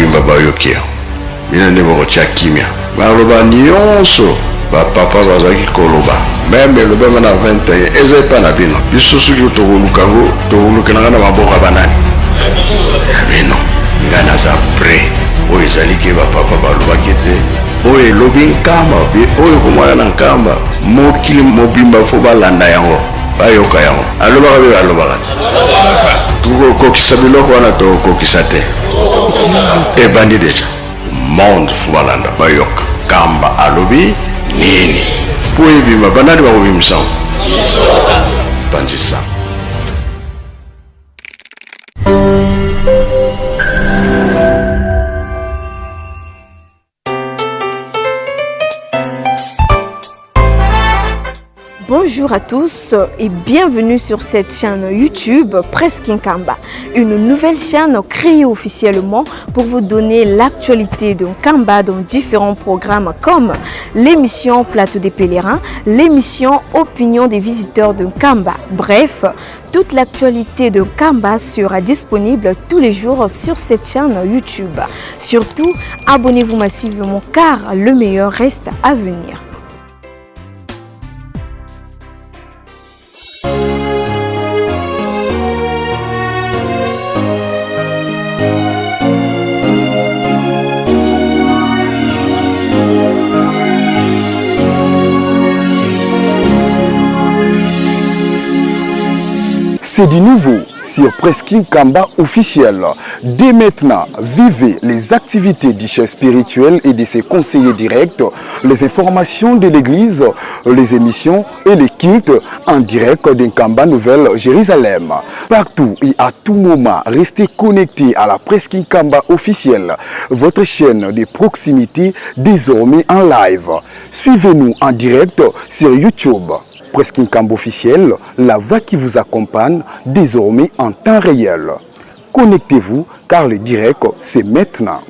mobimba bayoki bino nde bokotya kimia baloba nyonso bapapa bazalaki koloba meme elobema na 21 eza epa na bino biso soki tokoluka ngo tokolukelanga na maboko ya banani ya bino ngai naza pre oyo ezaliki bapapa balobaki te oyo elobi nkamba oyo komwana na nkamba mokili mobimba fo balanda yango bayoka yango alobaka be alobaka te tokokokisa biloko wana tokokokisa te ebandi deja monde fo balanda bayoka kamba alobi nini po ebima banani bakobimisa bandisa. Bonjour à tous et bienvenue sur cette chaîne YouTube Presque Nkamba, une nouvelle chaîne créée officiellement pour vous donner l'actualité de Nkamba dans différents programmes comme l'émission Plateau des pèlerins, l'émission Opinion des visiteurs de Nkamba. Bref, toute l'actualité de Nkamba sera disponible tous les jours sur cette chaîne YouTube. Surtout, abonnez-vous massivement car le meilleur reste à venir. C'est du nouveau sur Presque Nkamba officiel. Dès maintenant, vivez les activités du chef spirituel et de ses conseillers directs, les informations de l'église, les émissions et les cultes en direct d'Nkamba Nouvelle Jérusalem. Partout et à tout moment, restez connectés à la Presque Nkamba officielle, votre chaîne de proximité désormais en live. Suivez-nous en direct sur YouTube. Presque Nkamba officiel, la voix qui vous accompagne désormais en temps réel. Connectez-vous car le direct c'est maintenant.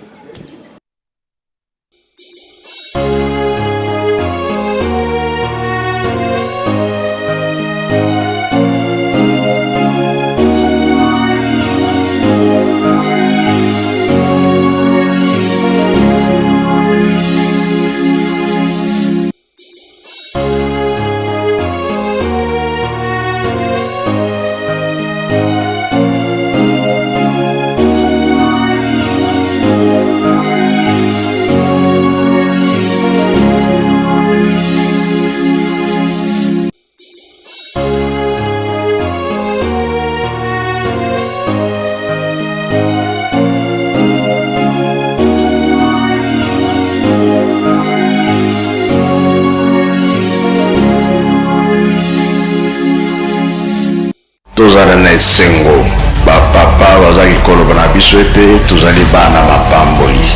tozala na esengo bapapa bazali koloba na biso ete tozali bana mapamboli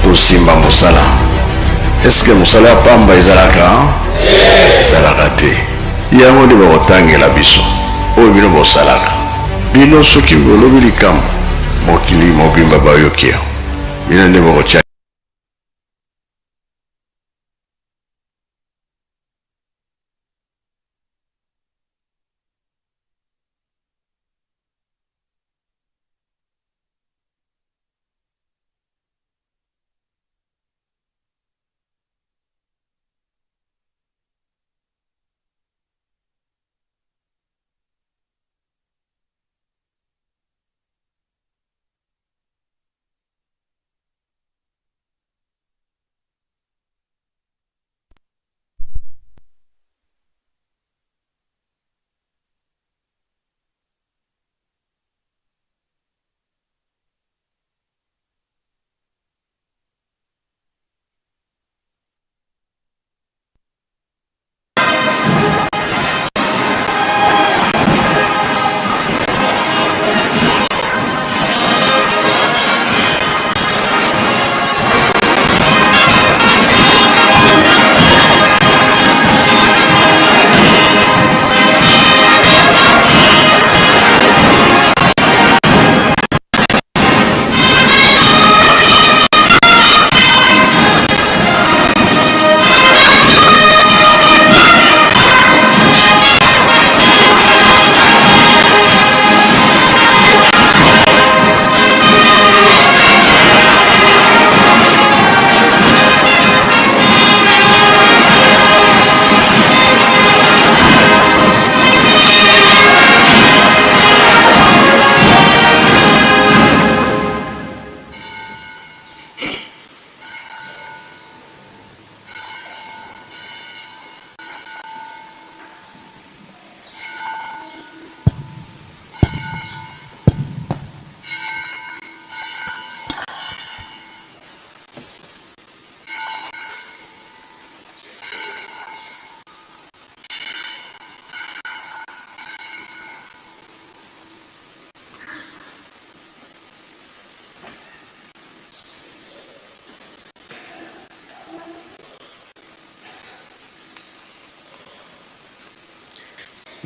tosimba mosala. Eske mosala ya pamba ezalaka ezalaka te yango nde bakotangela biso oyo bino bosalaka bino soki bolobi likambo mokili mobimba bayoki bino nde bakotya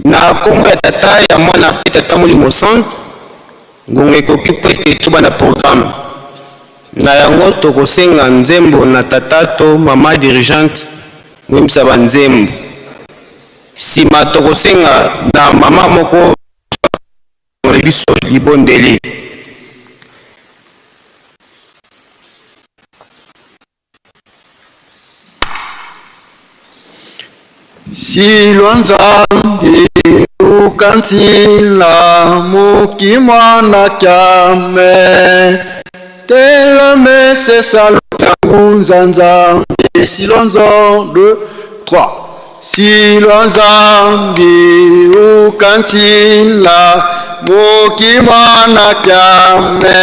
na kombo ya tata ya mwana pe tata molimo centre ngonga ekoki po ete toba na programme na yango tokosenga nzembo na tata to mama dirigente moyembisa banzembo nsima tokosenga na mama moko biso libondeli. Silwa nzambi ukansila mukimwa na kyame telame sesalo yangu nzanzambi. Silwa nzambi 3. Silwa nzambi ukansila mukimwa na kyame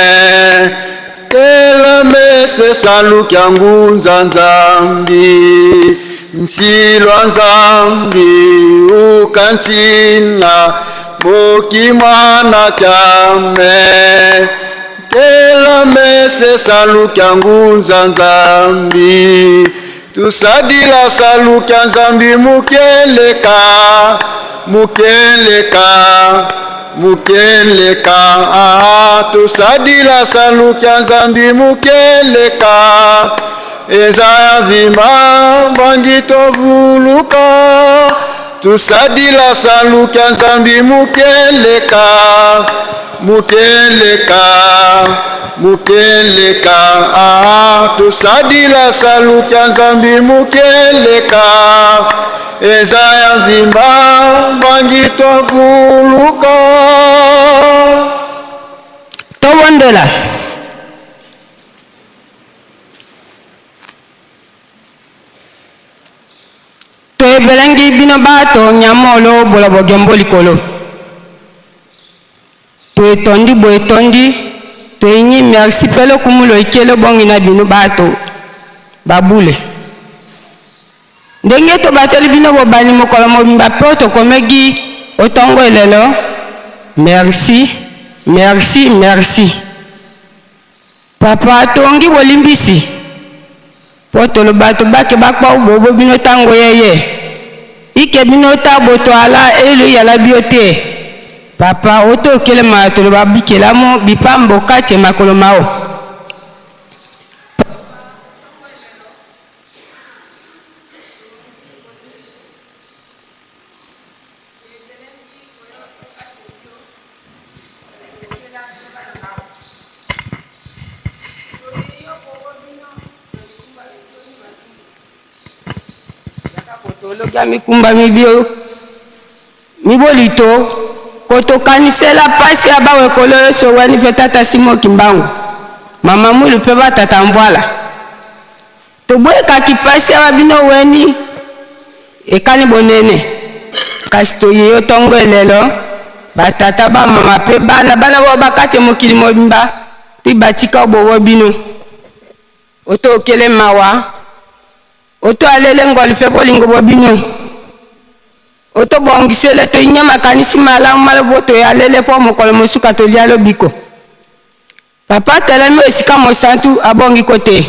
telame sesalo yangu nzanzambi. Nsilwa nzambi ukansila mukimwana kyame telame sesalu kyangu nzambi. Tusadila salu kya nzambi mukeleka tusadila salu kya nzambi mukeleka eza vima bangi tovuluka. Tusadila salu kya nzambi mukeleka tusadila salu kya nzambi mukeleka eza vima bangi tovuluka. Towandela belengi bino bato nyamolo bola bogembo likolo toetondi boetondi toinyi merci pelo kumulo ikele bongi na bino bato babule ndenge to bateli bino bobani mokolo mobimba pe tokomegi otongo elelo. Merci papa tongi bolimbisi potolo bato bake bakpa bobo bino tango yeye ike bino tabo to ala elu yala biote papa oto kele ma to ba bikela mo bipambo kache makolo mao. Loga mikumba mibio mibolito koto kanisela pasi abawe kolo so wani fetata simo kimbangu mama mulu pe batata mvwala to boye ka kipasi abino weni ekani bonene kasto yo tongo elelo batata ba mama pe bana bo bakate mokili mobimba ti batika bo bino oto kele mawa oto alele ngoli fe bolingo bobino oto bongisele to nyama kanisi mala boto ya lele po mokolo mosuka to lialo biko papa telemi esika mosantu abongi kote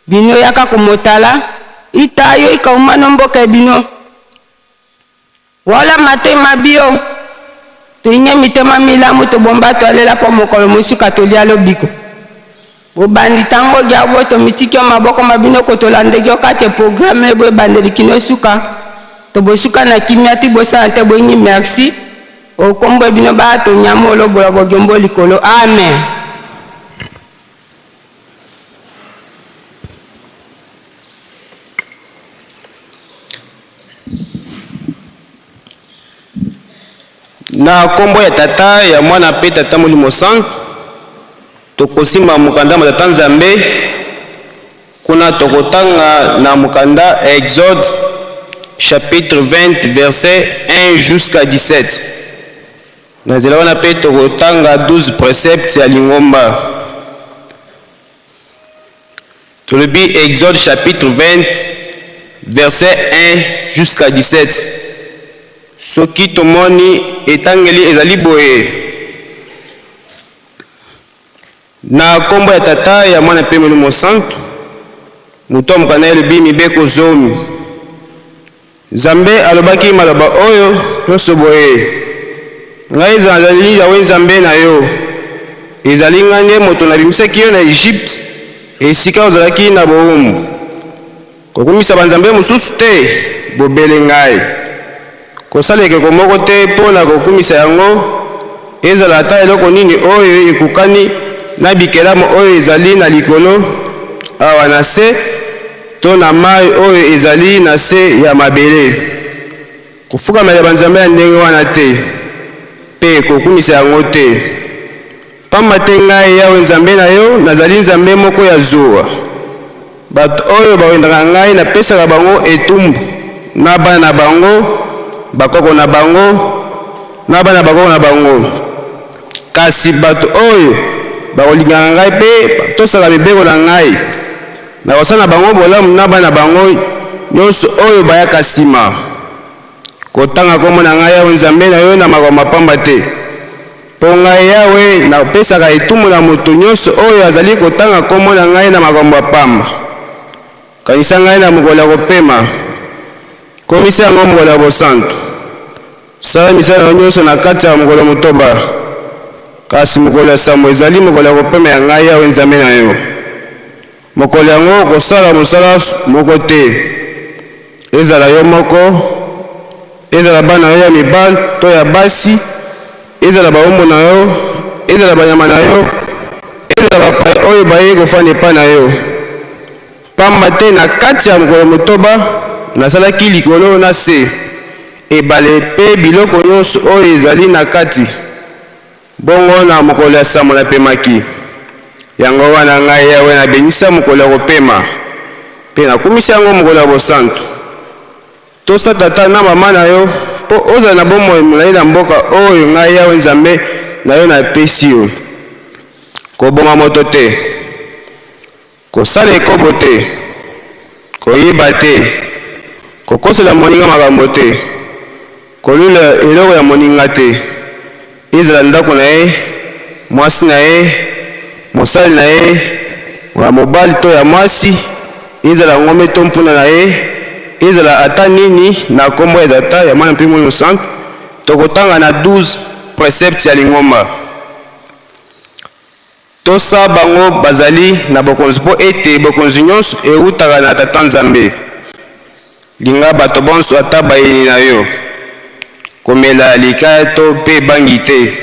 bino yaka komotala itayo ikaumano mboka bino wala mate mabio to nyami tema milamu to bomba to alela po mokolo mosuka to lialo biko obandi tango gya boto mitikyo maboko mabino kotolande gyo kate programme bo bandeli kino suka to bosuka na kimia ti bosante bonyi merci o kombo bino bato nyamolo bola bogombo likolo. Amen. Na kombo ya tata ya mwana pe tata molimo centre tokosimba mukanda matata nzambe kuna tokotanga na mukanda Exode chapitre 20 verset 1 jusqu'à 17. Nazela wana pe tokotanga 12 préceptes ya lingomba. Tolobi Exode chapitre 20 verset 1 jusqu'à 17. Soki tomoni etangeli ezali boye na kombo ya tata ya mwana pe molimo centre muto mukana elobi mibeko zomi Nzambe alobaki maloba oyo nyonso boye. Ngai ezali Yawe Nzambe na yo. Ezali ngai nde moto nabimisaki yo na Egypte esika ozalaki na bowumbu. Kokumisa banzambe mosusu te bobele ngai. Kosala ekeko moko te mpo na kokumisa yango ezala ata eloko nini oyo ekukani na bikelamu oyo ezali na likolo awa na se to na mai oyo ezali na se ya mabele. Kofukamela banzambe ya ndenge wana te mpe kokumisa yango te. Pamba te ngai Yawe Nzambe na yo nazali Nzambe moko ya zuwa. Bato oyo bawendaka ngai napesaka bango etumbu na bana na bango bakoko na bango na bana bakoko na bango. Kasi bato oyo bakolingaka ngai mpe tosaka mibeko na ngai nakosala na bango bolamu na bana bango nyonso oyo bayaka nsima. Kotanga kombo na ngai Yawe Nzambe na yo na makambo mapamba te. Mpo ngai Yawe napesaka etumbu na moto nyonso oyo azali kotanga kombo na ngai na makambo mapamba. Kanisa ngai na mokolo ya kopema. Komisa yango mokolo ya bosantu. Sala misala na nyonso na kati ya mokolo motoba. Kasi mokolo ya sambo ezali mokolo ya kopema ya ngai Yawe Nzambe na yo. Mokolo yango kosala mosala moko te. Ezala yo moko, ezala bana yo ya mibali to ya basi, ezala bawumbu na yo, ezala banyama na yo, ezala bapaya oyo baye kofanda epai na yo. Pamba te na kati ya mokolo motoba nasalaki likolo na se ebale mpe biloko nyonso oyo ezali na kati. Bongo na mokolo ya sambo napemaki. Yango wana ngai Yawe nabenisa mokolo ya kopema mpe nakumisa yango mokolo ya bosantu. Tosa tata na mama na yo mpo ozala na bomoi molai na mboka oyo ngai Yawe Nzambe na yo napesi yo. Koboma moto te, kosala ekobo te, koyiba te, kokosela moninga makambo te, kolula eloko ya moninga te. Ezala ndako na ye, mwasi na ye, mosali na ye, wa mobali to ya mwasi, ezala ngombe to mpuna na ye, ezala ata nini na kombo ya data ya mwana mpe Molimo Santu. Tokotanga na 12 préceptes ya lingomba. Tosa bango bazali na bokonzi mpo ete bokonzi nyonso eutaka na tata Nzambe. Linga bato bonso ata bayini na yo. Komela likaya to mpe bangi te.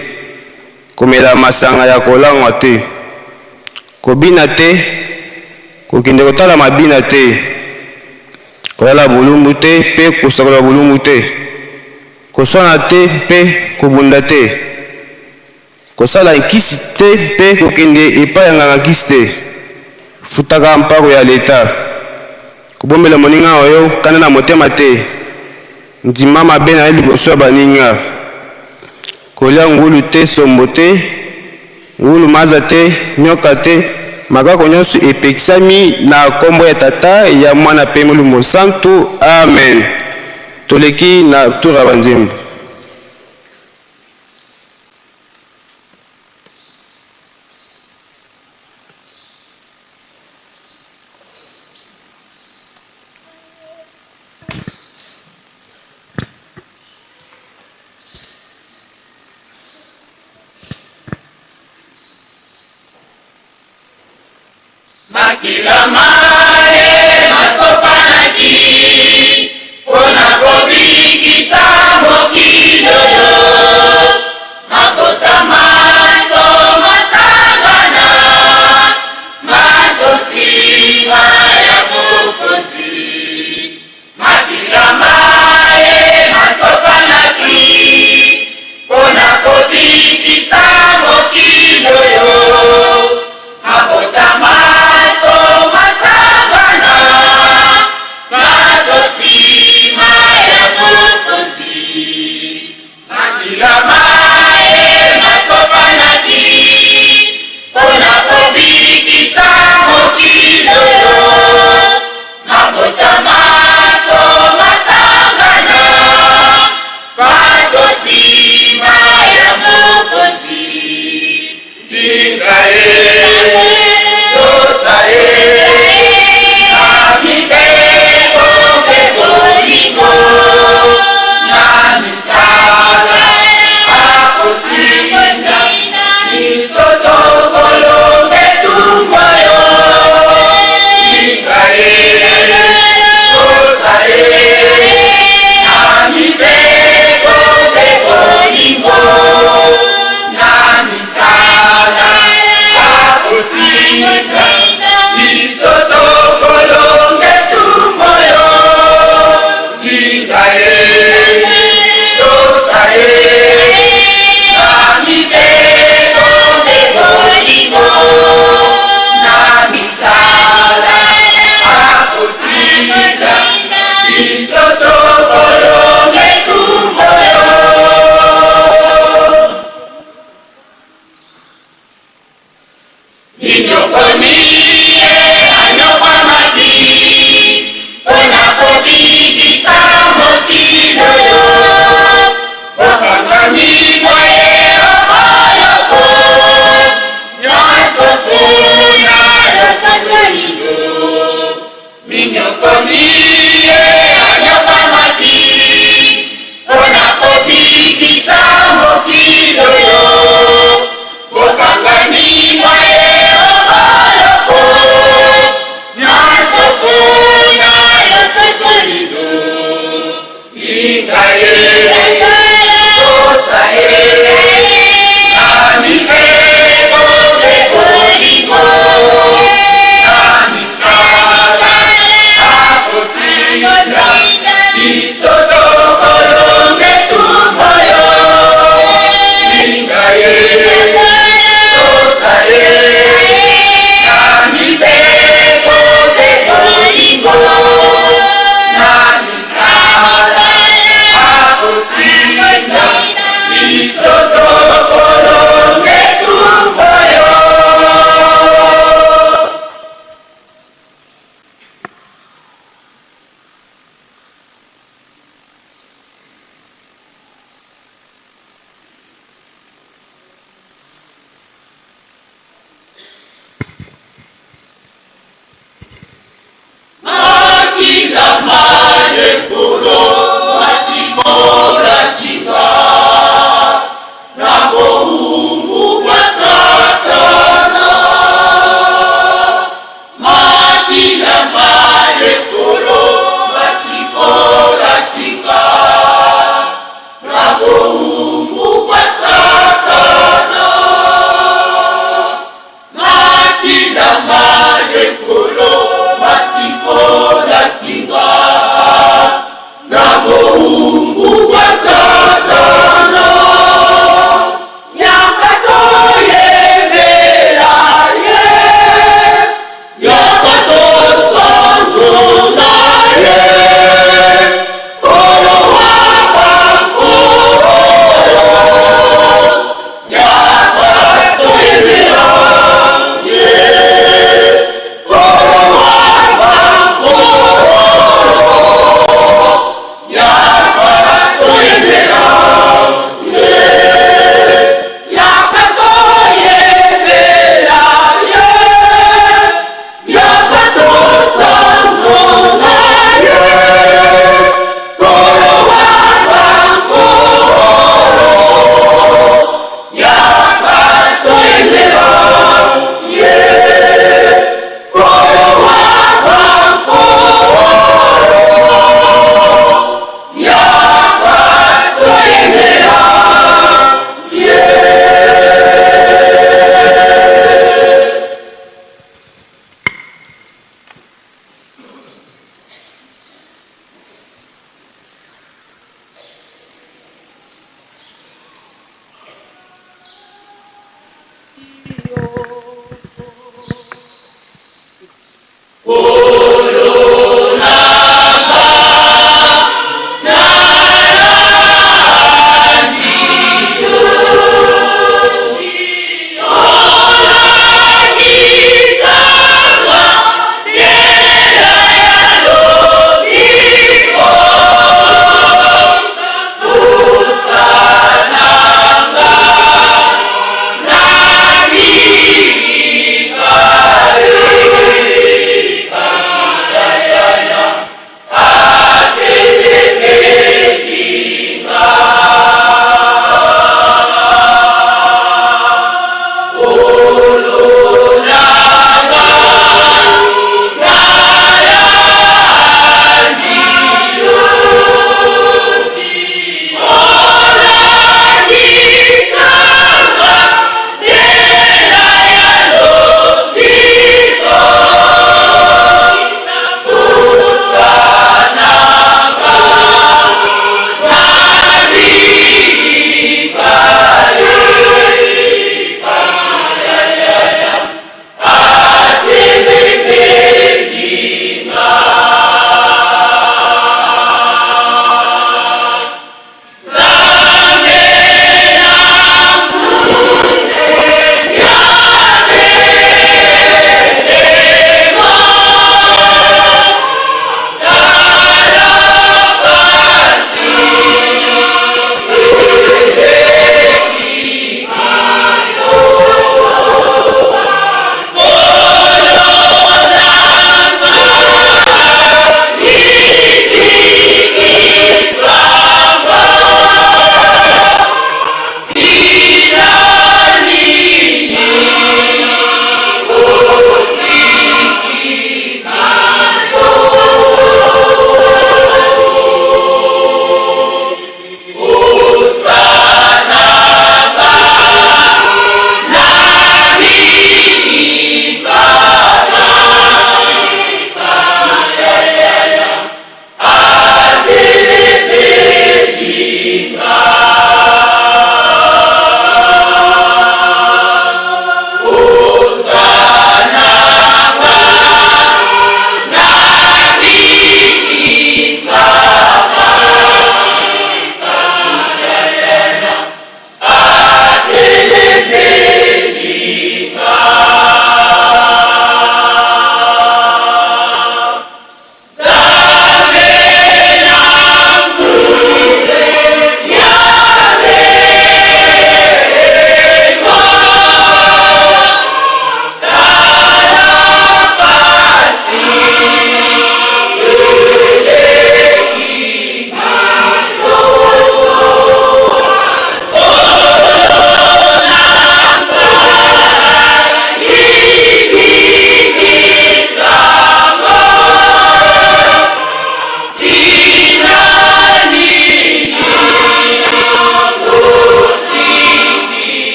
Komela masanga ya kolangwa te. Kobina te. Kokende kotala mabina te. Kolala bulumbu te mpe kosakola bulumbu te. Koswana te mpe kobunda te. Kosala nkisi te mpe kokende epai ya nganga nkisi te. Futaka mpako ya leta. Kobombela moninga oyo kanda na motema te. Ndima mabe na ye liboso ya baninga. Kolia ngulu te, sombo te, ngulu maza te, nyoka te. Makako nyonso epekisami na kombo ya tata ya mwana mpe Molimo Santu. Amen. Toleki na tura banzembo. Makila mae masopanaki Kona kobikisa mokidoyo Makota maso masangana Maso singa ya mukunzi Makila mae masopanaki Kona kobikisa mokidoyo Makota maso masangana Na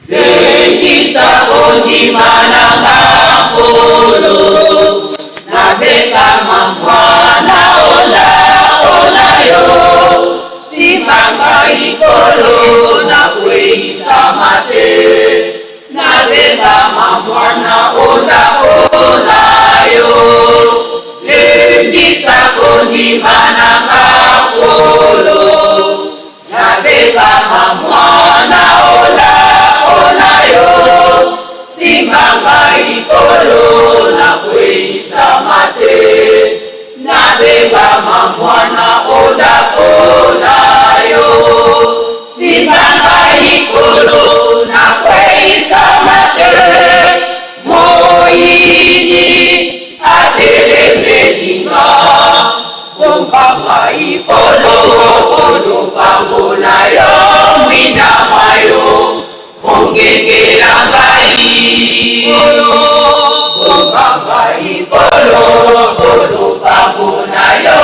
Lengisa kondimana ngapolo nabeka mamwana ola ola yo simanga ikolo na kweisa mate nabeka mamwana ola ola yo lengisa kondimana ngapolo nabeka mamwana ola ola yo simanga ikolo na kweisa mate nabeka mamwana ola ola yo simanga ikolo na kweisa mate moyini atelemelinga Kumpapa ikolo olupango nayo mwina mayo ongengela ngai Kumpapa ikolo olupango nayo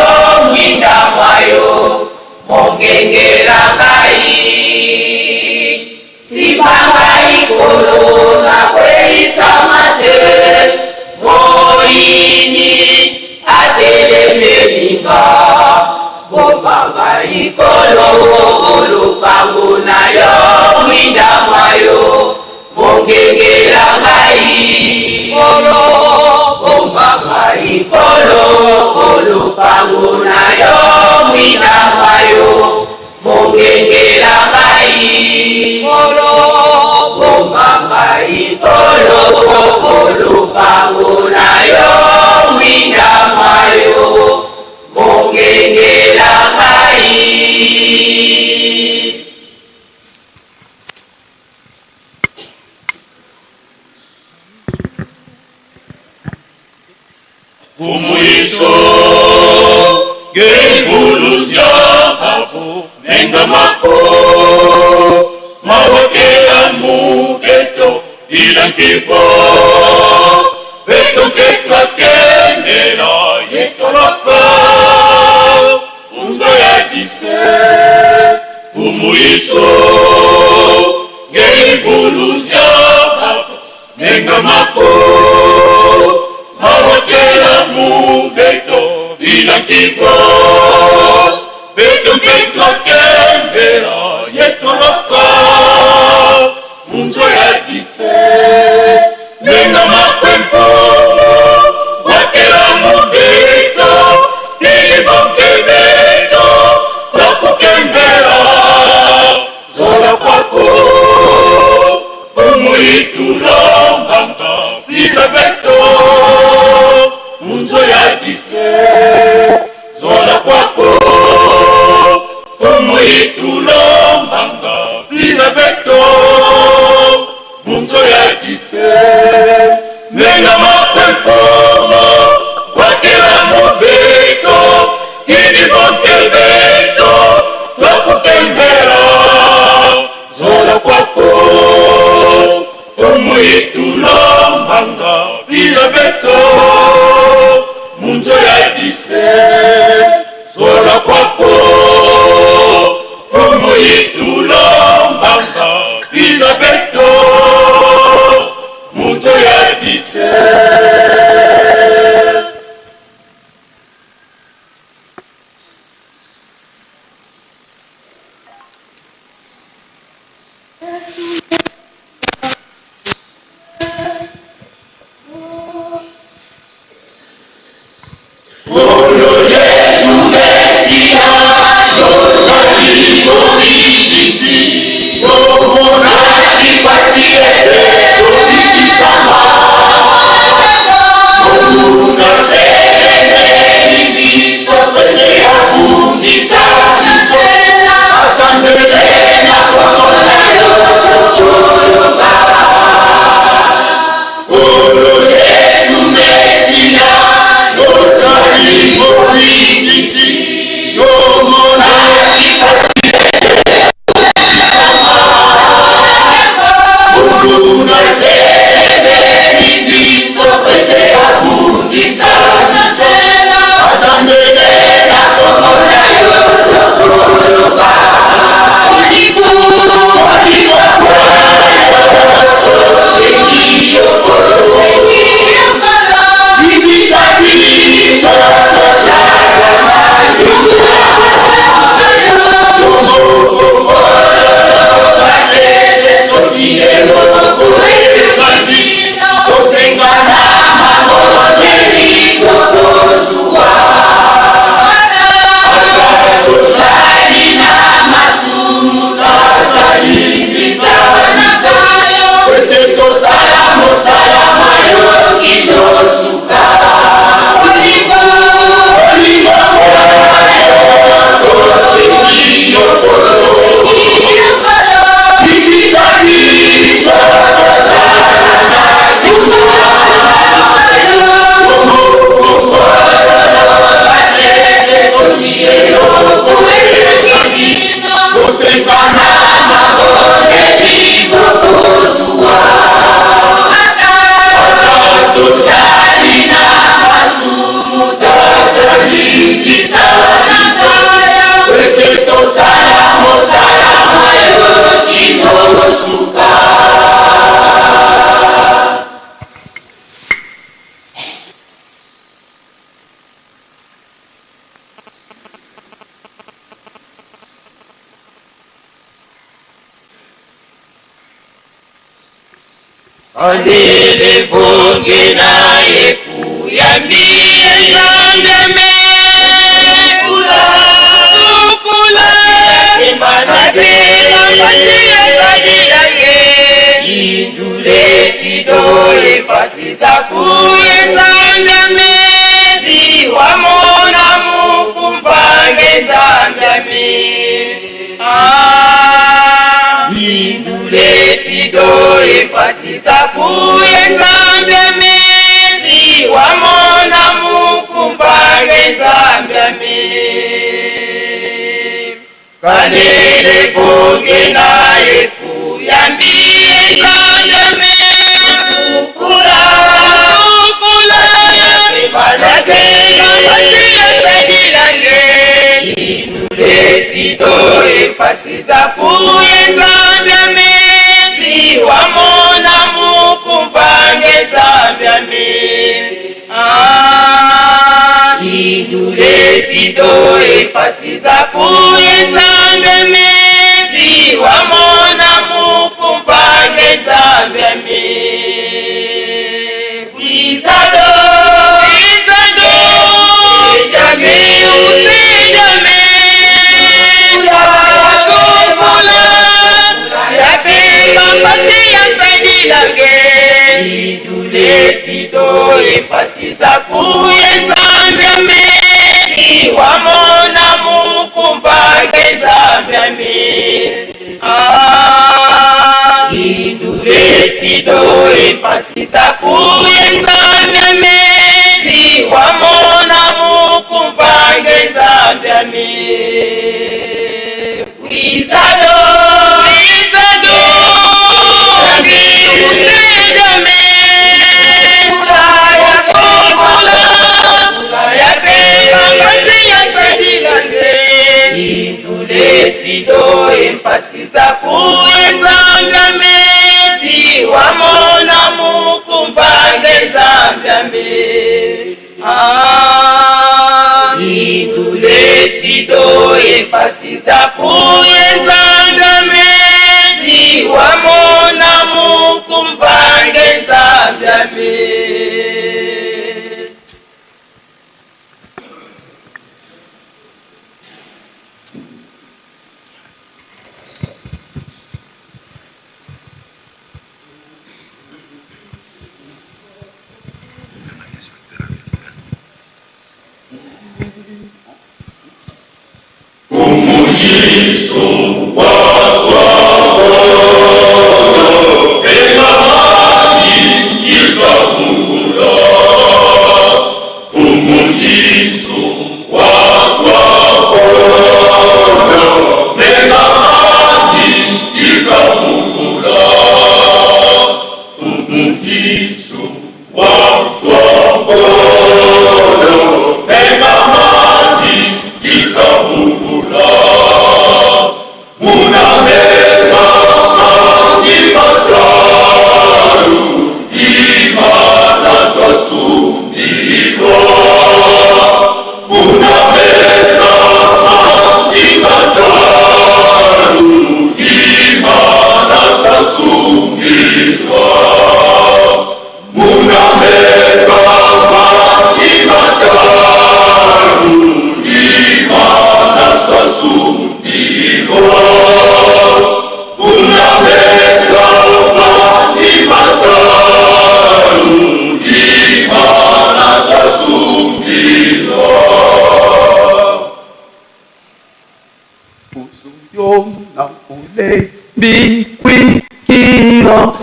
mwina mayo ongengela ngai Sipanga ikolo na kweisa mate moyini atelemelinga Kumpanga ikolo olupango nayo mwinda mwayo mongengela ngai Kumpanga ikolo olupango nayo mwinda mwayo mongengela ngai Kumpanga ikolo olupango nayo mwinda mwayo mongengela ngai Umuiso Gevuluzia Papo Nengamako Mawakela Mugeto Ilankifo Beto Ketla Kendela Yetolaka Unzo Yadise Umuiso Gevuluzia Papo Nengamako Mawakela Mugeto Ilankifo Beto Ketla Kendela Yetolaka Unzo Yadise Nenga makwemfo Wakela Mugeto Ilivonkebeto Wakukembera Zola kwako Umuitulambanga Vitabeto Munzo Yadise Zola kwako Umuitulambanga Vitabeto Munzo Yadise Nenga makwemfomo Wakela Mugeto Ilivonkebeto Wakukembera Zola kwako Umuitulambanga Vitabeto Munzo Yadise Zola kwako Umuitulambanga Vitabeto Munzo Yadise Andele fonge na yefu yambie zandeme Kula Manade Kasi yasadi yange Indule tido Efasi zakuye zandeme Ziwamona mukumbange zandeme Indule tido Efasi zakuye zandeme Ziwamona mukumbange zandeme Kanele fonge na yefu yambie zandeme Tukula Manade Kasi yasadi yange Indule tido Efasi zakuye zandeme Ziwamona mukumbange zandeme Indule tido Efasi zakuye zandeme Ziwamona mukumbange zandeme Wizado Ejame usejame Tukula Yapemba pasi yasadi lange Indule tido Efasi zakuye zandeme Ziwamona mukumbange zandeme Indule tido Efasi zakuye zandeme Ziwamona mukumbange zandeme Wizado Ejame usejame Yapemba pasi yasadi lange Indule tido Efasi zakuye zandeme Ziwamona mukumbange zandeme Indule tido Efasi zakuye zandeme Ziwamona mukumbange zandeme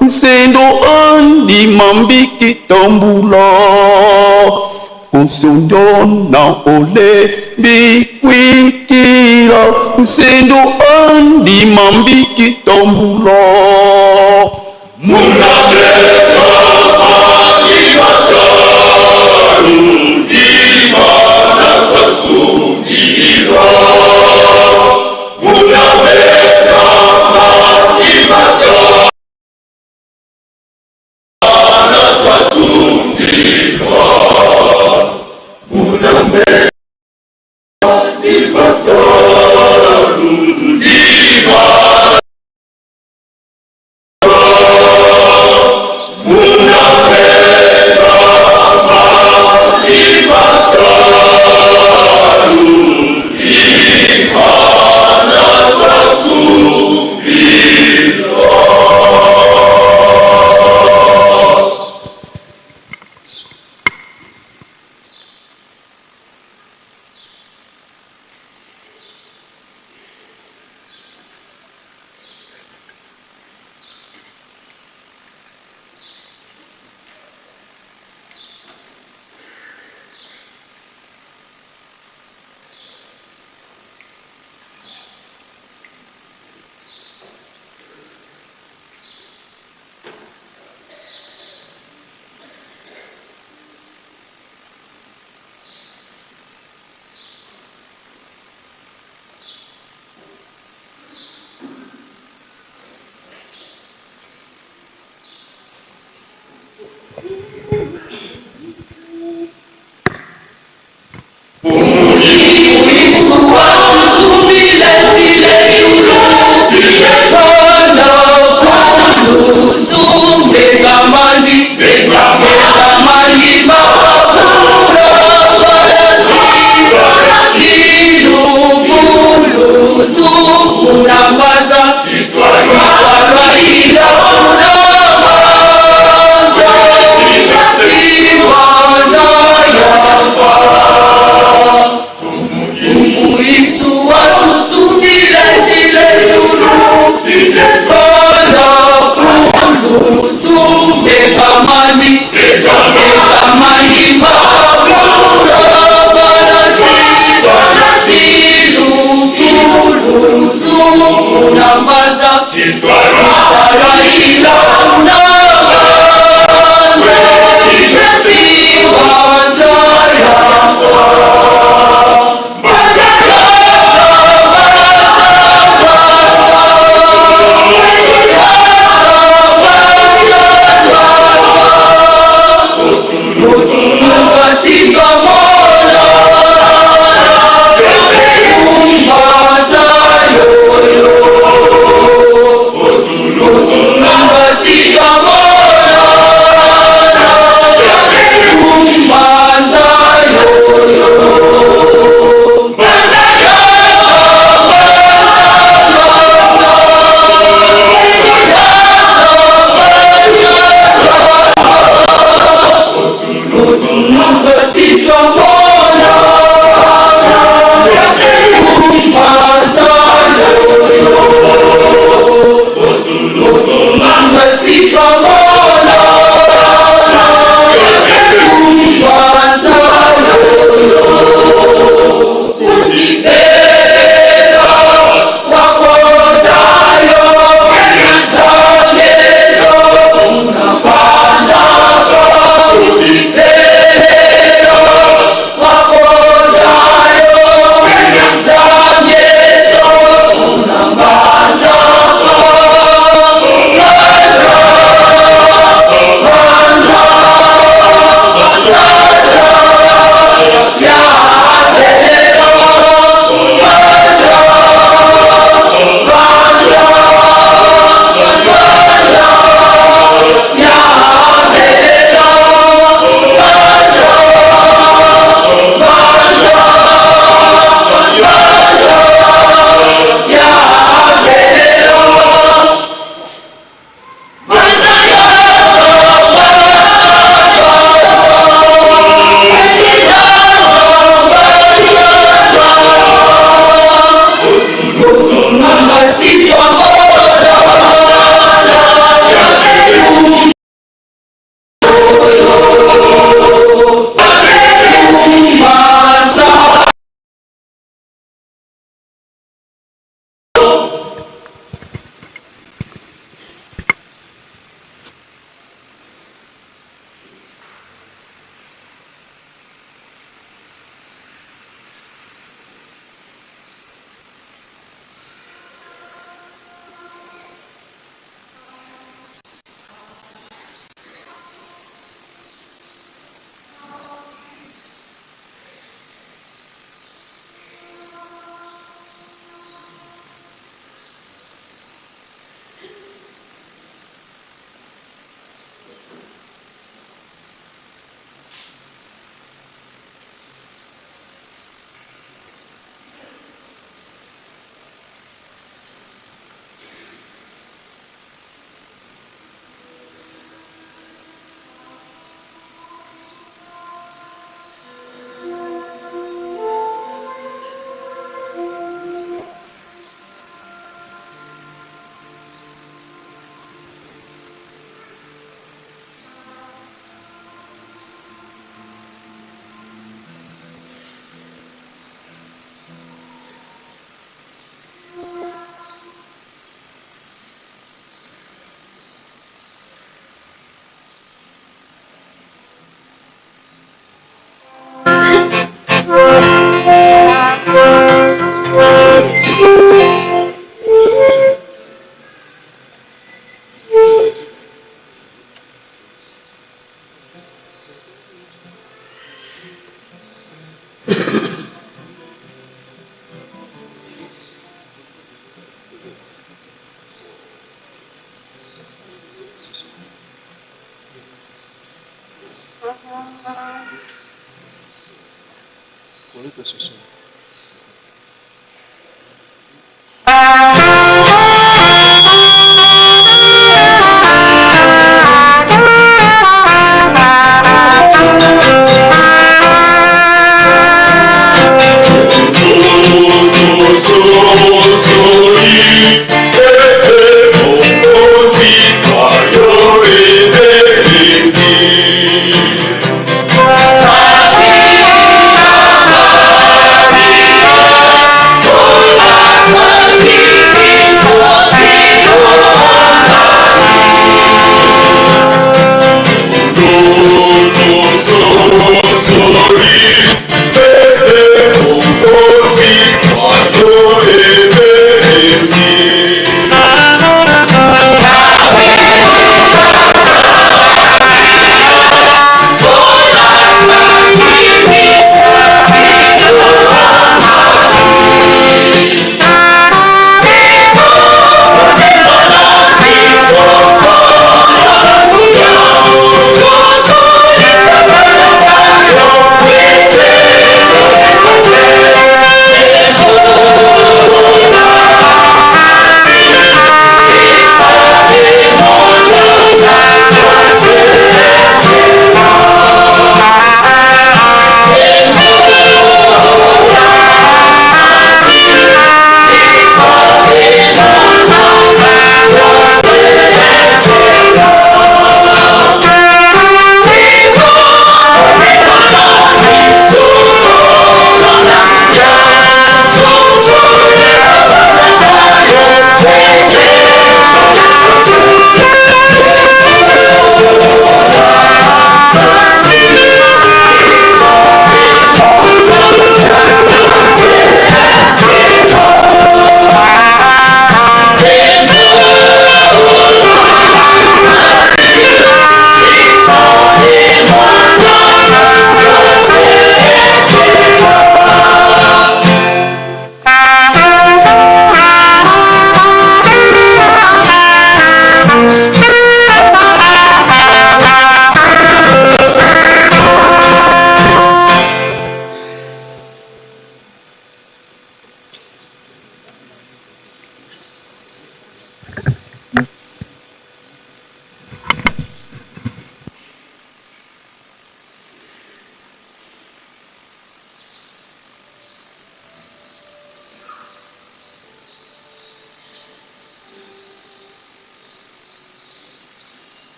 Nsendo andi mambiki tambula Onsondo na ole bikwikira Nsendo andi mambiki tambula Munameka Magimataru Imana Kasumira Munameka Magimataru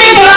Viva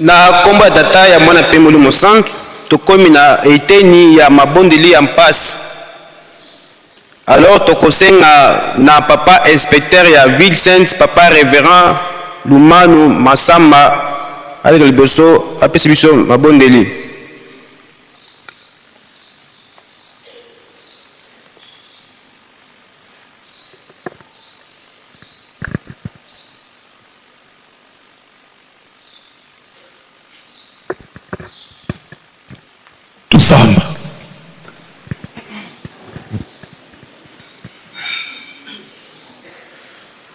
na kombo ya tata ya mwana pe Molimo Santu tokomi na eteni ya mabondeli ya mpasi. Alors tokosenga na papa inspecteur ya Ville Sainte, papa révérend Lumanu Masamba avec le bosso apesi biso mabondeli. Tusamba.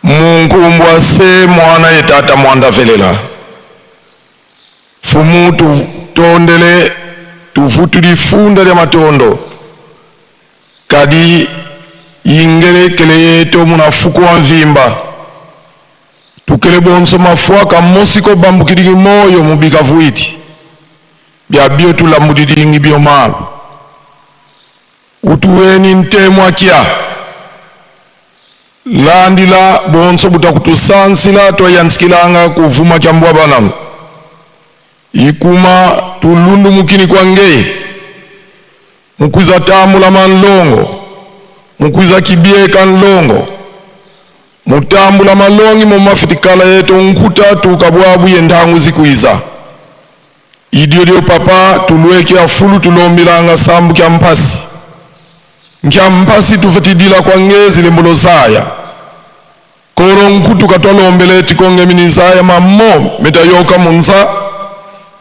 Mungu se mwana yetata mwanda velela. Fumu tondele tuvutuli funda lya matondo. Kadi ingele kele yeto munafuku wa mvimba. Tukele bonso mafuaka mosiko bambukidigi moyo mubika vuiti. Bia bio tulamudidingi bio malu. Utuweni ntemwa kia. Landila bonso butakutusansila twayansikilanga kuvuma kyambwa banamu. Ikuma tulundu mukini kwa ngei. Mukwiza tamula manlongo. Mukwiza kibieka nlongo. Mutambula malongi mumafitikala yeto nkuta tukabwabu yendangu zikuiza. Idio papa tulweke afulu tulombilanga sambu kya mpasi. Nkya mpasi tufatidila kwa ngezi lembulo zaya. Koro nkutu katwalombele tikonge minizaya mamo metayoka munza.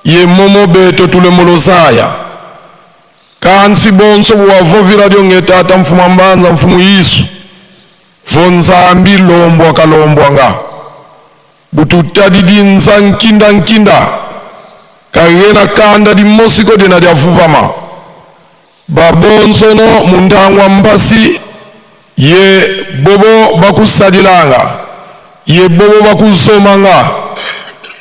Ye momo beto tulembulo zaya. Kansi bonso buwavovira dio ngetata mfuma mbanza mfumu Yesu. Vonzambi lombwa kalombwa nga. Bututadidi nza nkinda. Kagena kanda di mosiko dena dia vuvama. Babonso no mundangwa mbasi. Ye bobo bakusadilanga. Ye bobo bakusomanga.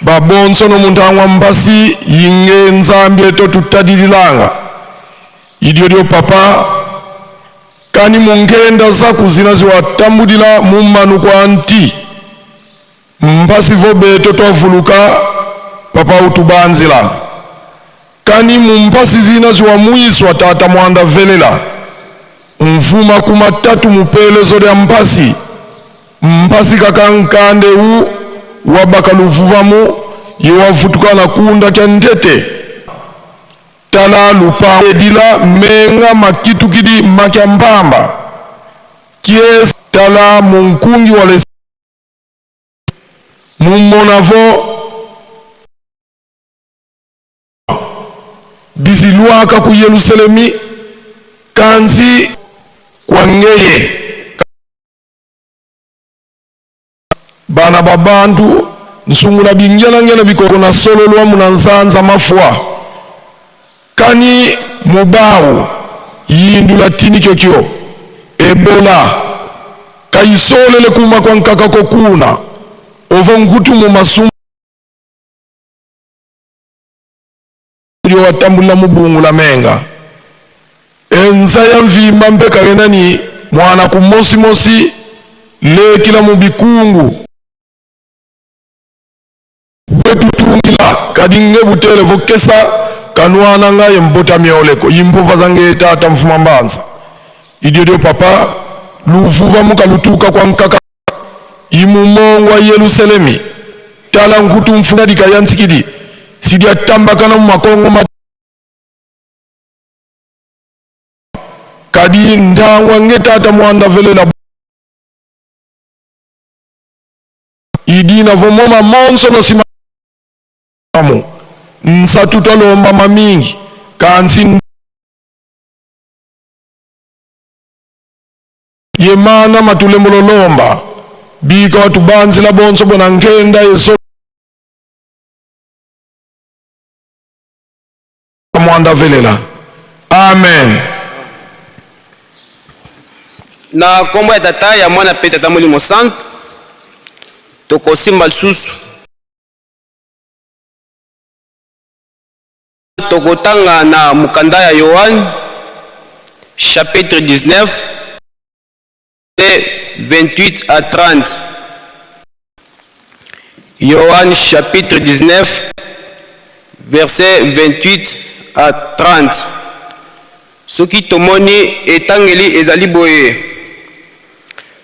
Babonso no mundangwa mbasi. Yinge nzambi eto tutadilanga. Idio papa. Kani mungenda za kuzina ziwa tambudila mumanu kwa anti. Mbasi vobe eto toavuluka. Papa utubanzila. Kani mumpasi zina ziwa muiswa tata mwanda velela. Mvuma kumatatu mupele zode ya mpasi. Mpasi kakankande u wabakaluvuvamu yewavutuka na kuunda kya ndete. Tala lupa edila menga makitu kidi makya mbamba. Kies tala munkungi wale mummonavo biziluaka ku Yerusalemi kanzi kwa ngeye bana babantu nsungula bingyala bikoko na solo lwa munansanza mafwa kani mubawu yindu latini kyokyo Ebola kayisolele kuma kwa nkaka kokuna ovo ngutu mu masumu watambula mubungu la menga enza ya mvimba mpeka yenani mwana kumosi le kila mubikungu betutungila kadinge butele vokesa kanwana ngaye mbota mioleko yimbova zange tata mfuma mbanza idio papa luvuva muka lutuka kwa nkaka imumongwa Yerusalemi tala nkutu mfuna dikayansikidi sidia tambakana makongo kadi ndangwa ngetata mwanda velela idina vomoma monso no simamu nsatuta lomba mamingi kansi yemana matulembolo lomba bika watu banzila bonso bona nkenda yeso mwanda velela. Amen. Na kombo ya tata ya mwana pe tata Molimo Santu tokosimba lisusu tokotanga na mukanda ya Yohane chapitre 19 28 à 30. Yohane chapitre 19 verset 28 à 30. Ce qui tomoni etangeli ezali boye.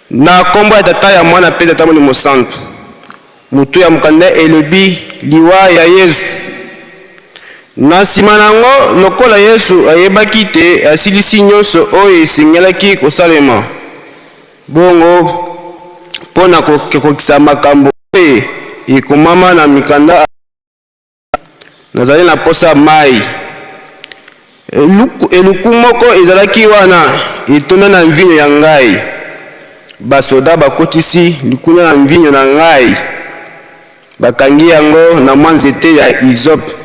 Na kombo ya tata ya mwana pe tata moni mosantu. Mutu ya mukanda elobi liwa ya Yesu. Na nsima nango lokola Yesu ayebaki te asilisi nyonso oyo esengelaki kosalema. Bongo mpona kokokisa makambo mpe ekomama na mikanda nazali na posa mai. Eluku moko ezalaki wana etonda na mvinyo ya ngai. Basoda bakotisi likuna na mvinyo na ngai. Bakangi yango na mwa nzete ya izope.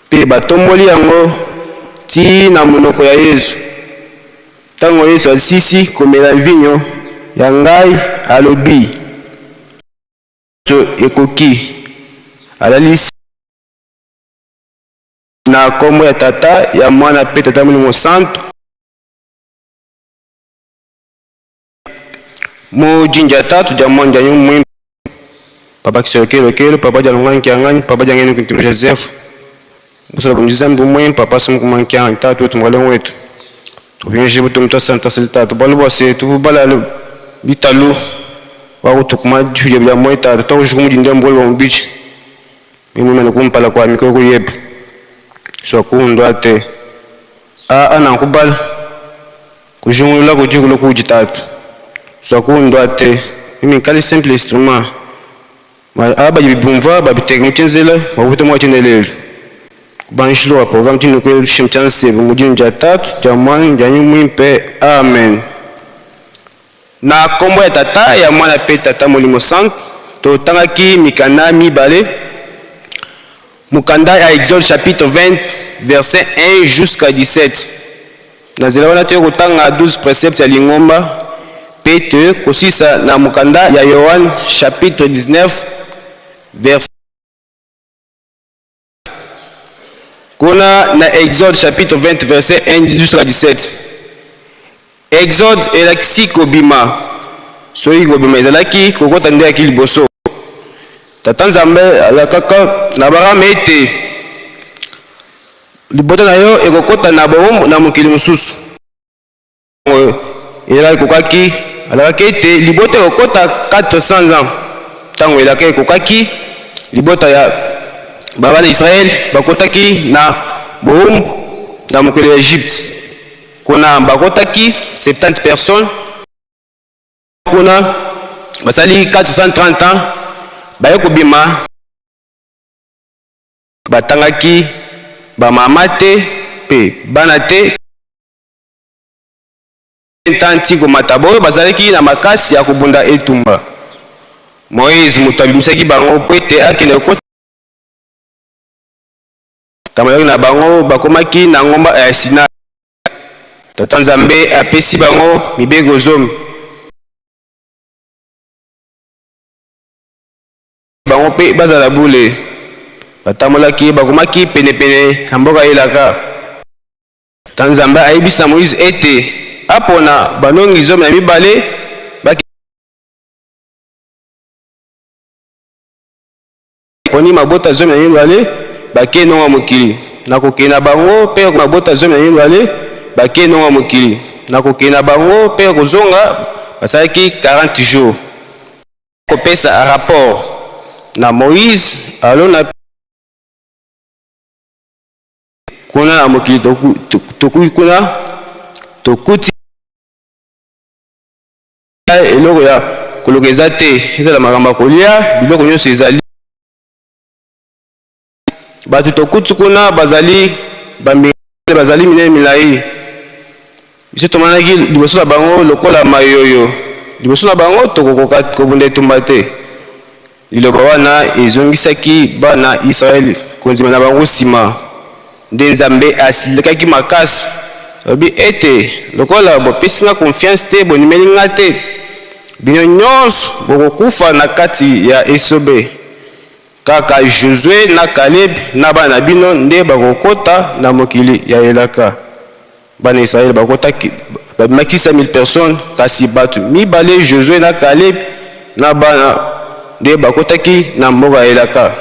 Pe batomboli yango ti na monoko ya Yesu. Tango Yesu asisi komela mvinyo ya ngai alobi. So ekoki. Alalisi na kombo ya tata ya mwana pe tata Molimo Santo. Mo jinja tatu ja mwanja nyumwe. Papa kisokelo papa jalonganki angani papa jangeni kuntu Joseph. Busala kumjizambu mwe papa sumukumanki angani tatu tumwalo wetu. Tuvinje butu mto santa siltatu balbo se tuvubala bitalu wa utukuma juje bya mwe tatu to jukumu ndembolo mbichi. Mimi mena kumpala kwa mikoko yebe. So kundo ate ana kubal kujungula kujigulo kujitatu. So kundo ate mimi kali simple instrument. Ma aba yibumva babiteknikinzela babuto mwa chinelele. Banshilo wa program tinu ko shimchanse mujinja tatu jamani janyu mwimpe amen. Na kombo ya tata ya mwana pe tata Molimo Santo to tangaki mikanda mibale. Mukanda ya Exode chapitre 20 verset 1 jusqu'à 17. Nazela wana te kotanga 12 préceptes ya lingomba pete kosisa na mukanda ya Yohan chapitre 19 verset. Kuna na Exode chapitre 20 verset 1 jusqu'à 17. Exode elakisi kobima. Soki kobima ezalaki kokota nde ya kiliboso. Tata Nzambe alakaka na barama ete libota na yo ekokota na bomo na mokili mosusu. Elaki kokaki alakaki ete libota ekokota 400 ans. Tango elaki ekokaki libota ya baba na Israël bakotaki na bomo na mokili ya Egypte. Kuna bakotaki 70 personnes. Kuna basali 430 ans. Baye kobima batangaki bamama te pe bana te ntanti komata boyo bazalaki na makasi ya kobunda etumba. Moïse moto abimisaki bango po ete akende kokota kamayaki na bango bakomaki na ngomba ya Sinai. Tata Nzambe apesi bango mibeko zomi. Bango pe bazala bule batamolaki bakomaki penepene na mboka elaka. Nzambe ayebisa Moïse ete apona banongi zomi na mibale poni mabota zomi na mibale bake nonga mokili nakokena bango pe mabota zomi na mibale bake nonga mokili nakokena bango pe kozonga basalaki 40 jours kopesa rapport na Moïse alona kuna na mokili kuna tokuti eloko ya kolokeza te ezala makambo kolia biloko nyonso ezali bato tokuti kuna bazali bazali minene milai biso tomanaki liboso na bango lokola mayoyo liboso na bango tokokoka kobunda etumba te. Liloba wana ezongisaki bana Israeli konzima na bango nsima nde Nzambe asilekaki makasi lobi ete lokola bopesi nga confiance te bonimeli nga te bino nyonso bokokufa na kati ya esobe. Kaka Josué na Caleb na bana bino nde bakokota na mokili ya elaka. Bana Israeli bakotaki babimaki 5000 personnes kasi bato mibale Josué na Caleb na bana nde bakotaki na mboka elaka.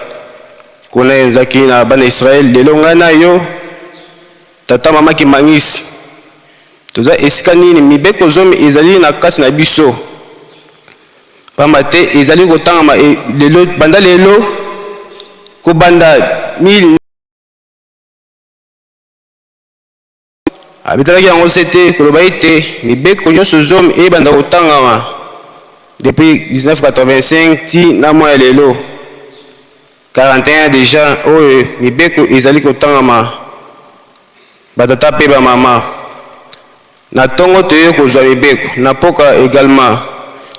kuna enzaki na bana Israël lelo ngana yo tata mama Kimangisi toza esika nini mibeko zomi ezali na kati na biso pamba te ezali kotangama lelo banda lelo ko banda 1000 abitalaki yango sete koloba ete mibeko nyonso zomi ebanda kotangama depuis 1985 ti na mwa ya lelo 41 déjà oyo mibeko ezali kotangama batata pe ba mama na tongo toye kozwa mibeko na poka également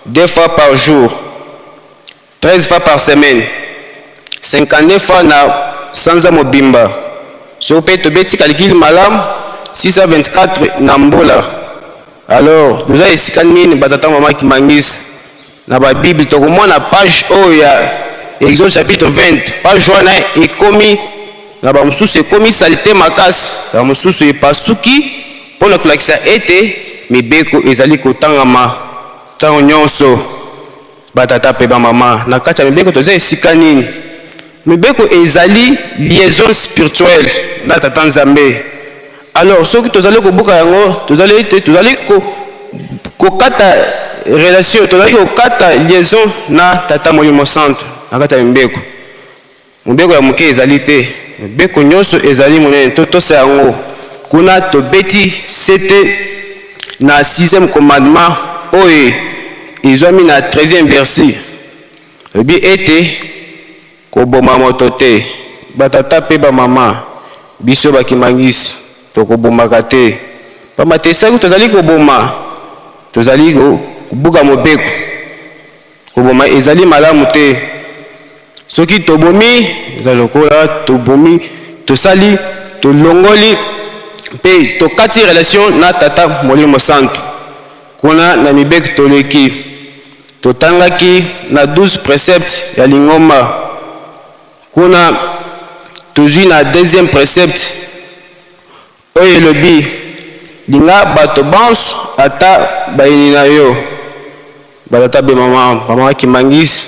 2 fois par jour 13 fois par semaine 52 fois na sanza mobimba so pe tobeti calcul malam 624 na mbola. Alors nous avons esika nini batata mama Kimangisi na ba Bible tokomona page oya Exode chapitre 20 page wana ekomi na ba mususu ekomi salite makasi na mususu epasuki pona kolakisa ete mibeko ezali kotangama tango nyonso batata pe ba mama na kati ya mibeko toza esika nini mibeko ezali liaison spirituelle na tata Nzambe. Alors soki tozali kobuka yango tozali kokata relation tozali kokata liaison na tata Molimo Santo na kati ya mibeko ya moke ezali te mibeko nyonso ezali monene totosa yango kuna tobeti sete na 6e commandement oyo ezwami na 13e verset ebi ete koboma moto te batata pe ba mama biso bakimangisi tokobomaka te pamba te soki tozali koboma tozali kobuka mobeko koboma ezali malamu te soki tobomi ezali lokola tobomi tosali tolongoli mpe tokati relation na tata Molimo Santo kuna na mibeko toleki totangaki na 12 préceptes ya lingomba kuna tozwi na 2e précepte oyo elobi linga bato banso ata bayini na yo batata be mama Kimangisi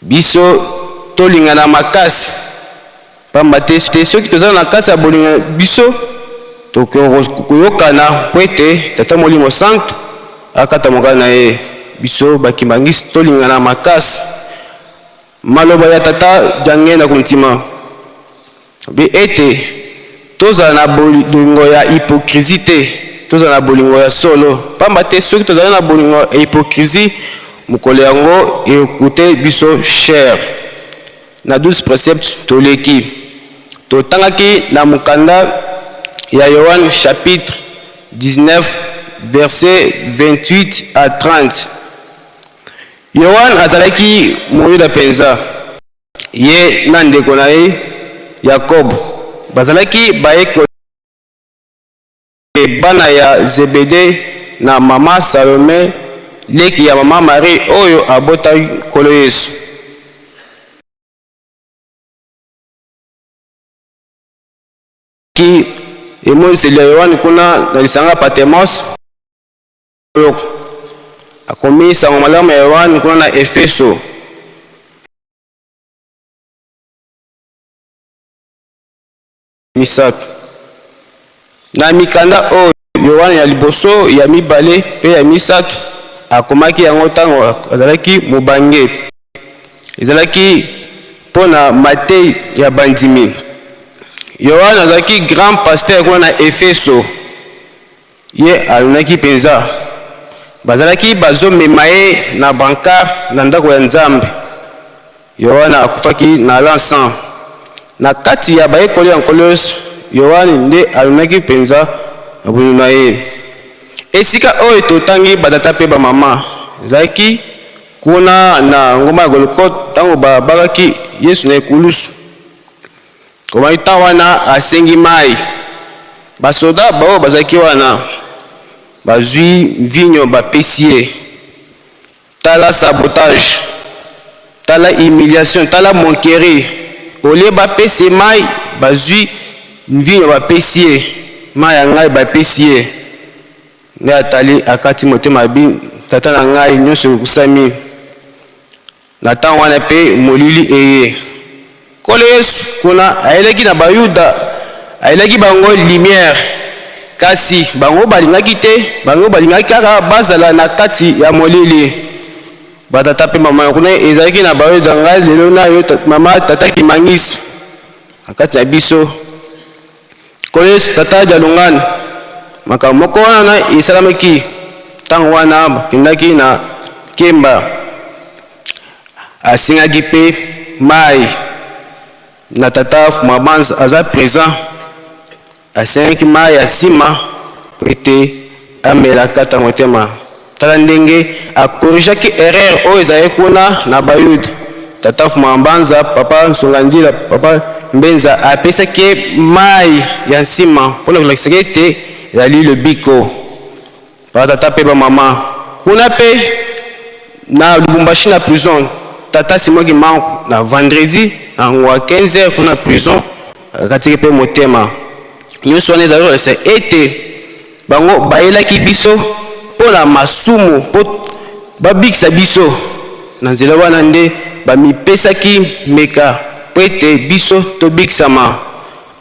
biso tolingana makasi pamba te soki tozala na kati ya bolinga biso tokoyokana mpo ete tata Molimo Santo akata mokala na ye biso bakimangisi tolingana makasi maloba ya tata jange na kontima be ete tozala na bolingo ya hypocrisie te tozala na bolingo ya solo pamba te soki tozala na bolingo ya hypocrisie mokolo yango ekute biso cher na 12 préceptes toleki totangaki na mokanda ya Yohane chapitre 19 verset 28 à 30. Yohane azalaki moyuda penza ye na ndeko na ye Yakobo bazalaki bayeko bana ya Zebede na mama Salome leki ya mama Marie oyo abota kolo Yesu. Ki emoniseli ya Yohane kuna na lisanga Patmos akomi sango malamu ya Yohane kuna na Efeso. Misato na mikanda oyo Yohane ya liboso ya mibale pe ya misato akomaki yango ntango azalaki mobange ezalaki mpona Matei ya bandimi. Yohane azalaki grand pasteur kuna na Efeso ye alunaki mpenza bazalaki bazomema ye na bankar na ndako ya Nzambe. Yohane akufaki na l'encens na kati ya bayekoli ya nkolo nyonso Yohane nde alunaki mpenza na bolingo na ye. Esika oyo totangi batata pe bamama ezalaki kuna na ngoma ya Golgotha ntango babakaki Yesu na ekulusu. Komaki ntango wana asengi mai basoda bao bazalaki wana bazwi vinyo bapesi ye. Tala sabotage, tala humiliation, tala moquerie. Olie bapesi mai bazwi vinyo bapesi ye mai ya ngai bapesi ye. Nde atali akati motema bi tata na ngai nyonso ekusami na ntango wana mpe molili eye Kolo Yesu kuna aelaki na bayuda aelaki bango lumière kasi bango balingaki te bango balingaki kaka bazala na kati ya molili batata pe mama kuna ezalaki na bayuda ngai lelo na yo mama tata Kimangisi akati ya biso Kolo Yesu tata jalungani makambo moko wana esalamaki ntango wana bakendaki na kemba asingaki pe mai na tata Fumabanza aza présent asengaki mai ya nsima po ete amelaka ntango tema tala ndenge akorrigeaki erreur oyo ezalaki kuna na bayuda tata Fumabanza papa Nsonganzila papa Mbenza apesaki mai ya nsima mpona kolakisaki ete ezali lobiko tata pe bamama kuna pe na Lubumbashi na prison tata Simoki Manku na vendredi na 15h kuna prison akatiki pe motema nyonso wana ezali kolakisa ete bango bayelaki biso mpona masumu mpo babikisa biso na nzela wana nde bamipesaki meka po ete biso tobikisama.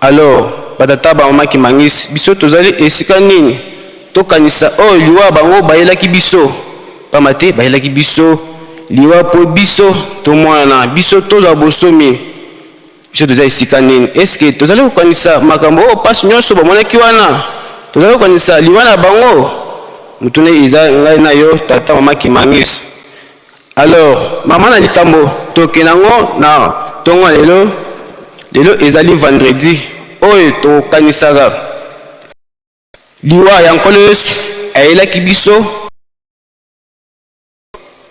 Alors batata bamama Kimangisi biso tozali esika nini tokanisa oyo liwa bango bayelaki biso pamba te bayelaki biso liwa po biso tomwana biso tozwa bosomi biso toza esika nini eske tozali kokanisa makambo oyo mpasi nyonso bamonaki wana tozali kokanisa liwa na bango mutune eza ngai na yo tata mama Kimangisi. Alors mama na likambo tokenango na tongo lelo ezali vendredi oyo tokanisaka liwa ya Nkolo Yesu ayelaki biso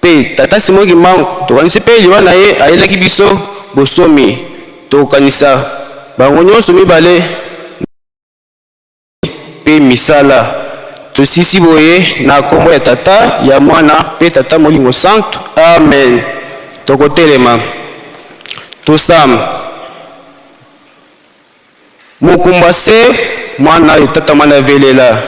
pe tata Simoki Manku tokanisi pe liwa na ye ayelaki biso bosomi tokanisa bango nyonso mibale pe misala tosisi boye na kombo ya tata ya mwana pe tata Molimo Santo amen. Tokotelema tosamba Mukumbase mwana tata mwana velela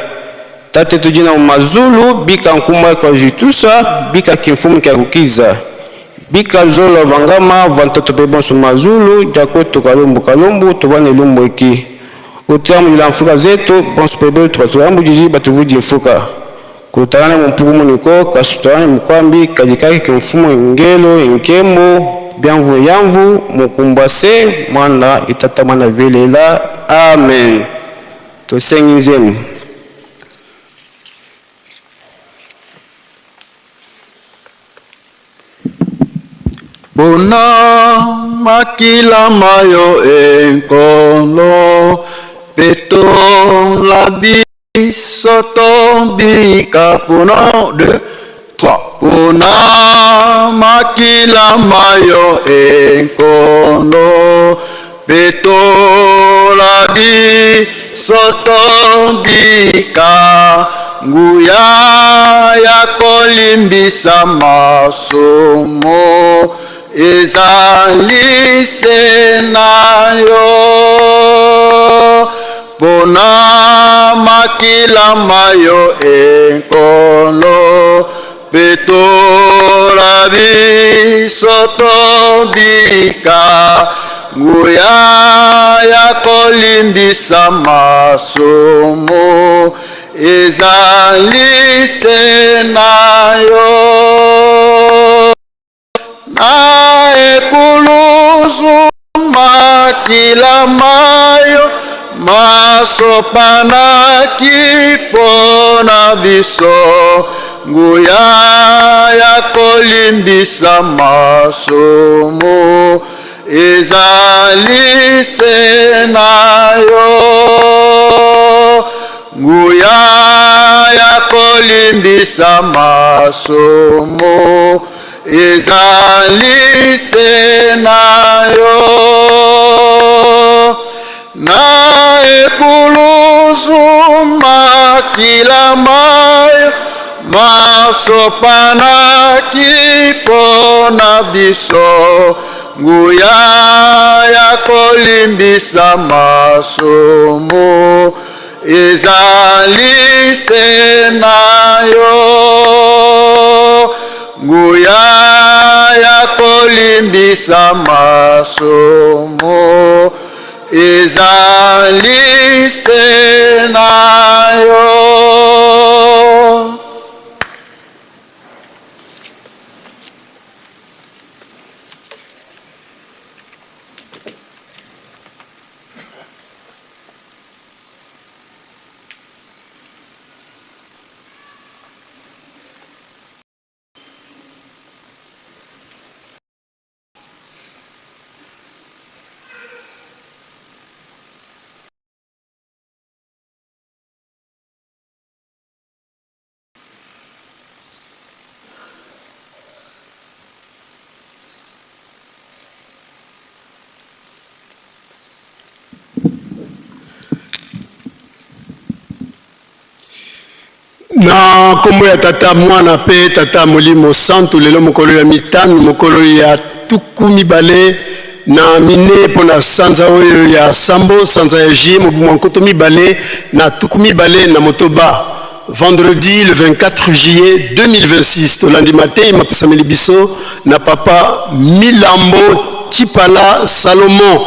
tate tujina mazulu bika nkumba kwa jitusa bika kimfumu kia kukiza bika zolo vangama vantoto pe bonso mazulu jako tokalombu kalombu tobane lumbu eki utiamu yula mfuka zetu bonso pebe tupatulambu jiji batuvudi mfuka kutarane mpugu muniko kasutarane mkwambi kajikaki kimfumu ngelo nkemo bienvu yamvu Mukumbase mwana itata mwana velela amen. Tosengizemu Pona makila mayo enkolo peto la bisoto bika pona de trois. Pona makila mayo enkolo peto la bisoto bika nguya ya kolimbisa masomo ezalise nayo pona makila mayo enkolo petora bisoto bika nguya ya kolimbisa masomo ezalise nayo na ekuluzu makila mayo masopana kipona biso nguya ya kolimbisa masomo ezalise nayo nguya ya kolimbisa masomo ezalise nayo na ekuluzu makila mayo masopana kipona biso nguya ya kolimbisa masomo ezalise nayo nguya ya kolimbisa masomo ezali se na yo. Na kombo ya tata mwana pe tata molimo santu lelo mokolo ya mitano mokolo ya tuku mibale na mine pona sanza oyo ya sambo sanza ya ji mobumu nkoto mibale na tuku mibale na motoba vendredi le 24 juillet 2026 tolandi matei mapesameli biso na papa Milambo Chipala Salomon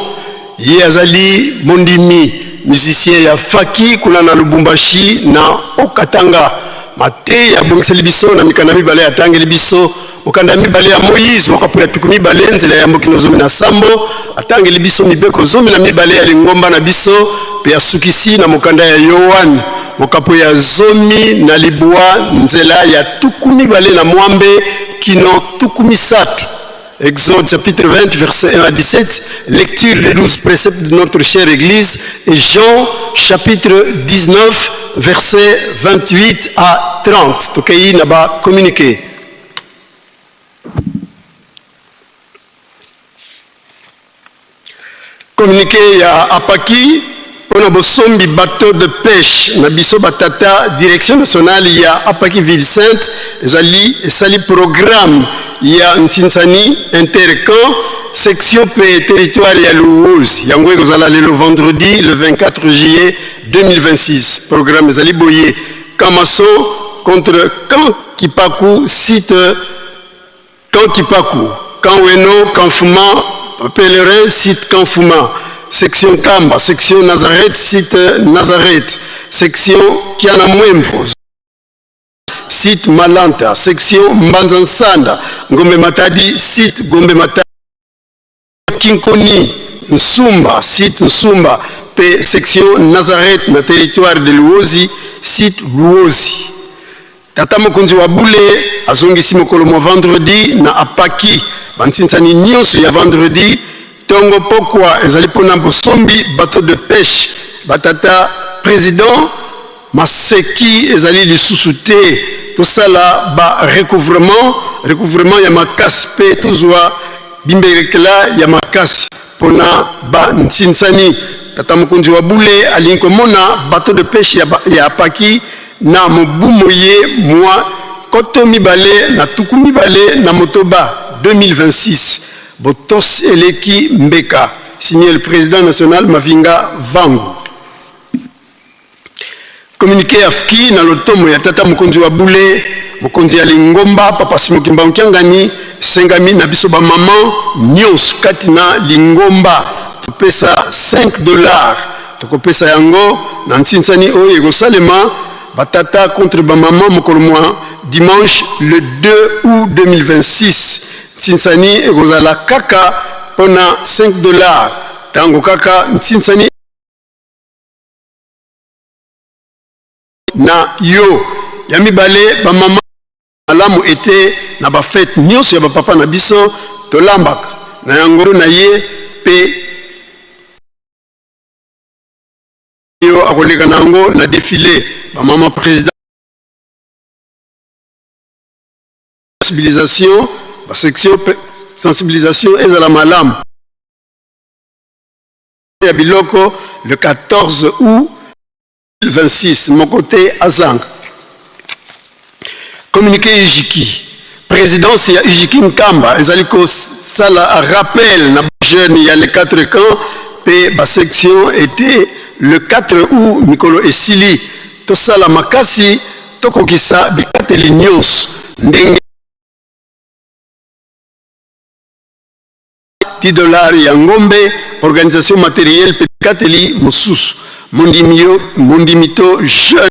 ye azali mondimi musicien ya Faki kuna na Lubumbashi na Okatanga mate ya bongiseli biso na mikanda mibale ya tangeli biso mokanda mibale ya Moïse mokapo ya tuku mibale nzela ya mbokino zomi na sambo atangeli biso mibeko zomi na mibale ya lingomba na biso pe ya sukisi na mokanda ya Yohane mokapo ya zomi na libwa nzela ya tuku mibale na mwambe kino tuku misatu. Exode chapitre 20, verset 1 à 17, lecture des 12 préceptes de notre chère Église, et Jean chapitre 19, verset 28 à 30. Tokeyi naba communiqué. Communiqué ya Apaki, pona bosombi bateau de pêche, na biso batata, direction nationale ya Apaki Ville Sainte, esali programme ya Ntsinsani Intercamp section P territoire ya Luozi yango ekozala lelo vendredi le 24 juillet 2026 programme ezali boye Kamaso contre Camp Kipaku site Camp Kipaku Camp Weno Camp Fuma pèlerin site Camp Fuma section Kamba section Nazareth site Nazareth section Kiana Mwemvo site Malanta, section Mbanzansanda, Gombe Matadi, site Gombe Matadi, Kinkoni, Nsumba, site Nsumba, P section Nazareth, na territoire de Luozi, site Luozi. Tata Mokonzi Wabule, azongisi mokolo mo vendredi, na Apaki, bansinsani nyonso ya vendredi, tongo pokwa, ezali pona bosombi, bateau de pêche, batata président, Maseki ezali lisusu te tosala ba recouvrement ya makasi pe tozwa bimberekela ya makasi pona ba ntsinsani tata mokonzi wa bule alingi komona bateau de pêche ya Apaki na mobumo ye mwa koto mibale na tuku mibale na motoba 2026 botos eleki mbeka signé le président national Mavinga Vangu. Communiqué afki na lotomo ya tata mokonzi wa bule mokonzi ya lingomba papa Simokimba Nkiangani sengami na biso ba maman nyonso kati na lingomba topesa $5 tokopesa yango na ntsinsani oyo ekosalema batata contre ba maman mokolo mwa dimanche le 2 août 2026 ntsinsani ekozala kaka pona $5 tango kaka ntsinsani na yo ya mibale ba mama malamu ete na ba fête nyonso ya ba papa na biso tolambaka na yango na ye pe yo akoleka nango na défilé ba mama président sensibilisation ba section sensibilisation ezala malamu ya biloko le 14 août 2026, mon côté Azang. Communiqué Ijiki. Présidence ya Ijiki Nkamba. Ezaliko Sala rappel na jeune il y a les 4 camps. Pe ba section était le 4 août Mikolo Esili. To Sala Makasi. Toko Kisa Bikate Lignos. Ndenge $10 ya ngombe organisation matérielle pekateli mosusu mondimito jeune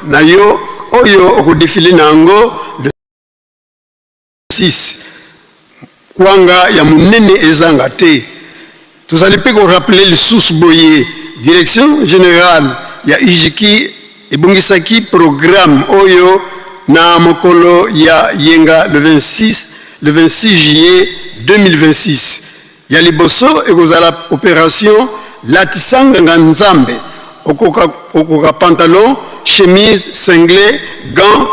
na yo oyo okodefile nango le 6 kwanga ya munene ezanga te tozali pe ko rappeler lisusu boye direction générale ya ijiki ebongisaki programme oyo na mokolo ya yenga le 26 juillet 2026 ya liboso ekozala opération latisanga nzambe okoka pantalon chemise singlet gants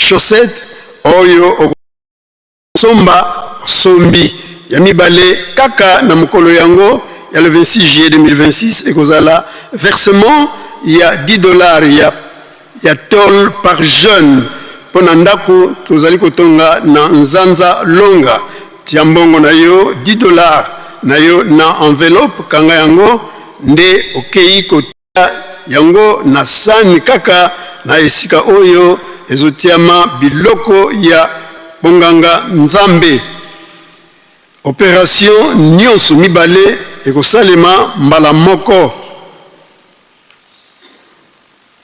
chaussettes oyo somba sombi ya mibale kaka na mokolo yango ya le 26 juillet 2026 ekozala versement ya $10 ya tol par jeune pona ndako tozali kotonga na nzanza longa tia mbongo na yo $10 na yo na enveloppe kanga yango nde okei kotia yango na sani kaka na esika oyo ezotiama biloko ya bonganga nzambe opération nyonso mibale ekosalema mbala moko.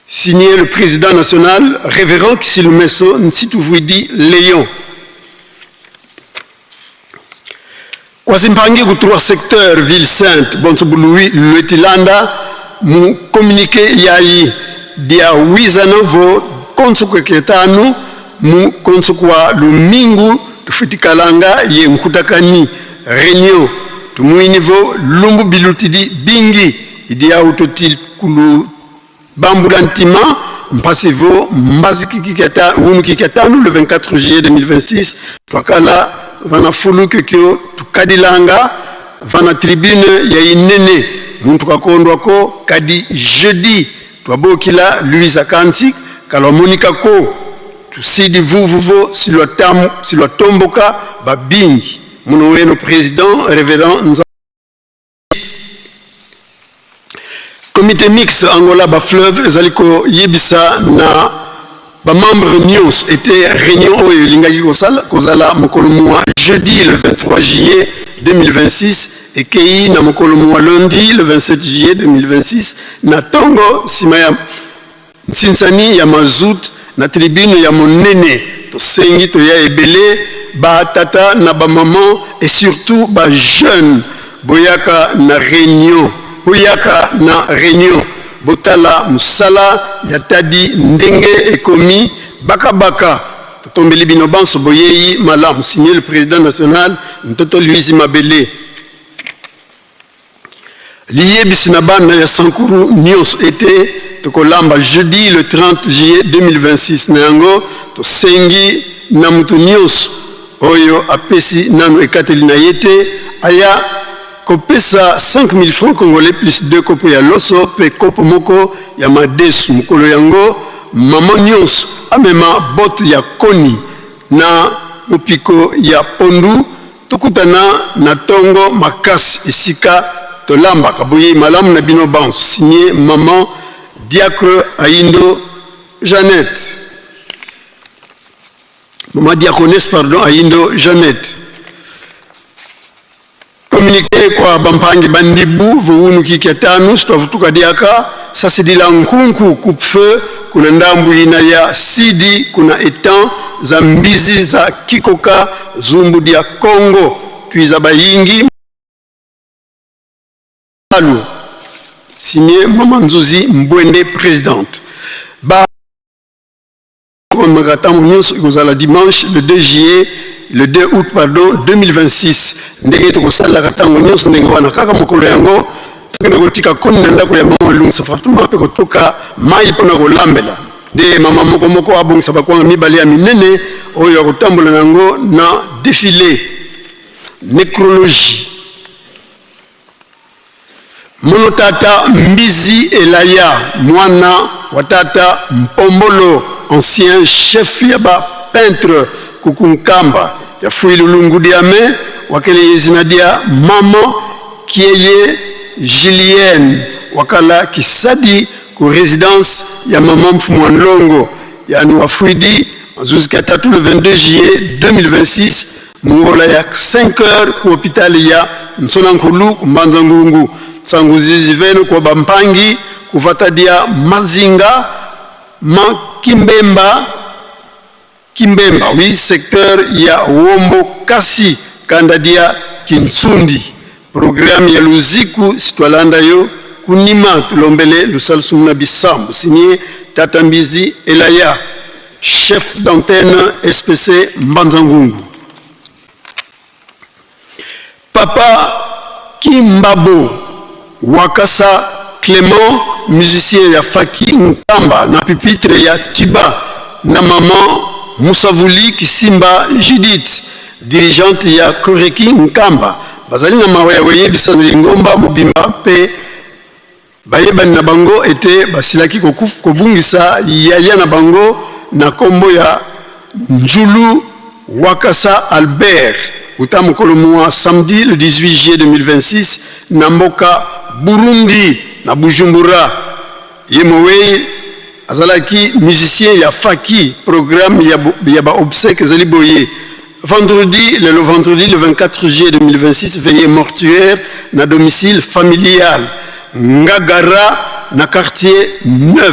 Signé le président national, révérend Kisilumeso Nsituvwidi Léon. Kwazimpangi ku 3 secteurs ville sainte Bonsobului Lwetilanda mu communiqué yayi dia wizanovo konsuko ketanu mu konsukwa lumingu tufitikalanga ye nkutakani réunion tumu niveau lumbu bilutidi bingi idia autotil kulu Bambulantima, Mpassivo, Mbazikikata, Unukikatanu, le 24 juillet 2026, Twakala, Vana Fulu Kekyo, Tukadilanga, Vana Tribune, Yainene, Muntukakondwako, Kadi jeudi, Twabokila, Louisa Kantik, Kalo Monika Ko, Tusidi Vuvuvo, Silwa Tomboka, Babingi, Monoweno président, révérend Nza. Comité mixte Angola Bafleuve Zaliko Yebisa na ba membre Nyos était réunion oyo lingaki kozala mokolo mois jeudi le 23 juillet 2026 et kei na mokolo mois lundi le 27 juillet 2026 na tongo sima ya nsinsani ya mazout na tribune ya monene to sengi to ya ebele ba tata na ba maman et surtout ba jeune boyaka na réunion Boyaka na réunion botala musala yatadi ndenge ekomi baka tombeli bino banso boyeyi malam signé le président national Ntoto Louis Mabele lié bisinabana ya Sankuru Nyos était tokolamba jeudi le 30 juillet 2026 nango to sengi na mutu Nyos oyo apesi nanu ekatelina yete aya kopesa 5000 francs congolais plus 2 kopo ya loso pe kopo moko ya madesu mukolo yango mama nyonso amema bot ya koni na mupiko ya pondu tokutana na tongo makasi esika tolamba kaboye malamu na bino banso signé maman Diacre Aindo Jeannette maman diaconesse pardon Aindo Jeannette. Communiqué kwa bampangi bandibu vuunu kiketanu stofutuka diaka sasidila nkunku kupfe kuna ndambu ina ya sidi kuna etan za mbizi za kikoka zumbu dia Kongo tuiza bayingi alu signé Mama Nzuzi Mbwende présidente ba magatamu nyonso ikozala dimanche le 2 juillet le 2 août pardon 2026 ndenge tokosala katango nyonso ndenge wana kaka mokolo yango tokende kotika koni na ndako ya mama lungisa fatuma pe kotoka mai pona kolambela nde mama moko abongisa bakwanga mibale ya minene oyo akotambola nango na défilé nécrologie monotata Mbizi Elaya mwana watata Mpombolo ancien chef ya ba peintre Kukunkamba ya Fuilu Lungudiame wakele yezinadia mama kieye Julienne wakala kisadi ku résidence ya mama Mfumwanlongo ya Nuafuidi mazuzika tatu le 22 juillet 2026 mungola ya 5 heures ku hôpital ya Nsonankulu kumbanza ngungu tsanguzizi veno kwa bampangi kuvata dia Mazinga Kimbemba oui secteur ya Wombo Kasi kanda dia Kinsundi programme ya Luziku sitwalanda yo kunima tulombele lusalsumna bisambu signé Tatambizi Elaya chef d'antenne SPC Mbanzangungu. Papa Kimbabo Wakasa Clément musicien ya Faki Nkamba na pupitre ya Tiba na maman Musavuli Kisimba Judith dirigeante ya Koreki Nkamba bazali na mawaya weyebisa ngomba mobimba pe bayebani na bango ete basilaki kobungisa yaya na bango na kombo ya Njulu Wakasa Albert utamukolo mwa samedi le 18 juillet 2026 na mboka Burundi na Bujumbura yemowei azalaki musicien ya Faki programme ya ba obsèques ezali boye vendredi le 24 juillet 2026 veillée mortuaire na domicile familial Ngagara na quartier 9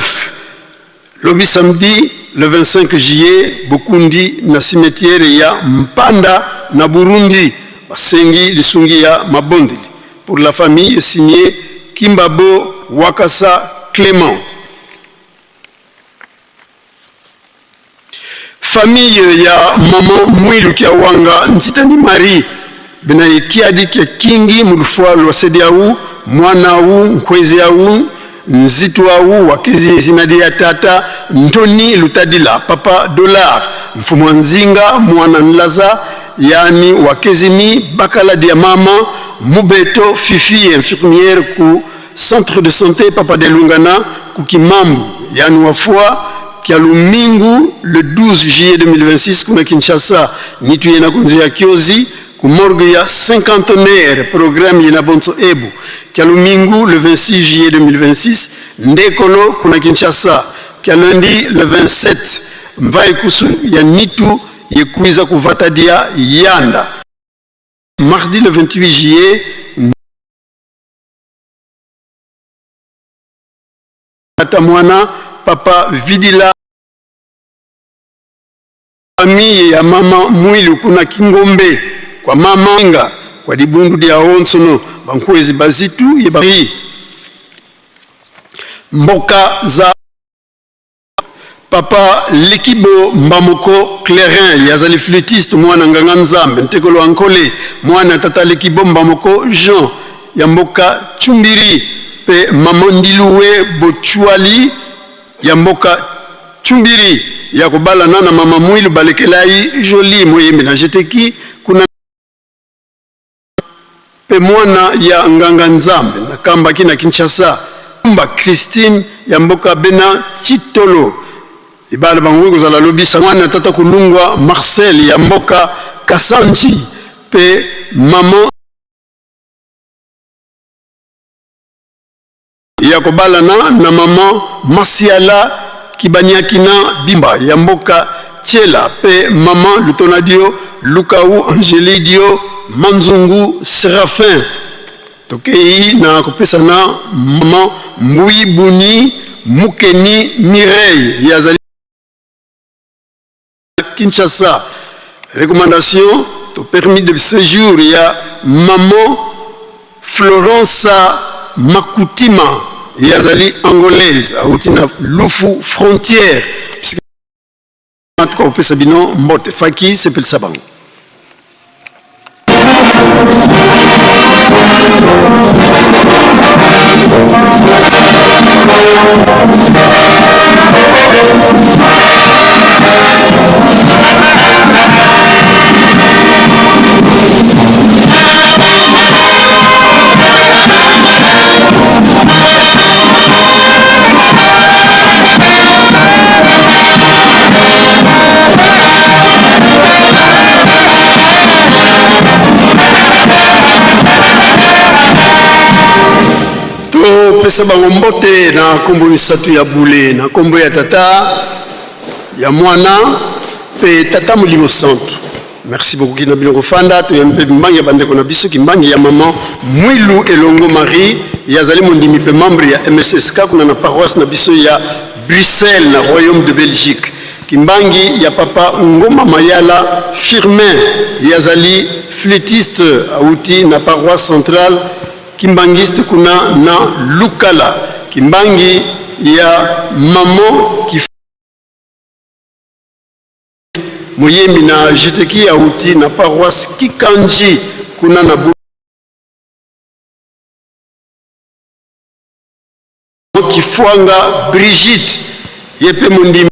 lobi samedi le 25 juillet Bukundi na cimetière ya Mpanda na Burundi basengi lisungi ya Mabondeli pour la famille signé Kimbabo Wakasa Clément. Famille ya maman Mwilu Kiawanga Ntitani Marie benayikiadi kia kingi mulufua lwasediawu mwana wu nkwezi yawu nzitu wawu wakizi zinadi ya tata Ntoni Lutadila Papa Dollar mfumu nzinga mwana nlaza yani wakezini bakala dia mama Mubeto Fifi infirmière ku centre de santé Papa de Lungana ku Kimambu yani wafua kia lumingu le 12 juillet 2026 kuna Kinshasa nitu yena kunzu ya kiozi ku morgue ya 50aire programme yena bonso ebu kia lumingu le 26 juillet 2026 ndekolo kuna Kinshasa kia lundi le 27 mvai kusu ya nitu yekuiza kuvata dia yanda mardi le 28 juillet atamwana Papa Vidila famille ya mama Mwilu kuna Kingombe kwa mama Nga kwa dibundu dia onsono bankwezi bazitu yebari mboka za Papa Likibo Mbamoko Clairin yazali flûtiste mwana nganga nzambe ntekolo ankole mwana tata Likibo Mbamoko Jean ya mboka Chumbiri pe Mamondiluwe Bochuali ya mboka Chumbiri ya kubala nana mama Mwilu balekelai joli moyembe na jeteki kuna pe mwana ya nganga nzambe na kamba kina Kinshasa Kumba Christine ya mboka Bena Chitolo ibala bangu za la lobisa mwana tata kulungwa Marcel ya mboka Kasanchi pe mama ya kubala na mama Masiala Kibanyakina Bimba ya mboka Chela pe mama Lutonadio Lukau Angelidio Manzungu Serafin tokei na kupesa na mama Mbui Buni Mukeni Mireille yazali Kinshasa. Recommandation to permis de séjour ya maman Florence Makutima yazali angolaise autina lufu frontière matko pesa bino mbote Faki sepel sabango. Pesa bango mbote na kombo misatu ya bule na kombo ya tata ya mwana pe tata Molimo Santu Merci beaucoup kina bino kofanda to yampe mbangi ya bandeko na biso kimbangi ya maman Mwilu Elongo Marie yazali mondimi pe membre ya MSSK kuna na paroisse na biso ya Bruxelles na Royaume de Belgique. Kimbangi ya papa Ngoma Mayala Firmin yazali flûtiste auti na paroisse centrale kimbangiste kuna na Lukala. Kimbangi ya maman ki Moyembi na Jiteki auti na paroisse Kikanji kuna na Kifwanga Brigitte yepe mondimi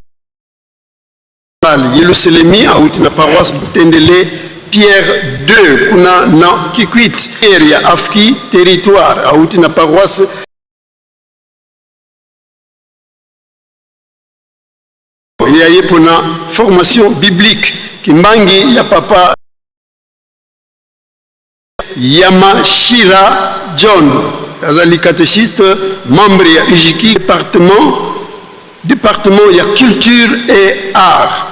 Yeluselemi auti na paroisse Tendele Pierre 2 kuna na Kikwit ya Afki territoire auti na paroisse ya yepo na formation biblique kimbangi ya papa Yamashira John azali catéchiste membre ya UJIKI département ya culture et art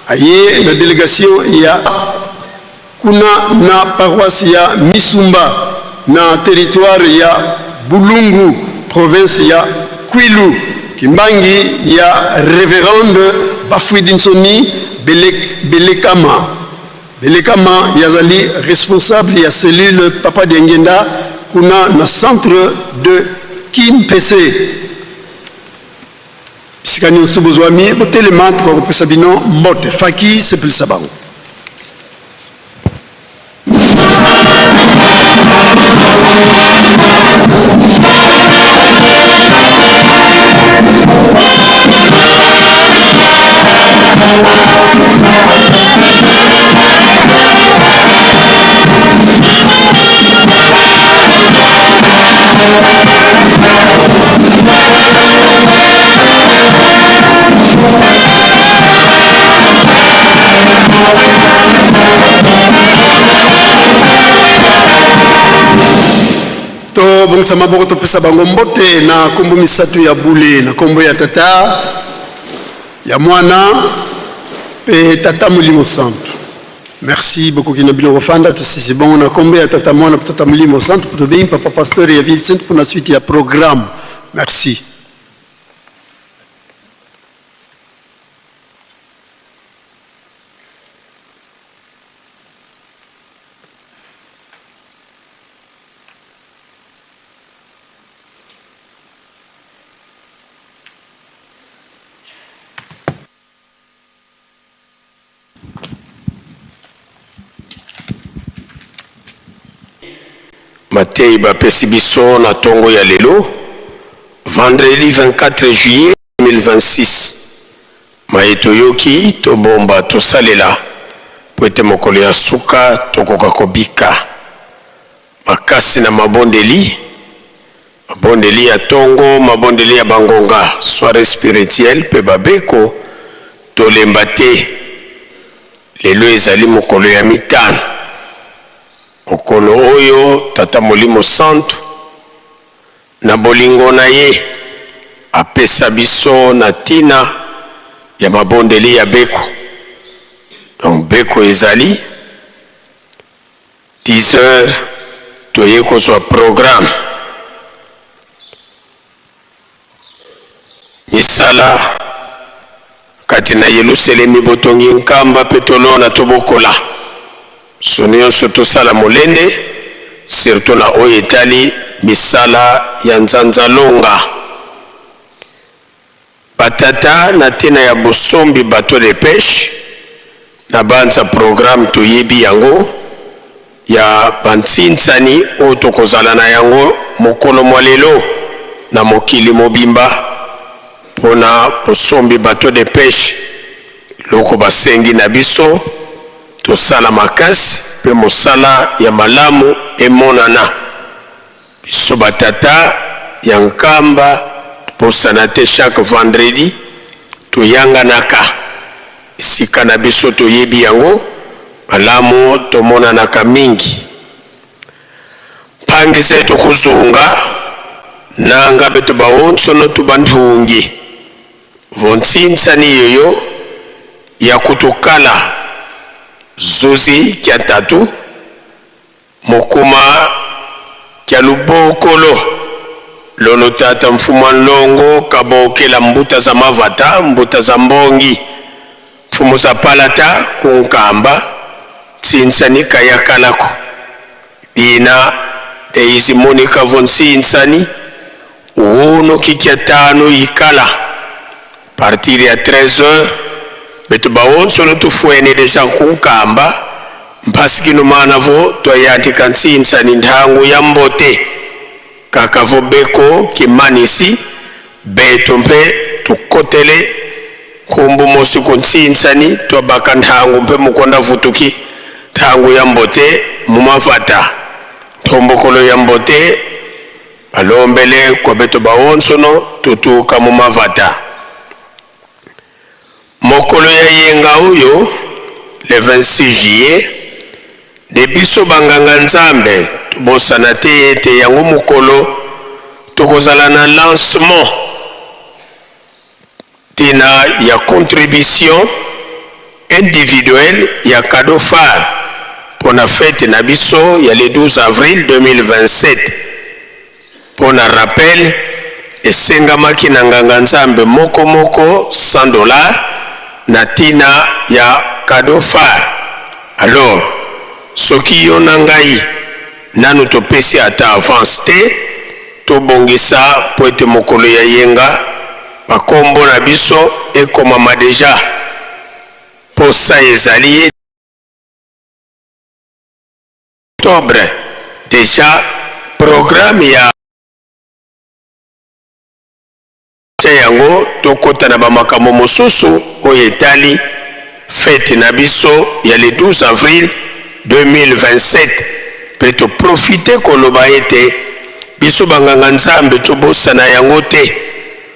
aye na délégation ya kuna na paroisse ya Misumba na territoire ya Bulungu province ya Kwilu kimbangi ya révérende Bafuidinsoni Belekama yazali responsable ya cellule Papa Dengenda kuna na centre de Kimpese Pisikani Nsubozwami botelema kwa kupesa bino mbote faki sepel sabango. To bongisa maboko topesa bango mbote na kombo misatu ya bule na kombo ya tata ya mwana pe tata Molimo Santo. Merci beaucoup kina bino kofanda to sisi bongo na kombo ya tata mwana pe tata Molimo Santo pour bien papa pasteur ya Ville Sainte pour la suite ya programme. Merci. Matei bapesi biso na tongo ya lelo vendredi 24 juillet 2026 maetoyoki tobomba tosalela po ete mokolo ya suka tokoka kobika makasi na mabondeli ya tongo mabondeli ya bangonga soirée spirituelle pe babeko tolemba te lelo ezali mokolo ya mitano mokolo oyo tata Molimo Santo na bolingo na ye apesa biso na tina ya mabondeli ya beko. Donc beko ezali 10 heures toye kozwa programme misala kati na Yeluselemi botongi nkamba pe tolona tobokola soni nyonso tosala molende surtout na oyo etali misala ya nzanzalonga batata na tina ya bosombi bateau de pêche na banza programme toyebi yango ya bantsintsani oyo tokozala na yango mokolo mwa lelo na mokili mobimba mpona bosombi bateau de pêche loko basengi na biso tosala makasi pe mosala ya malamu emonana biso batata ya nkamba posana te chaque vendredi toyanganaka esika na biso toyebi yango malamu tomonanaka mingi mpangisa tokozonga nanga beto bawonsono tubandungi vontsintsani yoyo ya kutokala Zuzi kia tatu mokuma kia lubokolo lolo tata mfumu Nlongo kabokela mbuta za mavata mbuta za mbongi mfumu za palata kunkamba tsinsani kayakalako dina deizi monika von tsinsani uno kikia tano ikala partir ya 13h betu bawonso no tufuene deja kunkamba mpasi mana vo toyanti kantsinsani ndangu ya mbote kakavo beko kimanisi beto mpe tukotele kumbu mosi kuntsinsani twabaka ndangu mpe mukonda vutuki ndangu ya mbote mumavata tombokolo ya mbote balombele kwa beto bawonso no tutuka mumavata mokolo ya yenga uyo le 26 juillet de biso banganga nzambe tubosana te ete yango mokolo tokozala na lancement tina ya contribution individuelle ya cadeau phare pona fête na biso ya le 12 avril 2027 pona rappel esengamaki na nganga nzambe moko moko $100 na tina ya cadeau phare. Alors soki yo na ngai nanu topesi ata avance te tobongisa po ete mokolo ya yenga bakombo na biso ekomama deja posa ezali octobre deja programme ya yango tokota na bamakambo mosusu oyo etali fête na biso ya le 12 avril 2027 pe to profite koloba ete biso banganga nzambe tobosana yango te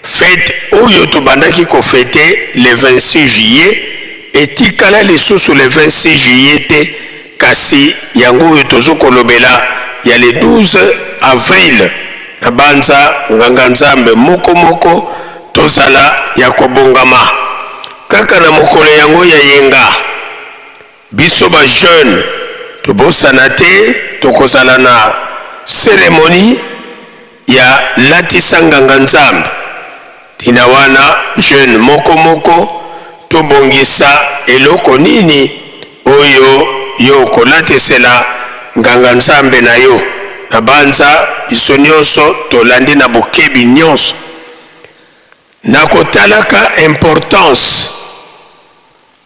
fête oyo tobandaki kofete le 26 juillet etikala lisusu le 26 juillet te kasi yango oyo tozokolobela ya le 12 avril na banza nganga nzambe moko moko tozala ya kobongama kaka na mokolo yango ya yenga biso ba jeune tobosana te tokozala na cérémonie ya latisa nganga nzambe tina wana jeune moko moko tobongisa eloko nini oyo yo kolatisela nganga nzambe na yo na banza biso nyonso tolandi na bokebi nyonso na kotalaka importance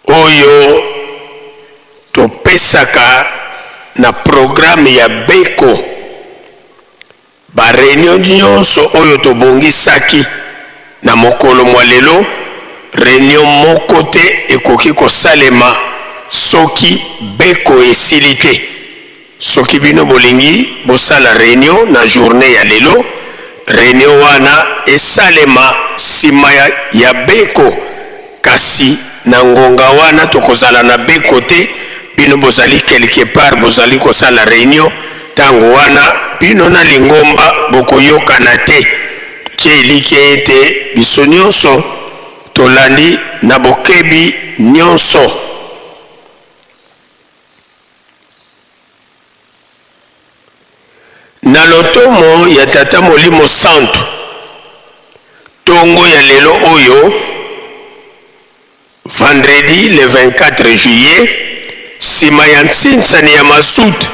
oyo topesaka na programme ya beko ba réunion nyonso oyo tobongisaki na mokolo mwa lelo réunion moko te ekoki kosalema soki beko esili te soki bino bolingi bosala réunion na journée ya lelo réunion wana esalema nsima ya beko kasi na ngonga wana tokozala na beko te bino bozali quelque part bozali kosala réunion ntango wana bino na lingomba bokoyokana te tie elike ete biso nyonso tolandi na bokebi nyonso na lotomo ya tata molimo santo tongo ya lelo oyo vendredi le 24 juillet sima ya ntsinsani ya masuta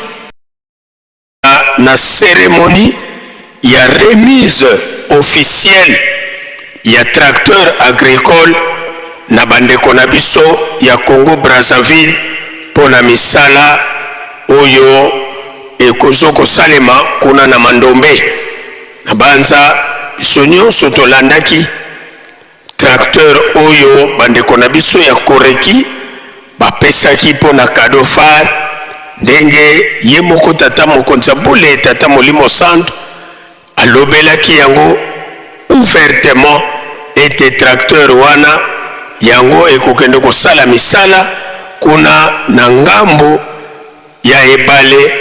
na cérémonie ya remise officielle ya tracteur agricole na bandeko na biso ya Congo Brazzaville pona misala oyo ekozoko salema kuna na mandombe na banza biso nyonso tolandaki tracteur oyo bandeko na biso ya koreki bapesaki pona cadeau phare ndenge ye moko tata mokonzi bule tata molimo santo alobelaki yango ouvertement ete tracteur wana yango ekokende kosala misala kuna na ngambo ya ebale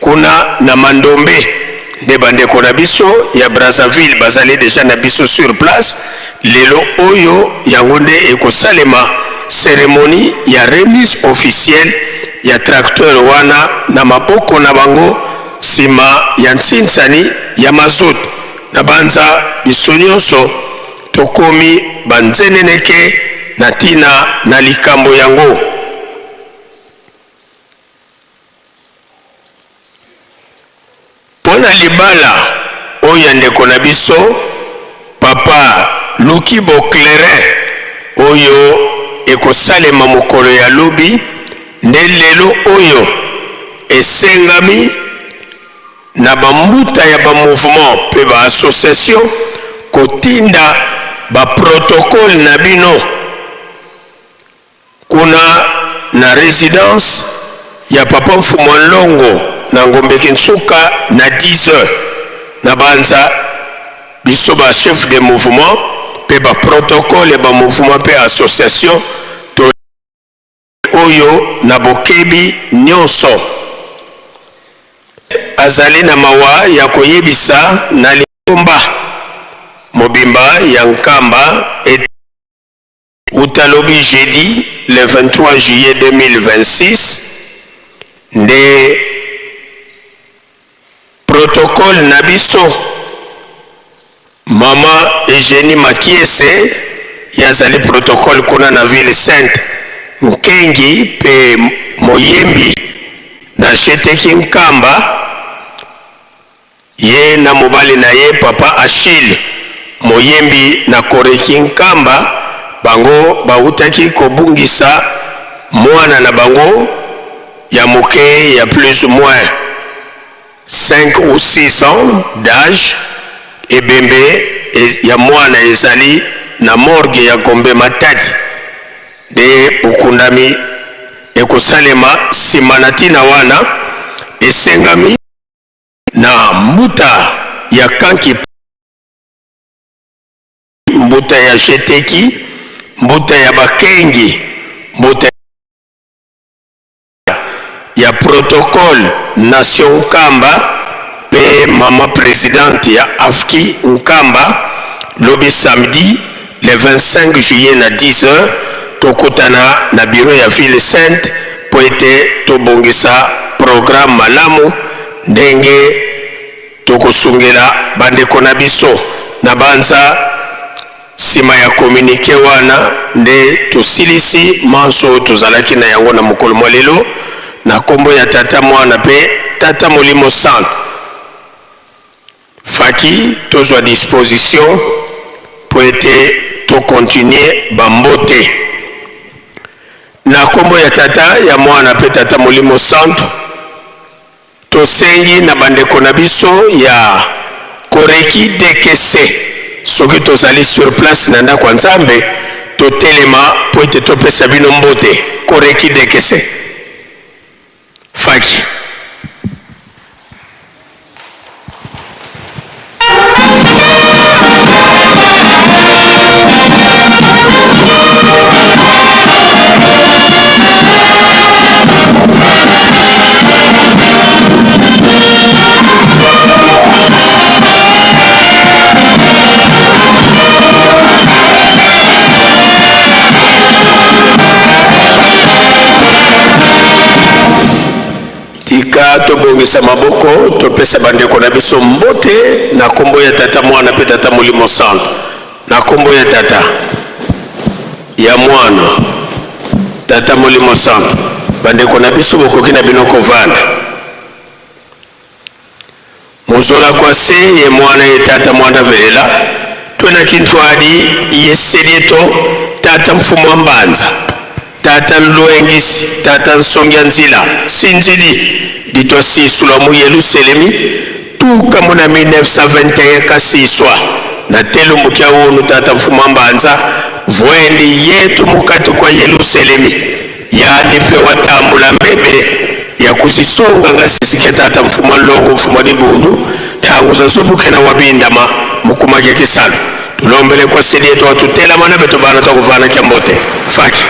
kuna na mandombe nde bandeko na biso ya Brazzaville bazali deja na biso sur place lelo oyo yango nde ekosalema cérémonie ya remise officielle ya tracteur wana na maboko na bango sima ya ntsintsani ya mazut na banza biso nyonso tokomi banzeneneke na tina na likambo yango. Pona libala oyo ndeko na biso papa Luki Boclerin oyo ekosalema mokolo ya lobi nde lelo oyo esengami na bambuta ya bamouvement pe baassociation kotinda baprotokole na bino kuna na résidence ya papa Mfumu Longo na Ngombe Kintsuka na 10h na banza biso ba chef de mouvement pe ba protocole ba mouvement pe association to oyo na bokebi nyonso azali na mawa ya koyebisa na likomba mobimba ya Nkamba et utalobi jeudi le 23 juillet 2026 nde protocole na biso mama Eugénie Makiese yazali protocole kuna na ville sainte Nkengi pe moyembi na Sheteki Nkamba ye na mobali na ye papa Achille moyembi na Koreki Nkamba bango bautaki kobungisa mwana na bango ya moke ya plus ou moins 5 ou 6 ans d'âge ebembe ya mwana ezali na morgue ya Gombe Matadi de ukundami ekosalema simanatina wana esengami na mbuta ya Kanki mbuta ya Sheteki mbuta ya Bakengi mbuta ya protocole Nation Nkamba pe mama présidente ya Afki Nkamba lobi samedi le 25 juillet na 10h tokutana na bureau ya ville sainte po ete tobongisa programme malamu ndenge tokosungela bandeko na biso na banza sima ya communiqué wana nde tosilisi manso tozalaki na yango na mokolo mwa lelo na kombo ya tata mwana pe tata Molimo Santo faki tozwa disposition po ete to continuer bambote na kombo ya tata ya mwana pe tata Molimo Santo tosengi na bandeko na biso ya Koreki Dekese soki tozali sur place na ndako ya Nzambe totelema po ete topesa bino mbote Koreki Dekese faki tika tobongisa maboko topesa bandeko na biso mbote na kombo ya tata mwana pe tata Molimo Santo na kombo ya tata ya mwana tata Molimo Santo bandeko na biso bokoki na bino kovanda mozola kwa se ye mwana ye tata mwana velela twena kintwadi yeselieto tata Mfumu Mbanza tata Nluengisi tata Nsongia Nzila sinzili ditwa sisula mu Yerusalemi tuka muna 1921 kasiswa na telu mukya wonu tata Mfumu Mbanza vwendi yetu mukati kwa Yerusalemi yani pe watambula mbebe ya kuzisunga ngasisike tata Mfumu Longo Mfumu Libundu tangu zazubuke na wabindama mukumake kisalo tulombele kwa sidi yetu watutela mana beto bana tukuvana kiambote faki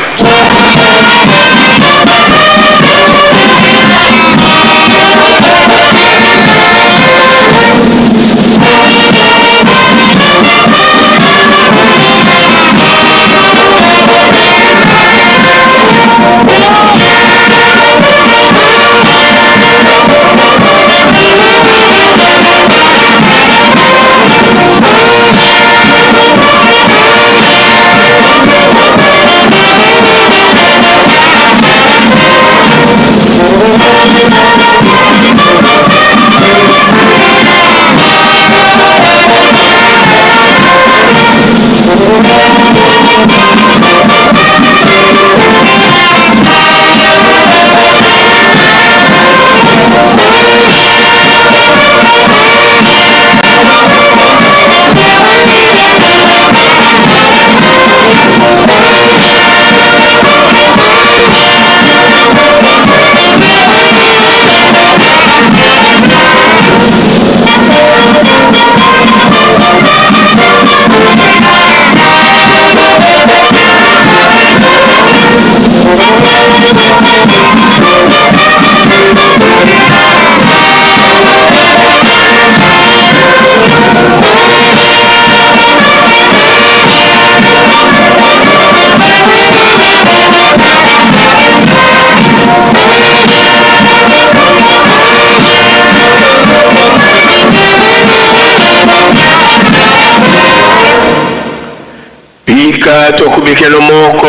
Tokubikelo moko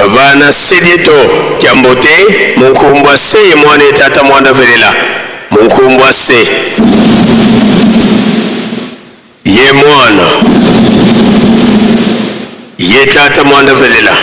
vana sedito kiambote munkumbwa se mwana tata mwana velela munkumbwa se ye mwana ye tata mwana velela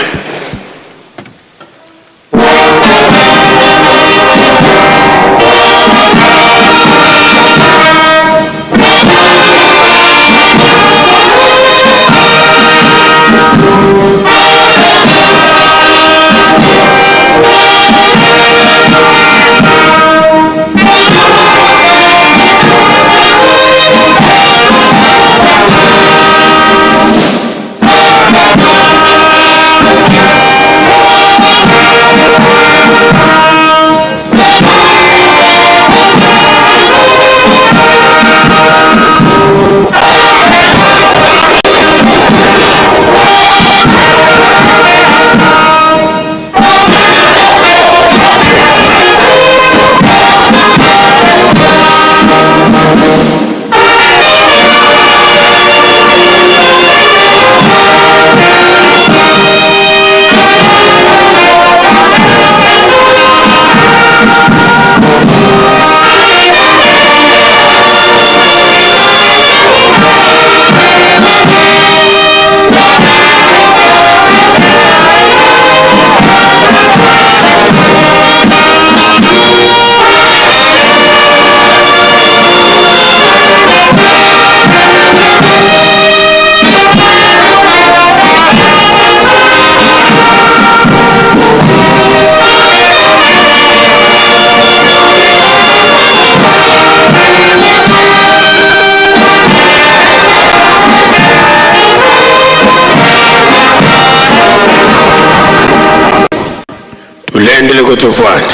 Tulendele kutufana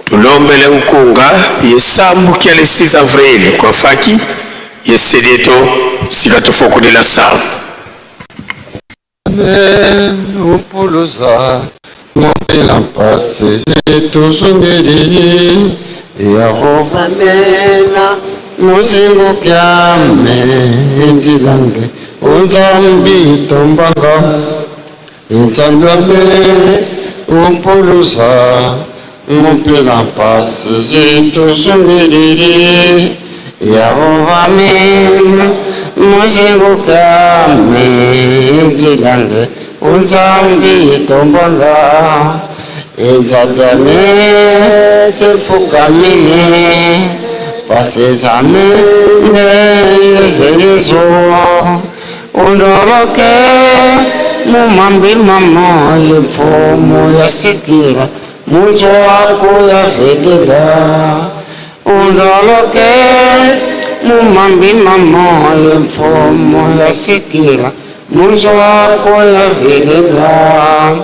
tulombele nkunga yesambu kia le 6 avril kwa faki yesedeto sikatufokulela sawa upuluza mompela mpase tuzungelili Yehova mena muzingo kyame enzilange unzambi tombanga inzambi mene umpuluza mompela mpase tuzungelili Yehova mena muzingo kyame enzilange unzambi tombanga inzambi sefukamine pasezame ngeyezezo undoroke mumambi mama yemfumo yasikira munzo wako yavedela undoroke mumambi mama yemfumo yasikira munzo wako yavedela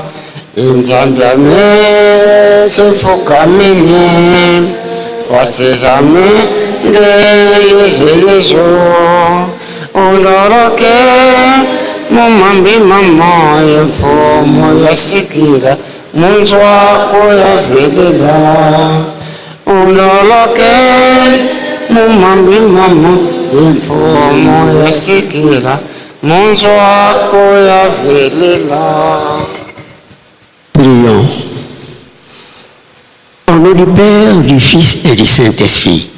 inzambiame sefukamine wasezame ngeyezezo undoroke mumambi mama yemfumo yasikira munzo wako yavedela undoroke mumambi mama yemfumo yasikira munzo wako yavedela. Prions. Au nom du Père, du Fils et du Saint-Esprit,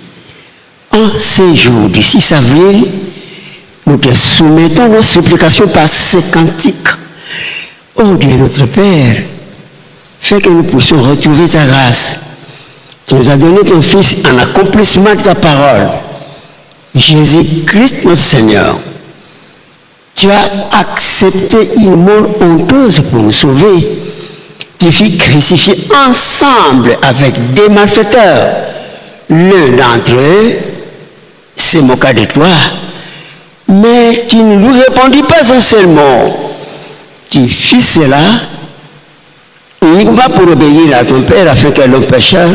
en ce jour du 6 avril, nous te soumettons nos supplications par ces cantiques. Ô Dieu notre Père, fais que nous puissions retrouver ta grâce. Tu nous as donné ton Fils en accomplissement de ta parole. Jésus-Christ notre Seigneur. Tu as accepté une mort honteuse pour nous sauver. Tu fus crucifié ensemble avec des malfaiteurs. L'un d'entre eux s'est moqué de toi. Mais tu ne lui répondis pas un seul mot. Tu fis cela uniquement pour obéir à ton Père afin que l'homme pécheur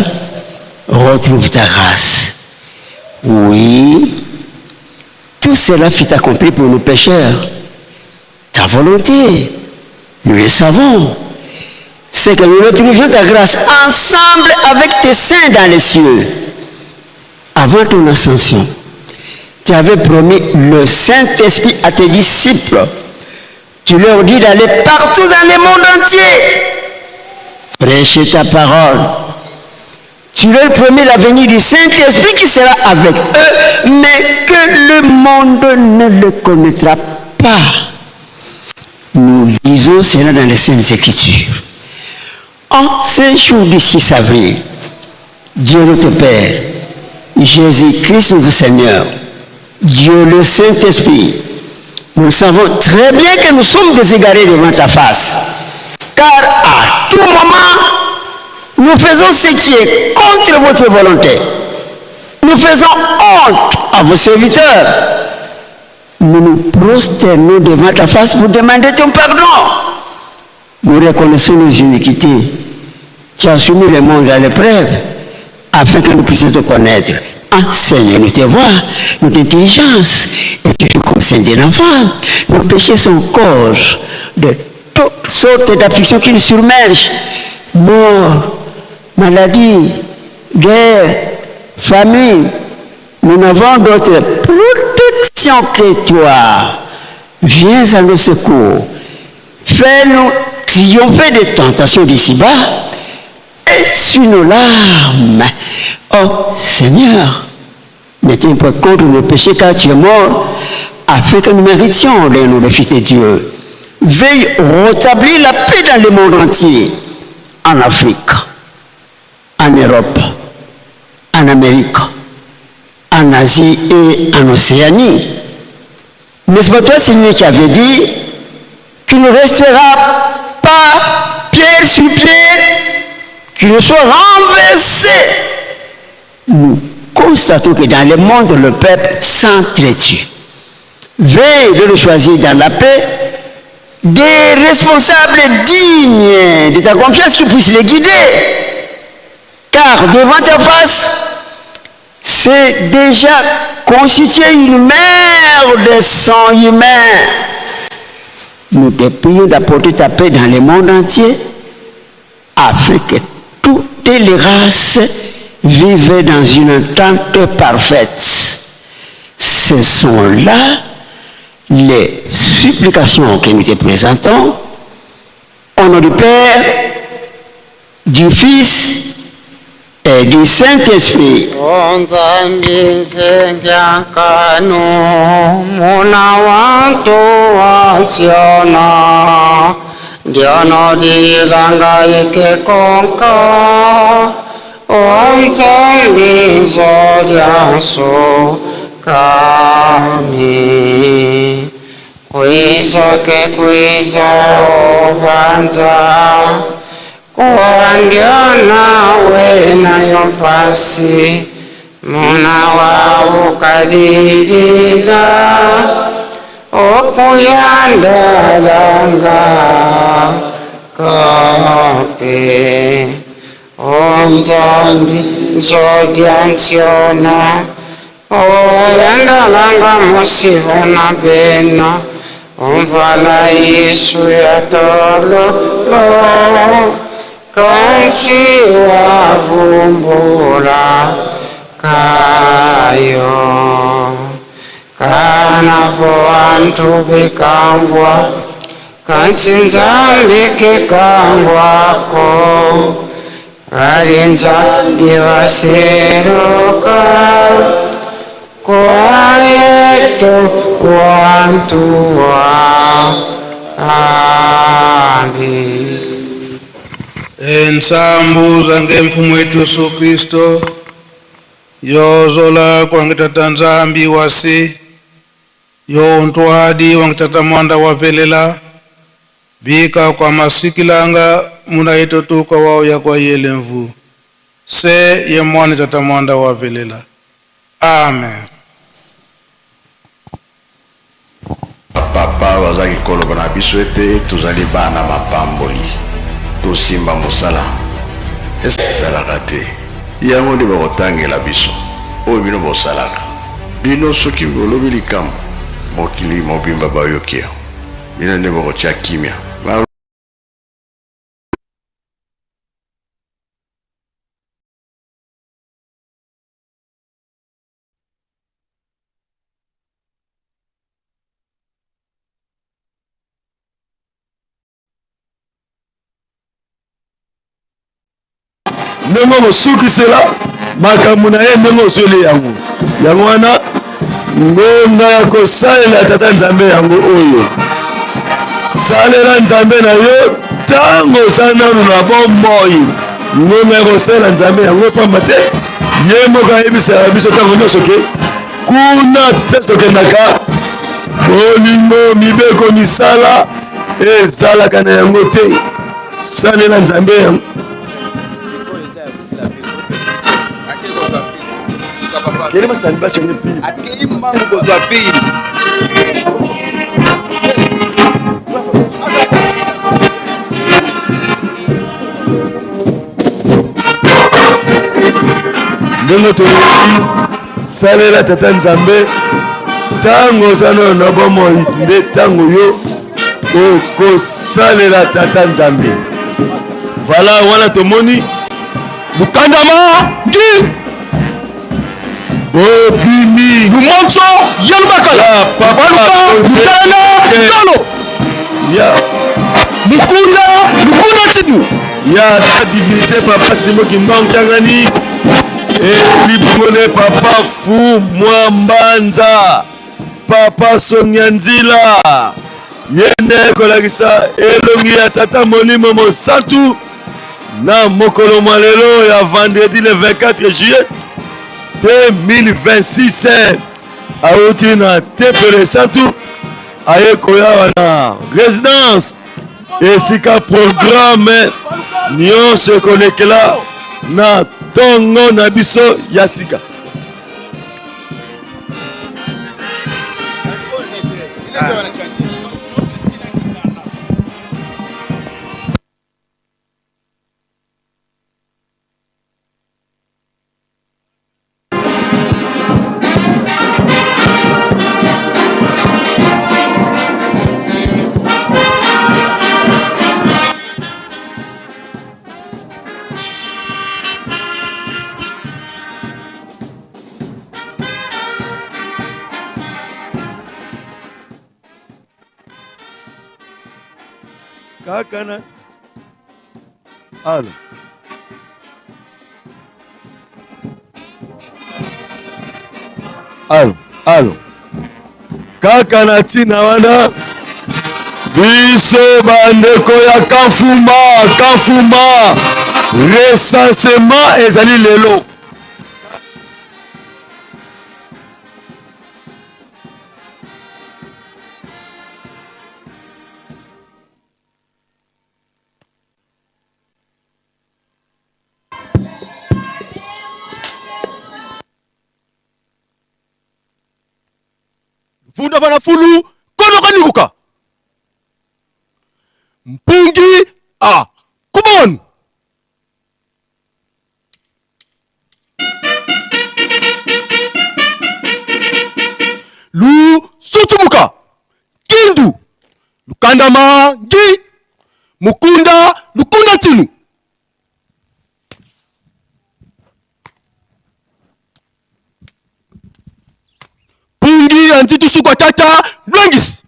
retrouve ta grâce. Oui, tout cela fut accompli pour nos pécheurs. Ta volonté, nous le savons, c'est que nous retrouvions ta grâce ensemble avec tes saints dans les cieux. Avant ton ascension, tu avais promis le Saint-Esprit à tes disciples. Tu leur dis d'aller partout dans le monde entier, prêcher ta parole. Tu leur promets la venue du Saint-Esprit qui sera avec eux, mais que le monde ne le connaîtra pas. Nous lisons cela dans les Saintes Écritures. En ce jour du 6 avril, Dieu notre Père, Jésus-Christ notre Seigneur, Dieu le Saint-Esprit, nous savons très bien que nous sommes déségarés devant ta face, car à tout moment, nous faisons ce qui est contre votre volonté. Nous faisons honte à vos serviteurs. Nous nous prosternons devant ta face pour demander ton pardon. Nous reconnaissons nos iniquités. Tu as soumis le monde à l'épreuve afin que nous puissions te connaître. Enseigne-nous tes voies, notre intelligence, et tu fais comme celle d'un enfant. Nos péchés sont cause de toutes sortes d'afflictions qui nous submergent. Mort, maladie, guerre, famine. Nous n'avons d'autre protection que toi. Viens à nos secours. Fais-nous triompher des tentations d'ici-bas et sur nos larmes. Oh Seigneur, ne tiens pas compte de nos péchés car tu es mort afin que nous méritions les noms des fils de Dieu. Veille rétablir la paix dans le monde entier, en Afrique, en Europe, en Amérique, en Asie et en Océanie. N'est-ce pas toi, Seigneur, qui avait dit qu'il ne restera pas pierre sur pierre, qu'il ne soit renversé. Nous constatons que dans le monde, le peuple s'entretue. Veille de le choisir dans la paix, des responsables dignes de ta confiance qui puissent les guider. Car devant ta face, c'est déjà constitué une mer de sang humain. Nous te prions d'apporter ta paix dans le monde entier afin que toutes les races vivent dans une entente parfaite. Ce sont là les supplications que nous te présentons au nom du Père, du Fils et du Saint-Esprit. Kuandiana wena yompasi muna wa ukadirira okuyandalanga kape omzombi zodyansiona oyandalanga musivona bena omvala Yesu yatololo kansi wavumbula kayo kanavo antu bikangwa kansi nzambi kikangwako Nzambi waseruka kwa yetu wantu wa ambi. Ensambu zange mfumu wetu Yesu Kristo yozola kwangitata Nzambi wasi yontwadi wangitata mwanda wavelela bika kwa masikilanga muna yetu tuka wao ya kwa yelemvu se ye mwani tata mwanda wavelela. Amen. Papa wazaki koloba na biso ete tozali bana mapamboli tosimba mosala ezalaka te yango nde bakotangela biso oyo bino bosalaka bino soki bolobi likambo mokili mobimba bayoki yango bino nde bakotya kimia. Ndenge mosukisela makambo na ye ndenge ozoli yango yango wana ngonga ya kosalela tata Nzambe yango oyo salela Nzambe na yo ntango oza nanu na bomoi ngonga ya kosalela Nzambe yango pamba te ye moko ayebisela biso ntango nyonso ke kuna mpe tokendaka bolingo mibeko misala ezalaka na yango te salela Nzambe yango. Kele masani basho nye pili. Akei mangu kozwa pili. Ndenge toyoki salela tata Nzambe tango zano na bomoi nde tango yo okosalela tata Nzambe. Vala wana tomoni bukandama ngi Bobini Lumonso Yalubakala Papaluka Lutana Talo Ya Mukunda Tinu Ya la divinité Papa Simo Kimbang Kiangani Et Libongone Papa Fu Mwambanza Papa Sonyanzila Yende Kolagisa Elongi ya Tata Molimo Mosantu Na Mokolo Malelo ya vendredi le 24 juillet 2026 auti na Tempele Santu aye koya na résidence esika programme nyonso kolekela na tongo na biso ya sika. Kakana alo kakana tina wana biso bandeko ya Kafuma recensement ezali lelo Funda bana fulu kono kanikuka mpungi kumon lu sutumuka kindu lukandama ngi mukunda lukunda tinu pungi anzitu sukwa tata lwengisi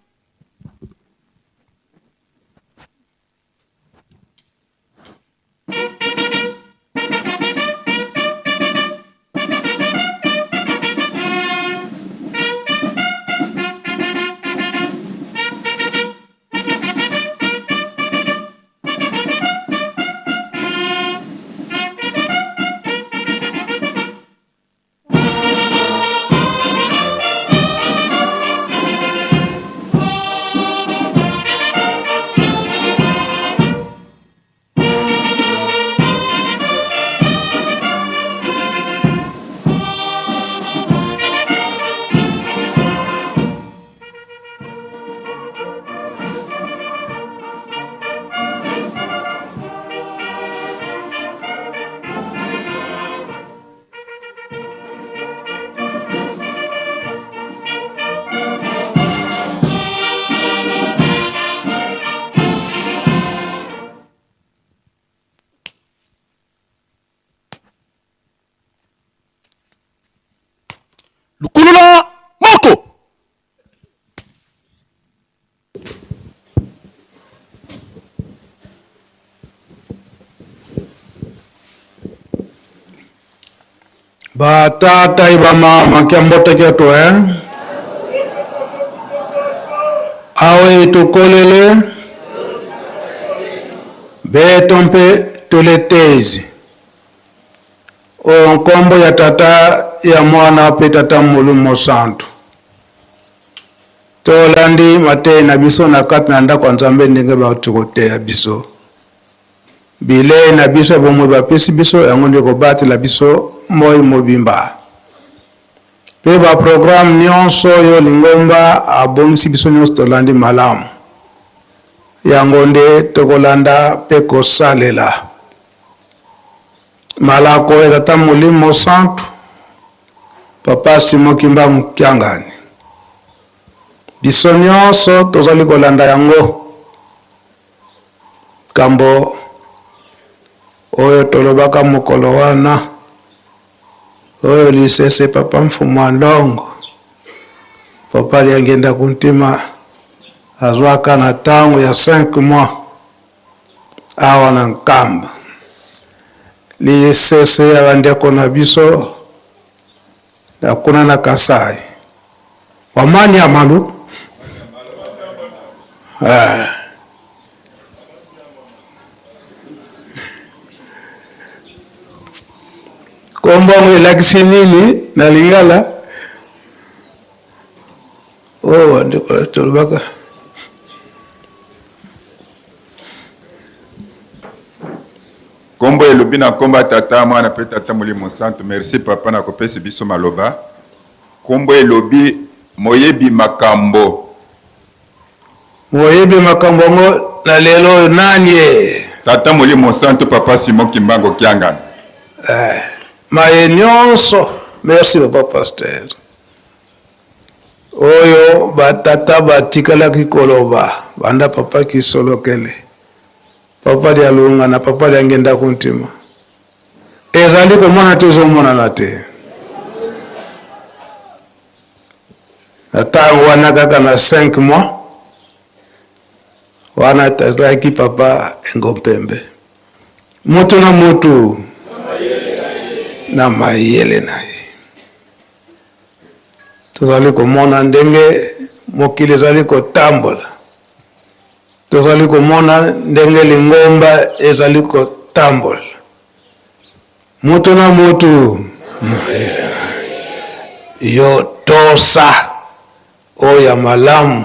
lukulula moko. Batata ibama kiambote kyetu awe tukolele betompe tuletezi o nkombo ya tata ya mwana pe tata mulumo santu tolandi mate na biso na kati na ndako ya Nzambe ndenge batukoteya biso bile na biso bomwe bapesi biso yango nde kobatela biso moi mobimba pe ba programme nyonso yo lingomba abongisi biso nyonso tolandi malamu yango nde tokolanda pe kosalela malako ya tata molimo santu papa Simon Kimbangu Kiangani biso nyonso tozali kolanda yango kambo oyo tolobaka mokolo wana oyo lisese papa mfumu ndongo papa liangenda kuntima azwaka na tango ya 5 mois awa na nkamba lisese ya bandeko na biso na kuna na Kasai wamani ya malu kombongo elakisi nini na lingala ndeko tolobaka kombo elobi na kombo tata mwana pe tata molimo santu. Merci papa na kopesi biso maloba. Kombo elobi moyebi makambo ngo na lelo nani tata molimo santu papa Simon Kimbangu Kiangani maye nyonso. Merci papa pasteur oyo batata batikalaki koloba banda papa kisolokele papa dia lunga na papa dia ngenda kuntima ezali komona tezomona na te ata wana kaka na 5 mois wana tazalaki papa Engompembe mutu na mutu na mayele na ye tozali komona ndenge mokili ezali kotambola tozali komona ndenge lingomba ezali kotambola mutu na mutu yo tosa oya malamu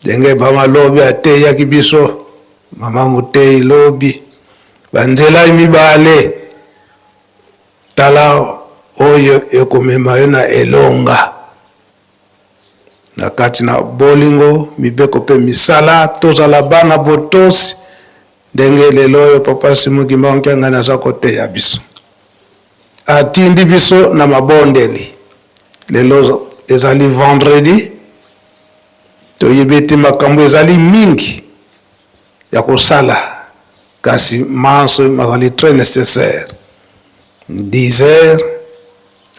ndenge bamalobi ateyaki biso mama Mutei lobi banzela mibale tala oyo ekomema yo na elonga na kati na bolingo mibeko pe misala tozala bana botosi ndenge lelo oyo papa Simon Kimbangu Kiangani aza koteya biso atindi biso na mabondeli lelo ezali vendredi toyebeti makambo ezali mingi ya kosala kasi manso mazali très nécessaire 10 heures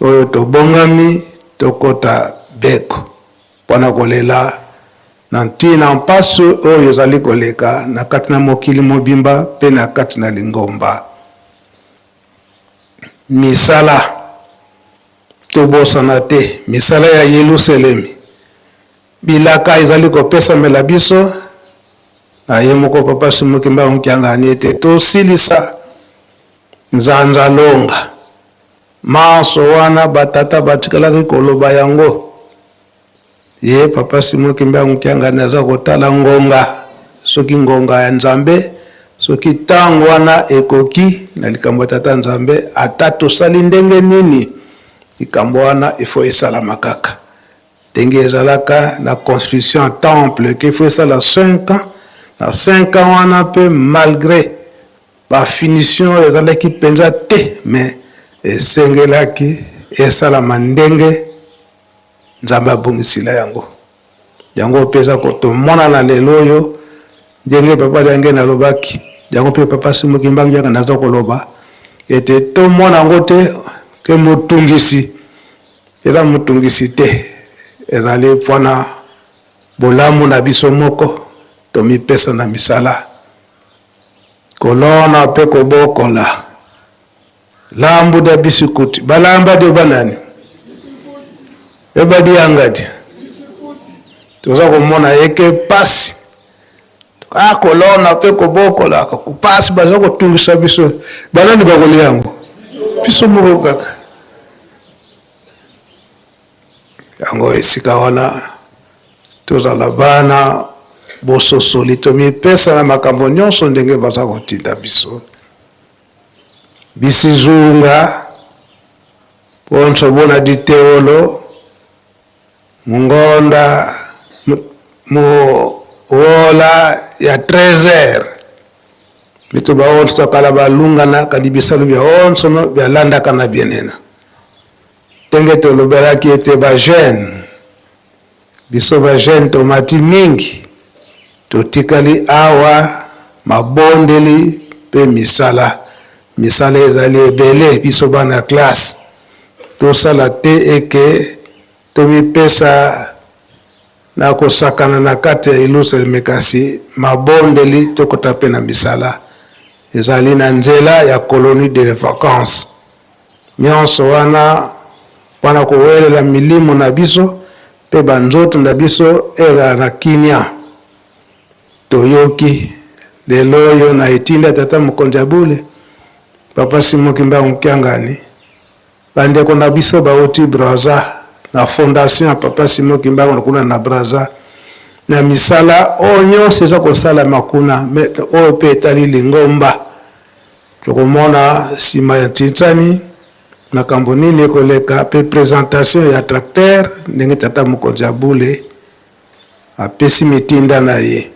oyo tobongami tokota beko mpona kolela na ntina mpasi oyo ezali koleka na kati na mokili mobimba pe na kati na lingomba misala tobosana te misala ya Yelusalemi bilaka ezali kopesamela biso na ye moko papa Simon Kimbangu Kiangani ete tosilisa nzanza longa maso wana batata batikalaki koloba yango ye papa Simon Kimbangu Kiangani aza kotala ngonga soki ngonga ya Nzambe soki tango wana ekoki na likambo tata Nzambe ata tosali ndenge nini likambo wana ifo esalama kaka ndenge ezalaka na construction temple qu'il faut esala 5 ans na 5 ans wana pe malgré ba finition ezalaki penza te mais esengelaki esalama ndenge Nzambe abongisila yango pesa kotomona na lelo oyo ndenge papa yange na lobaki yango pe papa Simon Kimbangu Kiangani nazo koloba ete tomona yango te ke motungisi eza motungisi te ezali mpona bolamu na biso moko tomipesa na misala kolona mpe kobokola lambu da bisukuti balamba de banani ebadi yangadi toza komona eke pasi kolona mpe kobokola kupasi baza kotungisa biso banani bakoli yango biso moko kaka yango esika wana tozala bana bososoli tomipesa na makambo nyonso ndenge baza kotinda biso bisizunga ponso bona diteolo mungonda wola ya 13h bitu baonso tokala balungana kadi bisalo bya onso no byalandaka na bienena ndenge tolobelaki ete bajene biso bajene tomati mingi totikali awa mabondeli mpe misala ezali ebele biso bana ya klase tosala te eke tomipesa na kosakana na kati ya ilusa limekasi mabondeli tokota mpe na misala ezali na nzela ya colonie de vacances nyonso wana mpona kowelela milimo na biso mpe banzoto na biso ezala na kinya toyoki lelo oyo na etinda tata mokonzi ya bule papa Simon Kimbangu Kiangani bandeko na biso bauti Braza na fondation ya papa Simon Kimbangu kuna na Braza na misala oyo nyonso eza kosala makuna oyo mpe etali lingomba tokomona nsima ya tintani makambo nini ekoleka mpe présentation ya tracteur ndenge tata mokonzi ya bule apesi mitinda na ye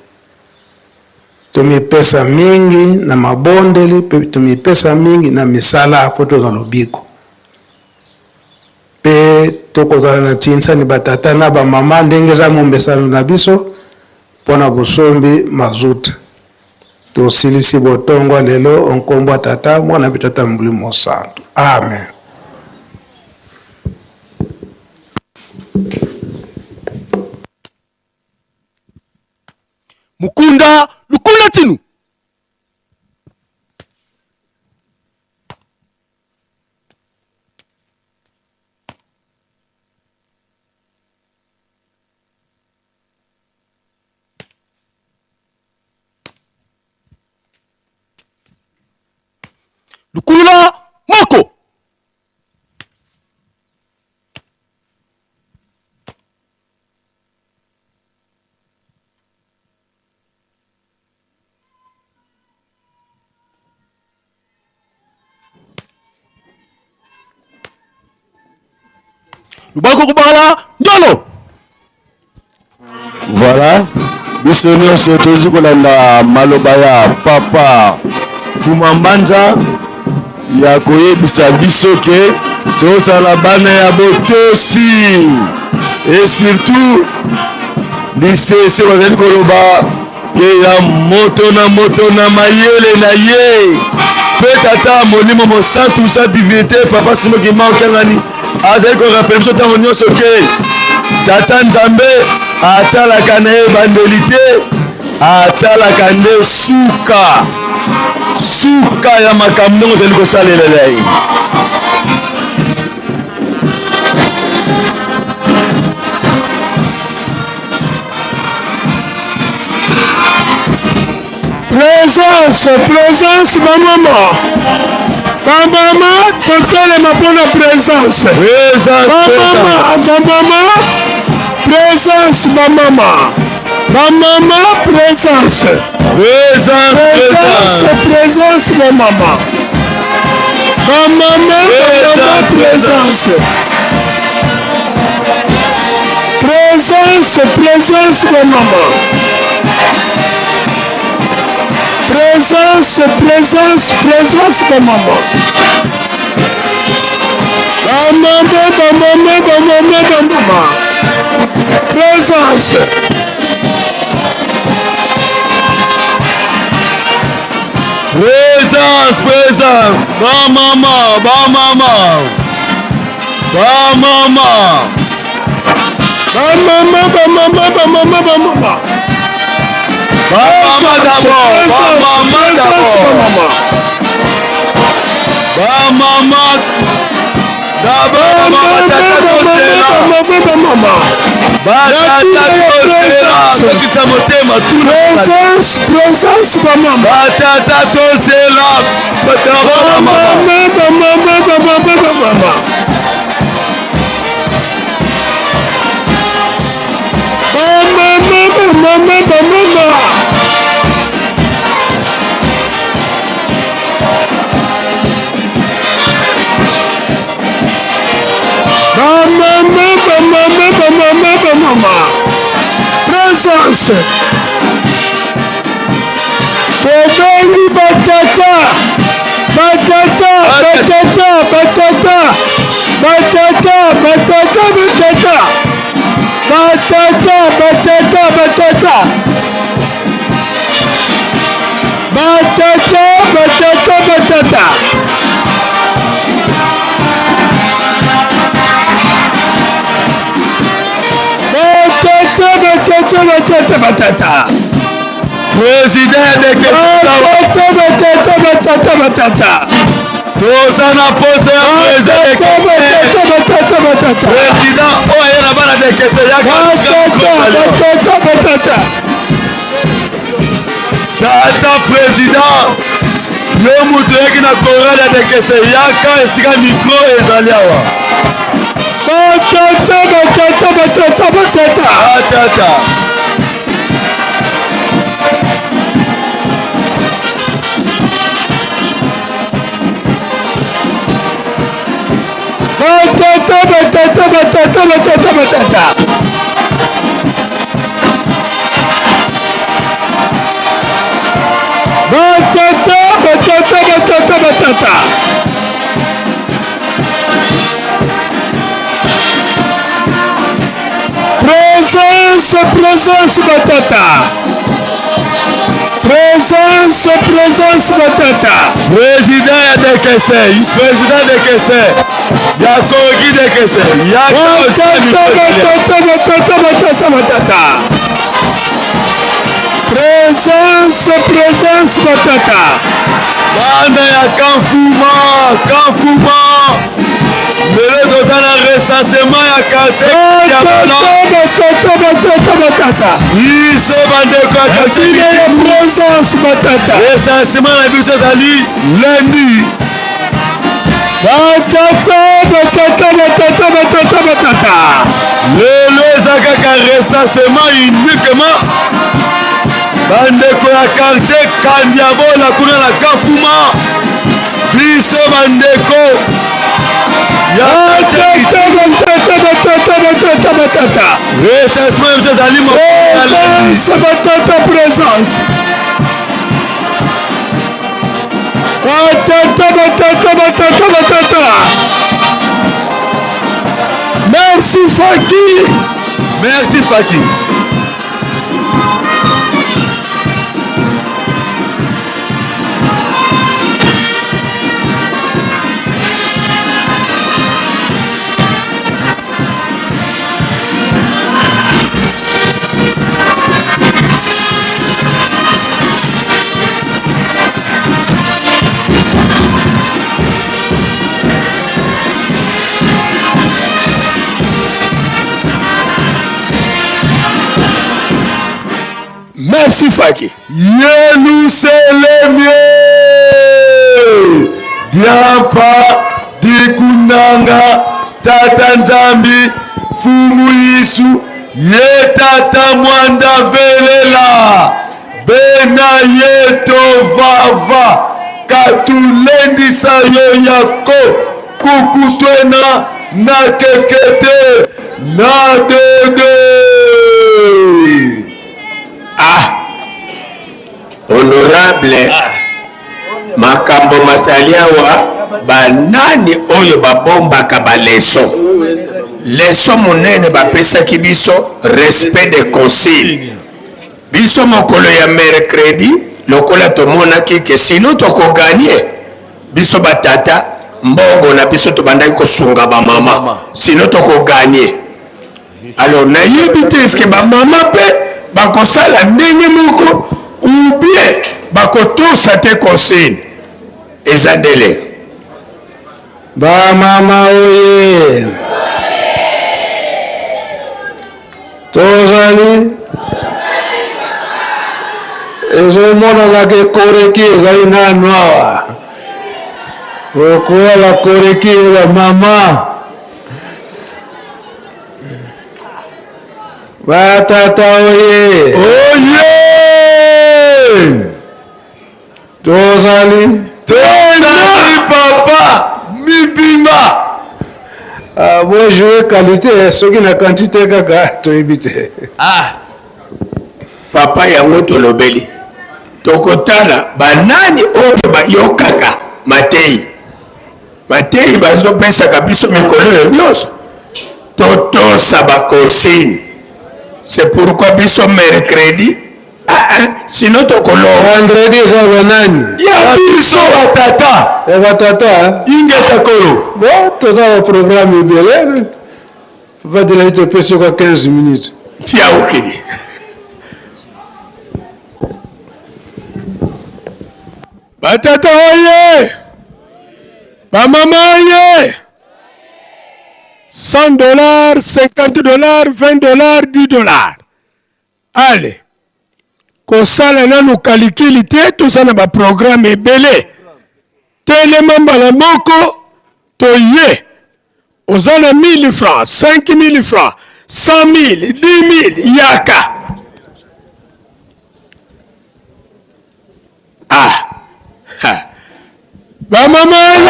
tomipesa mingi na mabondeli pe tomipesa mingi na misala po tozala lobiko pe tokozala na tinsani batata na bamama ndenge eza mombesano na biso mpona bosombi mazuta tosilisi botongo lelo onkombo tata mwana mpe tata Molimo Santu amen. Mukunda lukunda tinu lukula moko lubako kubala ndolo. Voilà, biso nyonso tozi kolanda maloba ya papa Fuma Mbanza ya koyebisa biso ke tozala bana ya botosi et surtout lisese bazali koloba ke ya moto na mayele na ye pe tata Molimo Santu sa divinité papa Simon Kimbangu Kiangani azali korapele biso ntango nyonso ke tata Nzambe atalaka na ye bandeli te atalaka nde suka ya makambo ndenge ozali kosalela ye. Présence bamama totelema mpona présence bamama présence bamama présence bamama présence bamama présence bamama présence Présence, bamama. Bamama. Bamama, bamama, bamama, bamama. Bamama d'abord. Bamama d'abord. Bamama d'abord. Présence, bamama. Batata tosela. Bamama, bamama, bamama, bamama. Bamama, bamama. Bamama. Présence. Bobeni batata. Batata. Batata. Batata. Batata. Batata. Batata. Batata. Batata. Batata. Batata. Batata. Batata. Président de Batata. Tosana pose président oyo na bana de kese tata président yo mutu yaki na korale de kese yaka esika micro ezali awa batata Présence batata. Présence batata. Président de Kese, président de Kese, Yakogi de Kese, batata. Présence batata. Banda ya Kanfuma. Lelo tozana recensement ya quartier ya batata. Iso bandeko ya quartier ya présence batata. Recensement na biso ezali lundi. Batata. Lelo eza kaka recensement uniquement bandeko ya quartier Kandiabola kuna na Kafuma. Biso bandeko batata. Recensement de aliments. Batata présence. Batata. Merci Faki. Merci Faki. Yeluseleme Diampa Dikunanga Tata Nzambi Fumu Yisu Ye Tata Mwanda Velela Bena Yeto Vava Katulendi Sayo Yako Kukutwena Na Kekete Na Dede. Honorable makambo masaliawa banani oyo babombaka baleso monene bapesaki biso respect de consigne biso mokolo ya mercredi lokola tomonaki ke sino tokoganye biso batata mbongo na biso tobandaki kosunga bamama sino tokoganye. Alors nayebi te eske bamama mpe bakosala ndenge moko ou bien bakotosa te consigne eza ndele. Bamama oye tozali ezomonanaka ekoreki ezali nanu awa okoya bakoreki bamama batata oye tozali papa mibimba moi jouer qualité soki na quantité kaka toyebi te. Papa yango tolobeli tokotala banani oyo bayokaka Matei bazopesaka biso mikolo oyo nyonso totosa baconsigne. C'est pourquoi biso mercredi sinon tokolo vendredi eza banani ya biso batata ingeta kolo bon toza baprogramme ebele vadela topesi yoka 15 minutes tia okili. Batata oye, bamama oye, $100, $50, $20, $10. Allez, kosala nanu kalikili te tozana ba programme ebele. Telema mbala moko toye. Ozana 1000 francs, 5000 francs, 100 000, 10 000 yaka. Ba maman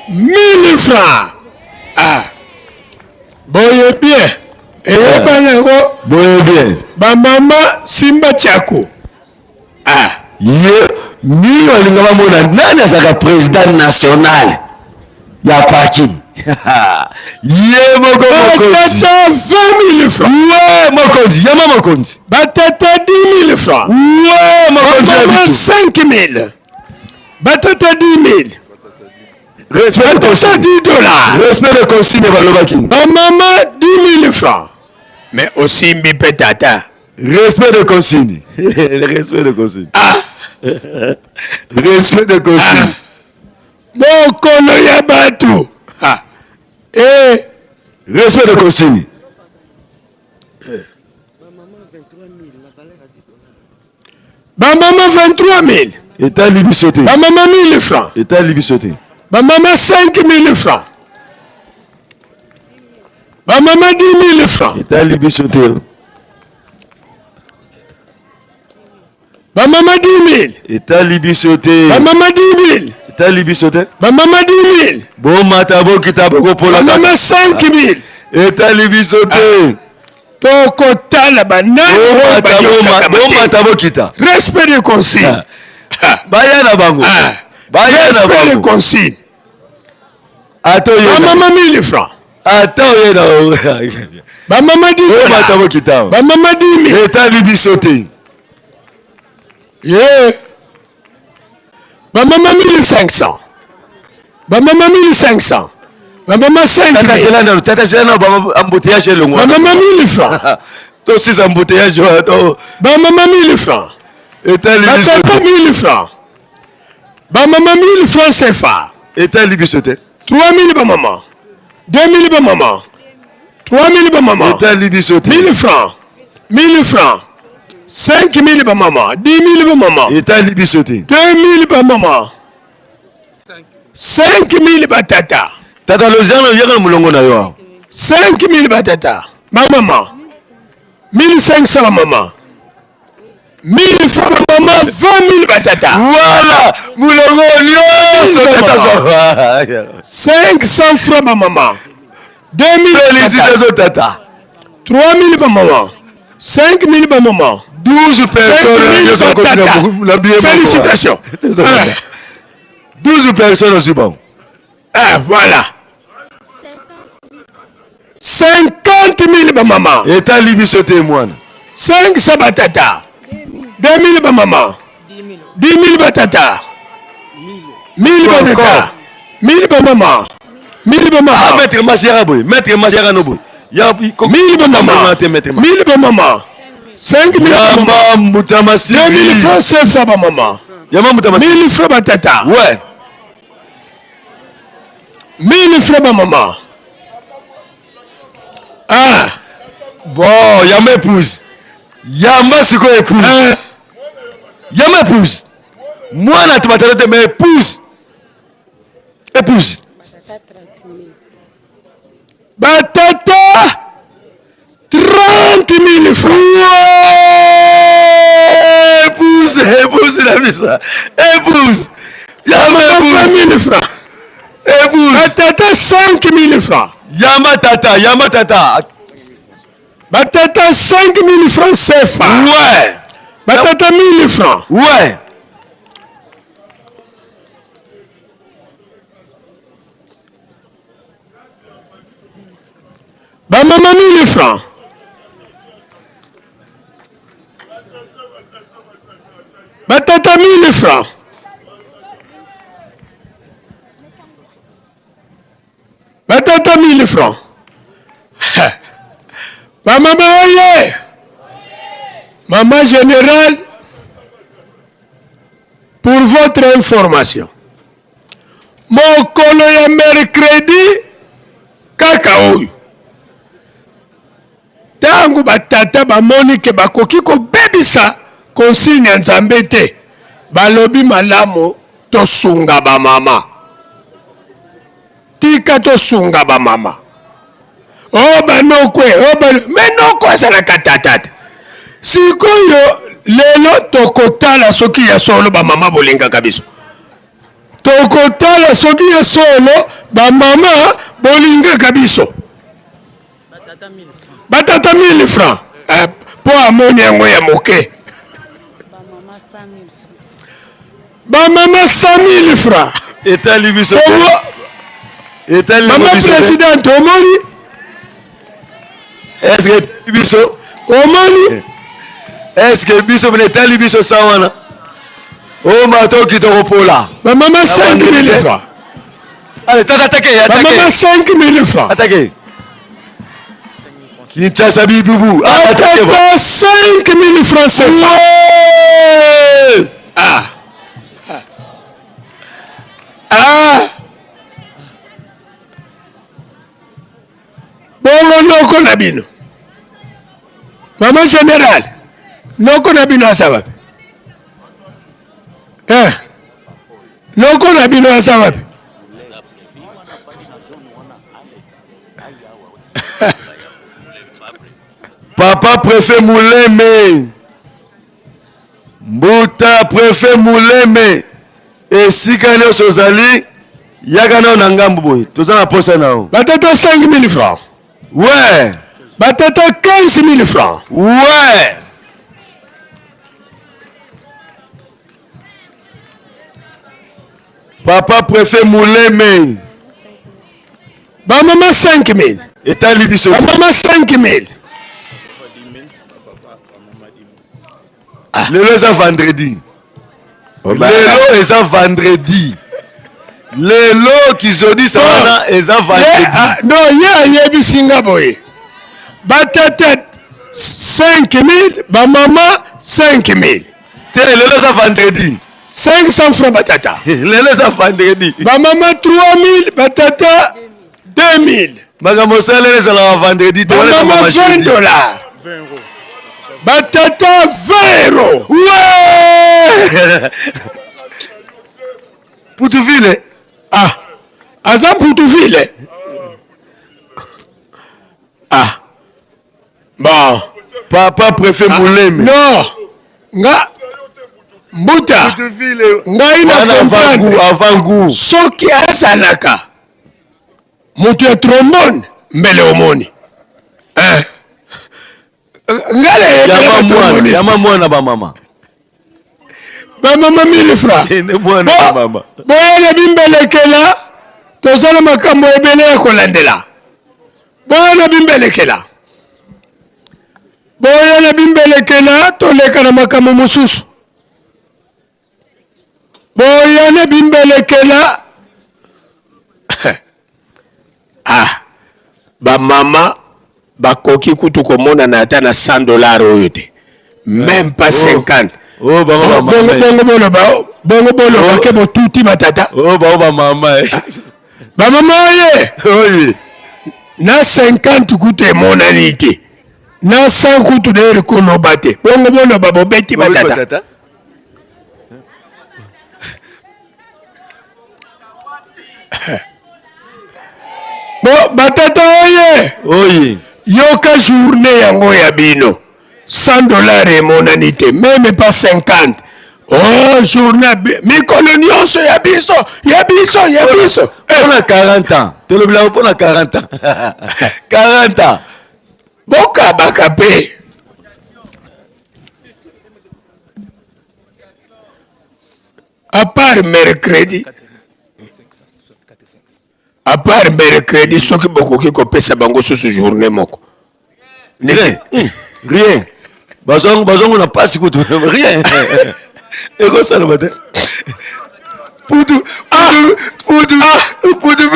1000 francs. Boye bien. Et banango boye bien. Ba maman Simba Tiako. Ye mi olinga mona nani azaka président national ya parti. Ye moko batata 20 000 francs. Ouais mokonzi yama mokonzi. Batata 10 000 francs. Ouais mokonzi 5 000. Batata 10 000. Respect de consigne. $10. Respect de consigne balobaki. Maman 10 000 francs. Mais aussi mbi tata. Respect de consigne. Respect de consigne. Respect de consigne. Mokolo ya batu. Respect de consigne. Maman 23 000. État libisoté. Maman 1000 francs. État libisoté. Maman 5 000 francs. Maman 10 000 francs. État libisoté. Maman 10 000. État libisoté. Maman 10 000. État libisoté. Maman 10 000. Bon matabo kitabo pour la maman 5 000. État libisoté. Tokotala banana. Bon matabo kita. Respect de consigne. Bayana bango. Bayana bango. Respect de consigne. Attends. Maman 1000 francs. Attends. Maman 10 000. Bon matabo kita. Maman 10 000. État libisoté. Yeah. Maman 1500. Maman 1500. Maman 5 000. Tata Selana embouteillage le mois. Maman 1000 francs. Toi aussi embouteillage. Maman 1000 francs. État libisoté. 1000 francs. Maman 1000 francs CFA. État libisoté. 3000 ba maman. 2000 ba maman. 3000 ba maman. État libisoté. 1000 francs. 1000 francs. 5000 ba maman. 10 000 ba maman. État libisoté. 2000 ba maman. 5000 ba tata. Tata Lozano yaka mulongo na yo. 5000 ba tata. Ma maman. 1500 ba maman. 1000 francs ba maman. 20 000 ba tata. Voilà. Mulongo nyonso tata. 500 francs ba maman. 2000 félicitations tata. 3000 ba maman. 5000 ba maman. 12 personnes. Félicitations. 12 personnes aussi bon. Voilà. 50 000 ba maman. État libisoté moine. 500 ba tata. 2000 ba maman. 10 000 ba tata. 1000 ba tata. 1000 ba mama. 1000 ba mama. Ah, maître Masiara boy. Maître Masiara no boy. Ya 1000 ba mama. 1000 ba mama. 5000 Yamba Moutamasi. 2000 francs CFA ba mama. Yamba Moutamasi. 1000 francs ba tata. Ouais. 1000 francs ba mama. Ah. Bon, Yamba épouse. Yamba siko épouse. Yamba épouse. Moi na tumatalote mais épouse. Épouse. Batata 30 000 francs. Épouse, épouse la misa. Épouse. Yamba épouse 1000 francs. Épouse. Batata 5 000 francs. Yamba tata, Yamba tata. Batata 5 000 francs CFA. Ouais. Batata 1000 francs. Ouais. Ba mama 1000 francs. Batata 1000 francs. Batata 1000 francs. Ba mama oye. Maman générale, pour votre information, mon colo mercredi kaka oyo. Tangu batata bamoni ke bakoki kobebisa consigne ya Nzambe te, balobi malamu tosunga ba mama. Tika tosunga ba mama. Oh banokwe, menoko azalaka tatata. Sikoyo lelo tokotala soki ya solo ba mama bolingaka biso. Tokotala soki ya solo ba mama bolingaka biso. Batata 1000 francs. Po amoni yango ya moke. Ba mama 100 000 francs. Etali biso. Etali Mama président omoni. Est-ce que biso omoni? Est-ce que biso etali biso sawana? Oh matoki to pola. Ba mama 5 000 francs. Allez, attaquez. Ba mama 5 000 francs. Attaquez. Kinshasa Bibou. Attaquez 5 000 francs CFA. Bongo noko na bino. Mama général. Noko na bino asa wapi? Noko na bino asa wapi? Papa préfet Mouleme. Mbuta préfet Mouleme. Et si quand on s'ozali, yakana na ngambu boy. Tozana posa nao. Batata 5 000 francs. Ouais. Batata 15 000 francs. Ouais. Papa préfet Mouleme. Ba mama 5 000. Et talibiso. Ba mama 5 000. Lelo eza vendredi. Lelo eza vendredi. Lelo kizodi sana eza vendredi. Non, ya bisinga boye. Batata 5 000, ba mama 5 000. Te lelo eza vendredi. 500 francs batata. Lelo eza vendredi. Ba mama 3 000, batata 2 000. Makambo salele ezalaka vendredi. Ba mama 20 dollars. 20 euros. Batata 20 euros. Ouais. Poutouville. Aza Poutouville. Bon. Papa préfet Mouleme. Non. Nga. Mbuta. Nga ina comprendre. Avant goût. Soki azalaka. Mutu ya trombone. Mbele omoni. Yama mwana ba mama. Ba mama 1000 francs. Mwana ba mama. Boyana bimbelekela. Tozala makambo ebele ya kolandela. Boyana bimbelekela. Boyana bimbelekela toleka na makambo mosusu. Boyana bimbelekela ba mama bakoki kutu komona na ata na $100 oyo te. Même pas 50. Oh ba mama. Bongo bolo ke botuti batata. Oh ba mama. Ba mama ye. Oui. Na 50 kutu emonani te. Na 100 kutu de kono bate. Bongo bolo ba bobeti batata. Bon, batata oye. Oye. Yoka journée yango ya bino. $100 emonani te. Même pas 50. Oh, journée. Mikolo nyonso ya biso. Ya biso. On a 40 ans. Tu le blanc pour 40 ans. 40 ans. Boka bakape. À part mercredi. À part mercredi, ce qui beaucoup qui kopesa bango sur ce journée moko. Rien. Bazong on n'a pas si coup rien. Et quoi ça le matin? Poutou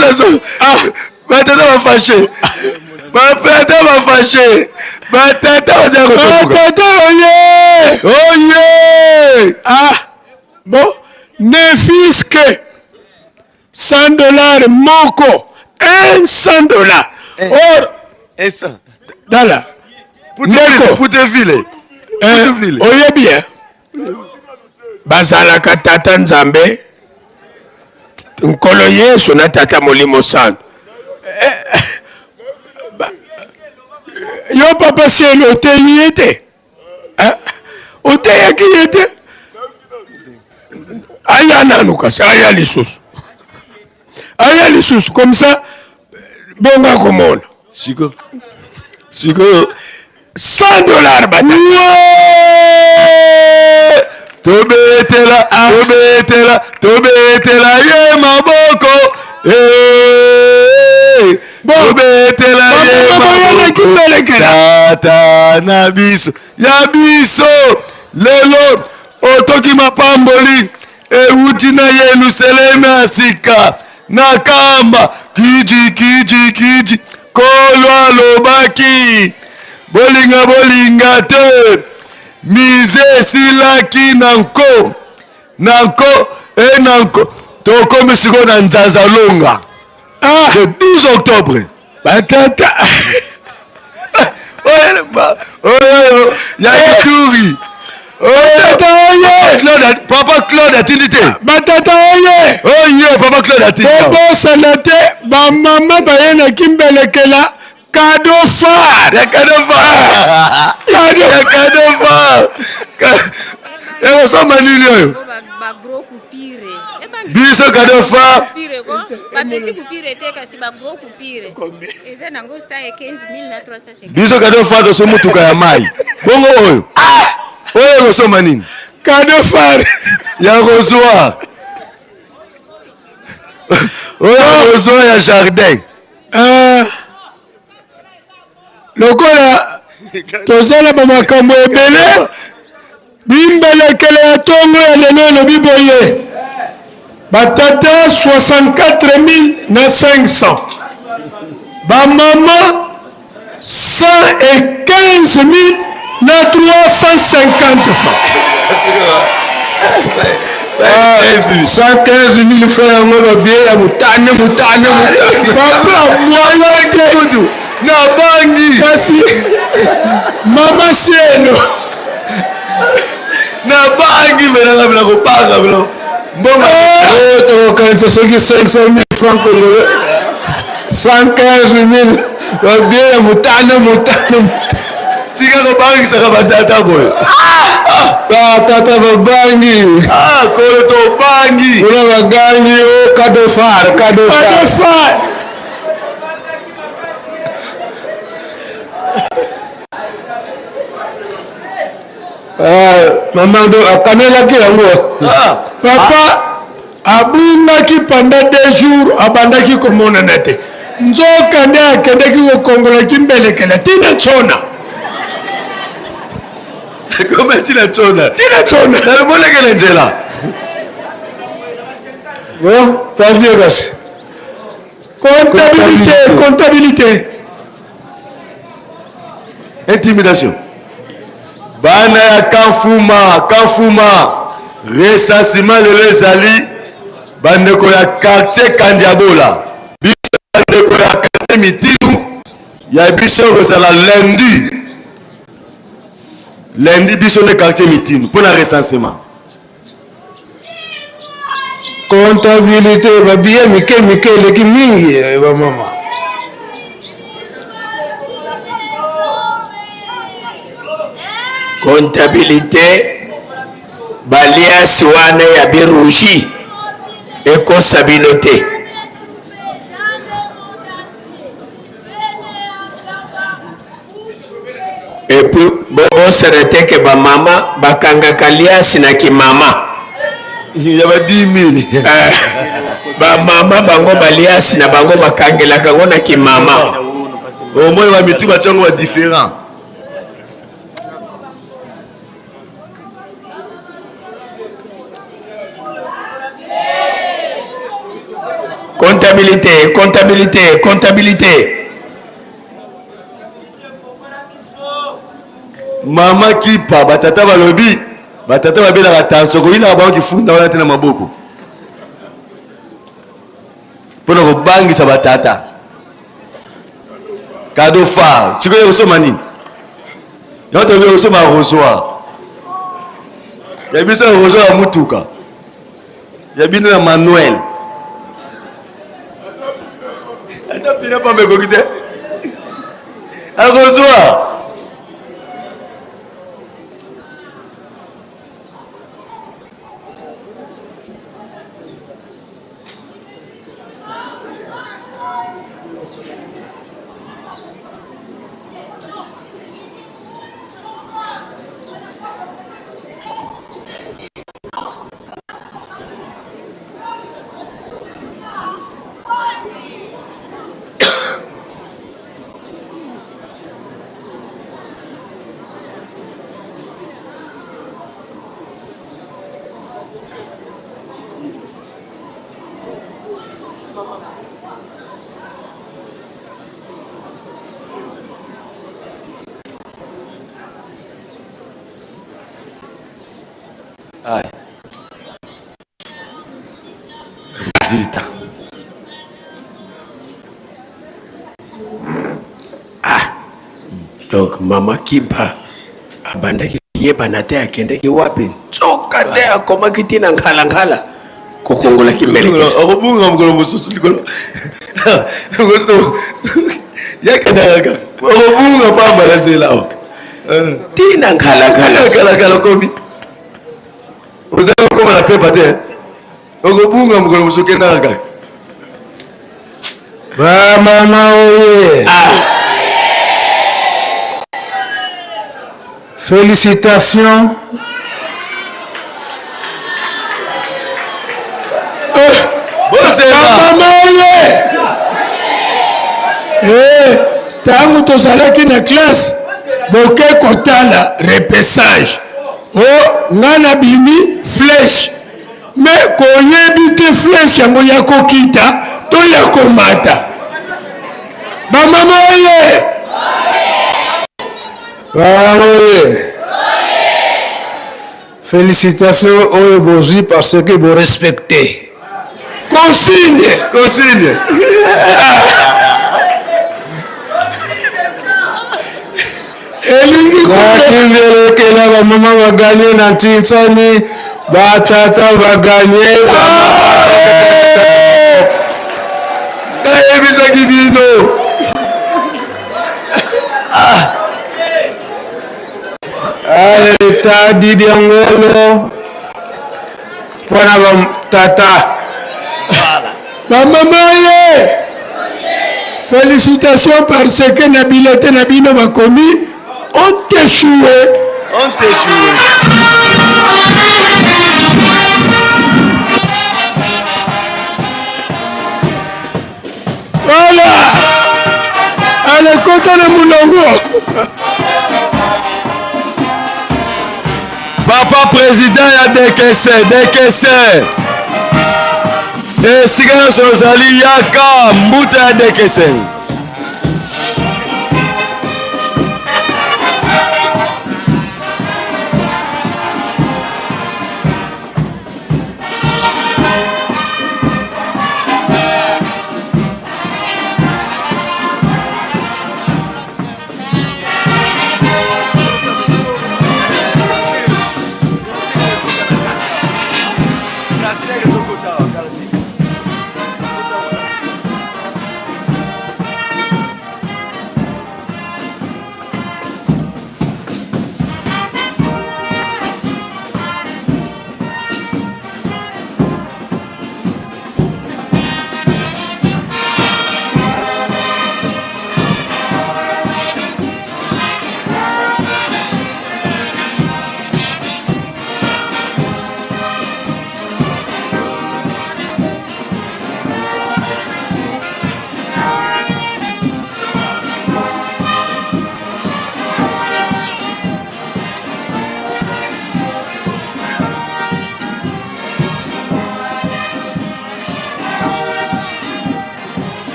la zone. Batata va fâcher. Batata va fâcher. Batata va dire Batata oye. Ah bon, ne fils que $100 moko. $100. Or, dala. Pour te filer. Oye bien. Bazala katata nzambe. Nkolo Yesu na tata molimo sana. Yo papa c'est le teyete. Oteya kiyete. Aya nanuka, aya lisusu. Aya lisusu comme ça bonga komona. Siko. $100 bata. Tobetela ye maboko. Tobetela ye maboko. Tata na biso. Ya biso. Lelo otoki mapamboli. Euti na yenu seleme asika. Nakamba. Kiji. Kolo alobaki. Bolinga te. Mise silaki nanko tokomi siko na nzaza longa le 12 octobre batata ya Ituri papa Claude atindi te batata oye papa Claude atindi bobosana te bamama baye na kimbelekela cadeau phare. Et ça manili yo. Ba gros coupire. Biso cadeau phare. Coupire ko. Ba petit coupire te kasi ba gros coupire. Eza nango sta 15,000 na 350. Biso cadeau phare so mutuka ya mai. Bongo oyo. Oyo so manini. Cadeau phare. Ya rosoir. Oyo rosoir ya jardin. Lokola tozala bamakambo ebele bimbelekele ya tongo ya lelo elobi boye batata 64,500 bamama 115,000 na 350 francs 115,000 francs yango babie ya mutane papa mwanake na bangi kasi mama sieno na bangi menanga bila kopanga bila mbongo tokokanisa soki 500,000 francs congolais 115,000 babie ya mutane tika kobangisaka batata koyo batata babangi koyo tobangi kuna bagangi o cadeau phare maman do akanelaki yango papa abundaki pendant 2 jours abandaki komonana te nzoka nde akendaki kokongolaki mbelekela tina tsona kome tina tsona nalimonekele nzela pavie kasi comptabilité intimidation. Bana ya Kanfuma, recensement le ezali, bandeko ya quartier Kandiabola, biso bandeko ya quartier Mitinu, ya biso kozala lundi biso le quartier Mitinu, pour la recensement. Comptabilité, babiye mike leki mingi, mama. Comptabilité, balias wana ya birougi, ekosabinote. Et puis, bon, s'arrêter que ba mama, bakanga kalias na ki mama. Il y avait 10 000. Ba mama bango balias na bango bakangela kango na ki mama. Au moins, il va mettre tout le différent. Comptabilité. Mama kipa batata balobi batata babela batanso ko ila ba kifunda wana tena maboko pona ko bangisa batata cadeau fa siko yo soma nini yoto yo soma rosoa ya bisa rosoa mutuka ya bino ya Manuel ata pina pa meko kite a rosoa. Donc mama kipa abandaki yeba na te akendeki wapi tsoka te akoma kitina nkhala kokongola kimeleke akobunga mukolo mosusu likolo yakendaka akobunga pamba na nzela tina nkhala komi ozala koma na pepa te akobunga mukolo mosusu kendaka ba mama oye. Félicitations. Tangu tozalaki na classe boke kotala repessage ngana bimi flèche mais koyebi te flèche yango ya kokita to ya komata bamama oye. Félicitations aux Bozi parce que vous respectez. Consigne. Kila ba mama va gagner na Tinsani, ba tata va gagner. Allez, Didi Angolo. Pona ba tata. Maman, félicitations parce que Nabilete Nabino m'a commis. On t'échoué. Voilà. Allez, content de mon Papa président ya décaissé. Et si quand Sozali yaka mbuta ya décaissé.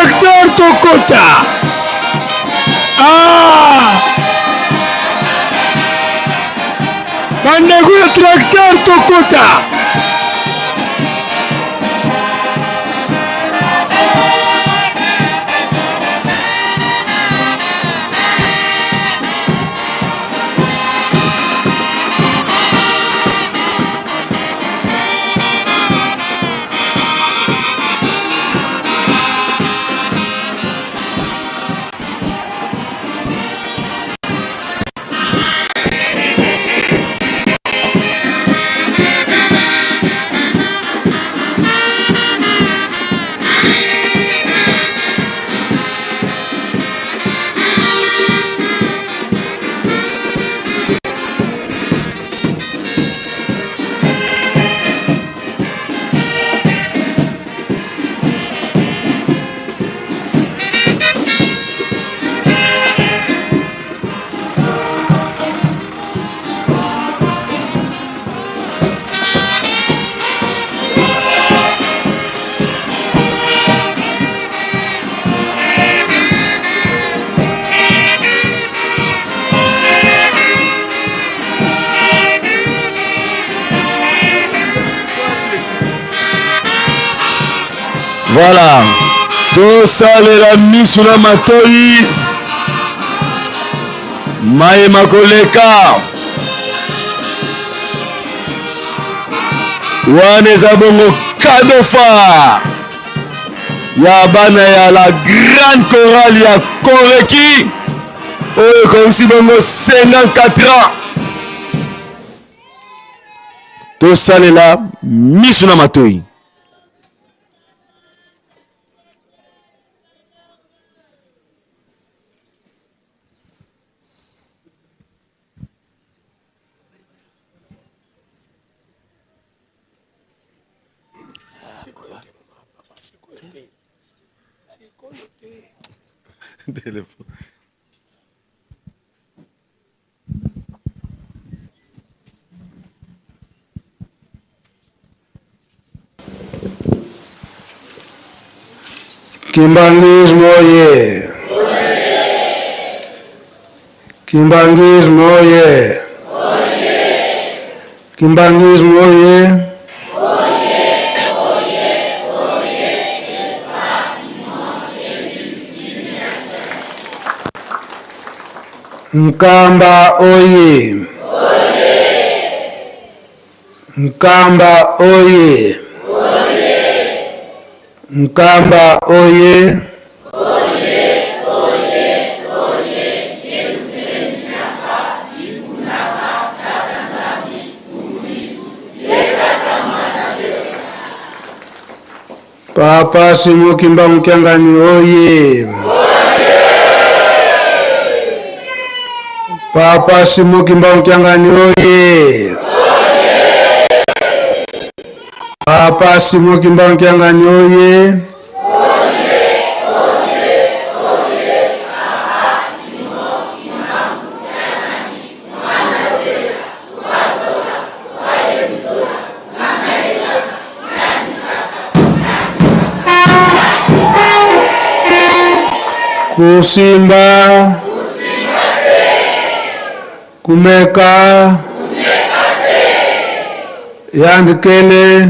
tracteur Tokota. Ah! Bandeko ya tracteur Tokota. Voilà, tosalela miso na matoi mayema koleka wana eza bongo kadofa ya bana ya la grande chorale ya Koreki oyo ekousi bongo 54 ans. Tosalela miso na matoi. Kimbangismo oye! Kimbangismo oye! Kimbangismo oye! Nkamba oye! Nkamba oye! Nkamba oye! Papa Simo Kimbangu Kyangani oye! Papa Simo Kimbangu Kyangani oye! Papa Simo Kimbangu Kyangani oye! Kusimba kumeka yandikele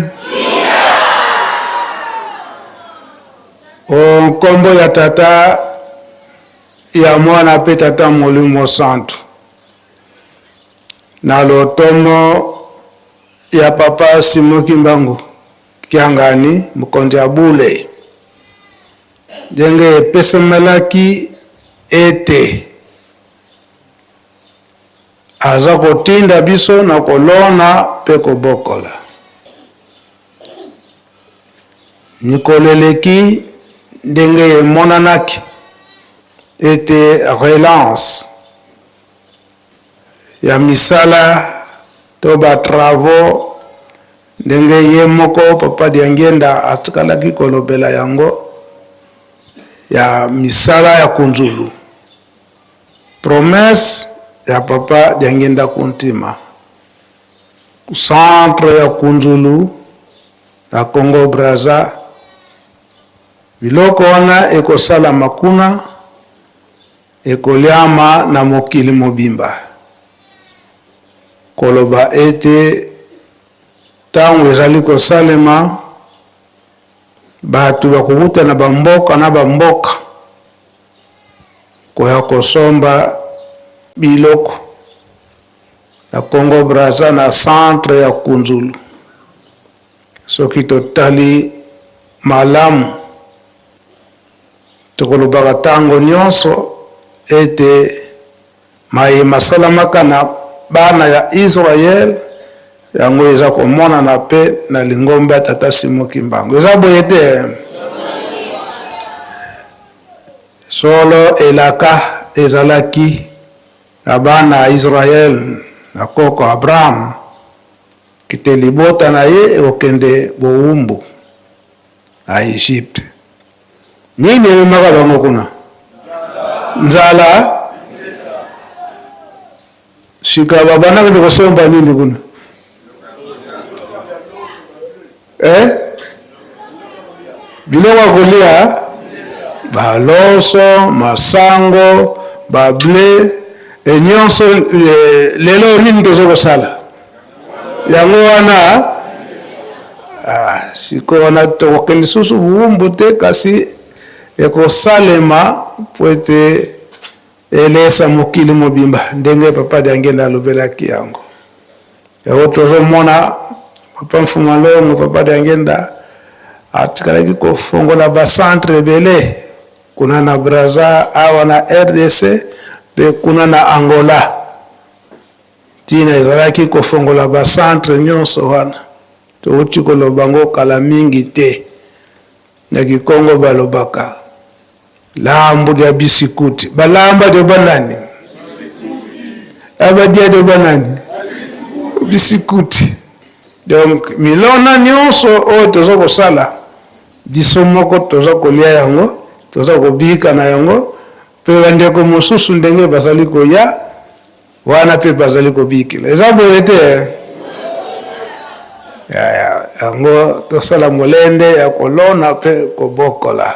onkombo ya tata ya mwana pe tata Molimo Santu na lotomo ya papa Simo Kimbangu Kyangani mukonzi ya bule jenge pesemelaki ete aza kotinda biso na kolona pe kobokola nikoleleki ndenge emonanaki ete relance ya misala to batravo ndenge ye moko papa Diangenda atikalaki kolobela yango ya misala ya kunzulu promesse ya papa Diangenda kuntima centre ya kunzulu na Congo Brazza biloko wana ekosala makuna ekoliama na mokili mobimba koloba ete ntango ezali kosalema bato bakokuta na bamboka koya kosomba biloko na Congo Brazza na centre ya Kunzulu. Soki totali malamu tokolobaka ntango nyonso ete mayema asalamaka na bana ya Israel yango eza komonana pe na lingombe ya tata Simon Kimbangu. Eza boye te solo elaka ezalaki na bana ya Israel na koko Abraham kite libota na ye okende bowumbu na Egypte. Nini ememaka bango kuna? Nzala shika babana kende kosomba nini kuna? Biloko kolia baloso, masango, bable, nyonso lelo nini tozo kosala? Yango wana siko wana tokende susu buumbu te kasi ekosalema po ete elesa mokili mobimba ndenge papa Diangenda alobelaki yango. Yango tozomona papa Mfumalongo papa Diangenda atikalaki kofongola bacentre ebele kuna na Brazza awa na RDC pe kuna na Angola. Tina ezalaki kofongola bacentre nyonso wana touti kolobango kala mingi te na Kikongo balobaka lambu dia bisikuti balamba de banani abadia de banani bisikuti. Donc milona nyonso o tozo kosala biso moko tozo kolia yango tozo kobika na yango pe bandeko mosusu ndenge bazali koya wana pe bazali kobikila. Eza boye te yango tosala molende ya kolona pe kobokola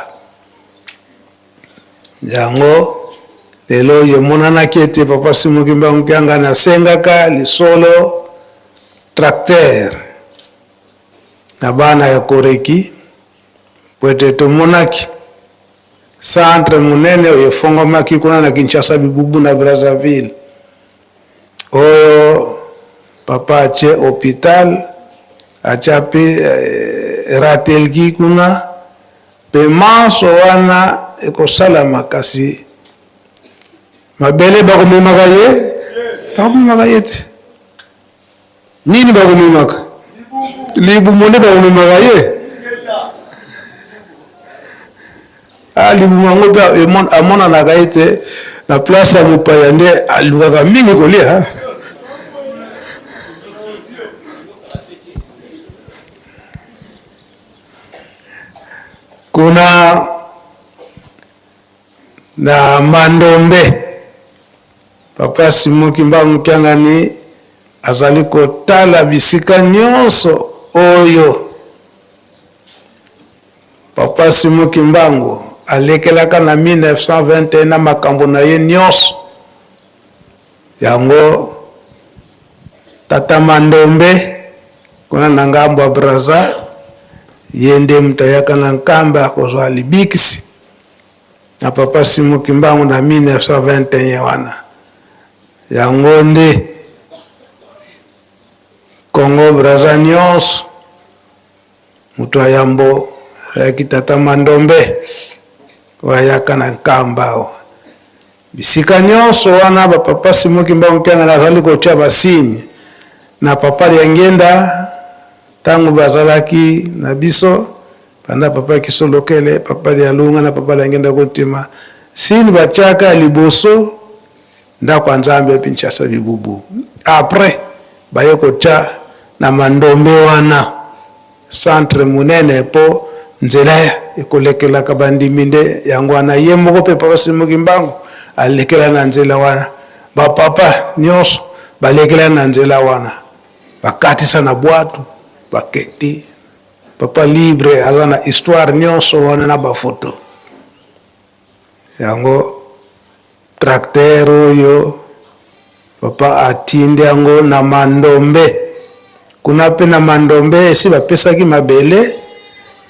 yango lelo yemonanaki ete papa Simon Kimbangu Kyanga nasengaka lisolo tracteur na bana ya koreki po ete tomonaki centre munene oyefongomaki kuna na Kinshasa Bibubu na Brazzaville oyo papa ache hôpital achapi ratelki kuna pe manso wana ekosala makasi mabele bakomemaka ye bakomemaka ye te nini bakomemaka libu monde bakomemaka ye libu mango pe amonanaka ye te na place ya mopaya nde alukaka mingi kolia. Kuna na Mandombe papa Simon Kimbangu Kyanga ni azali kotala bisika nyonso oyo papa Simon Kimbangu alekelaka na 1921 na makambo na ye nyonso yango tata Mandombe kuna na ngambo ya Brazza yende mtayaka na nkamba kozwa libikisi na papa Simon Kimbangu na 1921 wana yango nde Congo Brazza nyonso mutu ayambo yaki tata Mandombe wayaka na nkamba bisika nyonso wana papa Simon Kimbangu Kyanga nazali kotia basini na papa Diangenda tangu bazalaki na biso panda papa Kisolokele papa Dialunga na papa Diangenda kotima sini bachaka liboso nda kwa Nzambe Kinshasa Bibubu après bayoko cha na Mandombe wana centre munene po nzela ekolekela kabandimi nde yango wana ye moko pe papa Simon Kimbangu alekela na nzela wana ba papa nyonso balekela na nzela wana bakatisa na bwatu baketi papa libre aza na histoire nyonso wana na bafoto yango tracteur oyo papa atindi yango na mandombe kuna pe na mandombe esi bapesaki mabele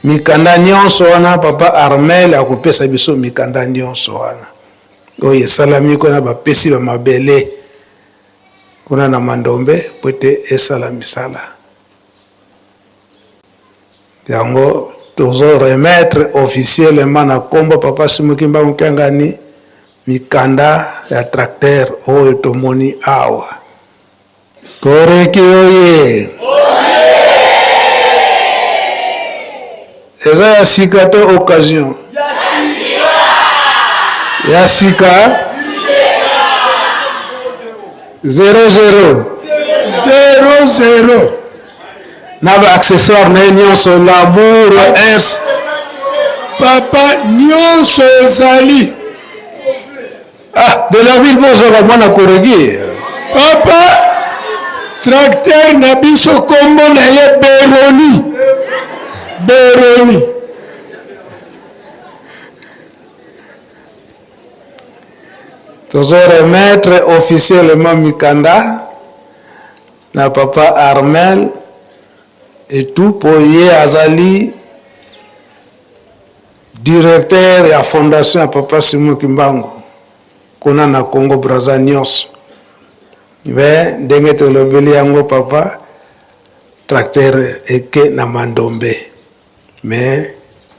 mikanda nyonso wana papa Armel akopesa biso mikanda nyonso wana oyo esalami kuna bapesi bamabele kuna na mandombe po ete esala misala yango tozo remettre officiellement na kombo papa Simukimba Mukangani mikanda ya tracteur oyo tomoni awa koreki oye eza ya sika to occasion ya sika 00 na ba accessoire na nyonso labour ers papa nyonso ezali de la ville bozoka mwana koregi papa tracteur na biso kombo na ye Beroni tozo remettre officiellement mikanda na papa Armel et tout pour ye azali directeur ya fondation ya papa Simon Kimbangu kuna na Congo Brazza nyonso mais ndenge tolobeli yango papa tracteur eke na mandombe mais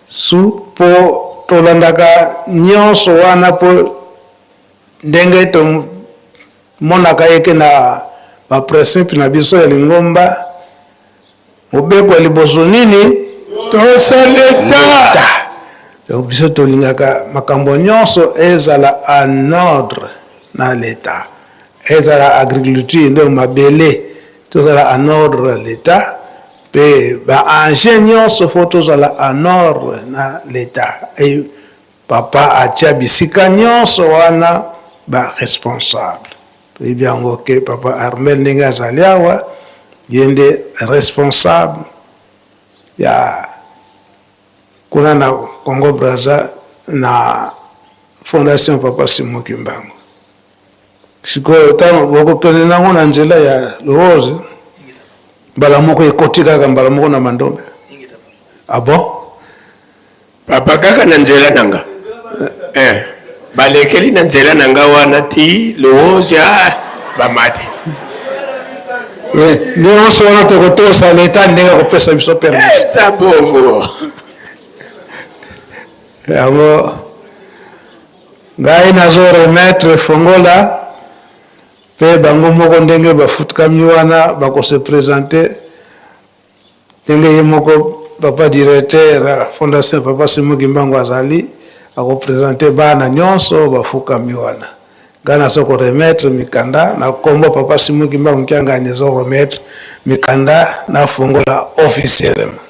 su po tolandaka nyonso wana po ndenge to monaka eke na baprincipe na biso ya lingomba mobeko ya liboso nini tosaleta donc biso tolingaka makambo nyonso ezala en ordre na l'État ezala agriculture ndo mabele tozala en ordre l'État pe ba enjeu nyonso fo tozala en ordre na l'État et papa atia bisika nyonso wana ba responsable et bien que papa Armel ndenge azali awa yende responsable ya kuna na Congo Brazza na fondation papa Simon Kimbangu sikoyo tango bokokende nango na nzela ya Rose mbala moko ekoti kaka mbala moko na mandombe bon papa kaka na nzela nanga balekeli na nzela nanga wana ti Rose bamate nyonso wana tokotosa leta ndenge kopesa biso permis eza bongo yango ngai nazo remettre fongola pe bango moko ndenge bafutukami wana bakose présenter ndenge ye moko papa directeur fondation papa Simon Kimbangu azali akopresente bana nyonso bafukami wana ngana soko remettre mikanda na kombo papa Simon Kimbangu Mukangani zo remettre mikanda na fongola officiellement.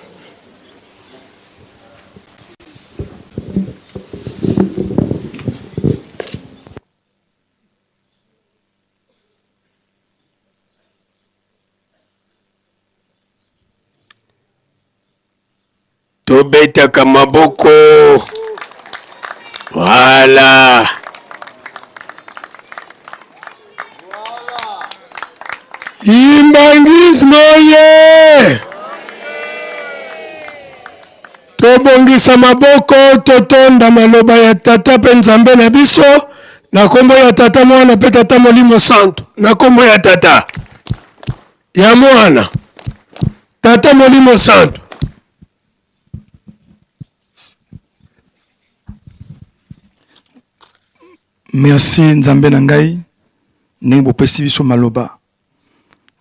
tobetaka maboko voilà imbangismo ye tobongisa maboko totonda maloba ya tata mpe nzambe na biso na kombo ya tata mwana mpe tata molimo santo na kombo ya tata ya mwana tata molimo santo merci nzambe na ngai ndenge bopesi biso maloba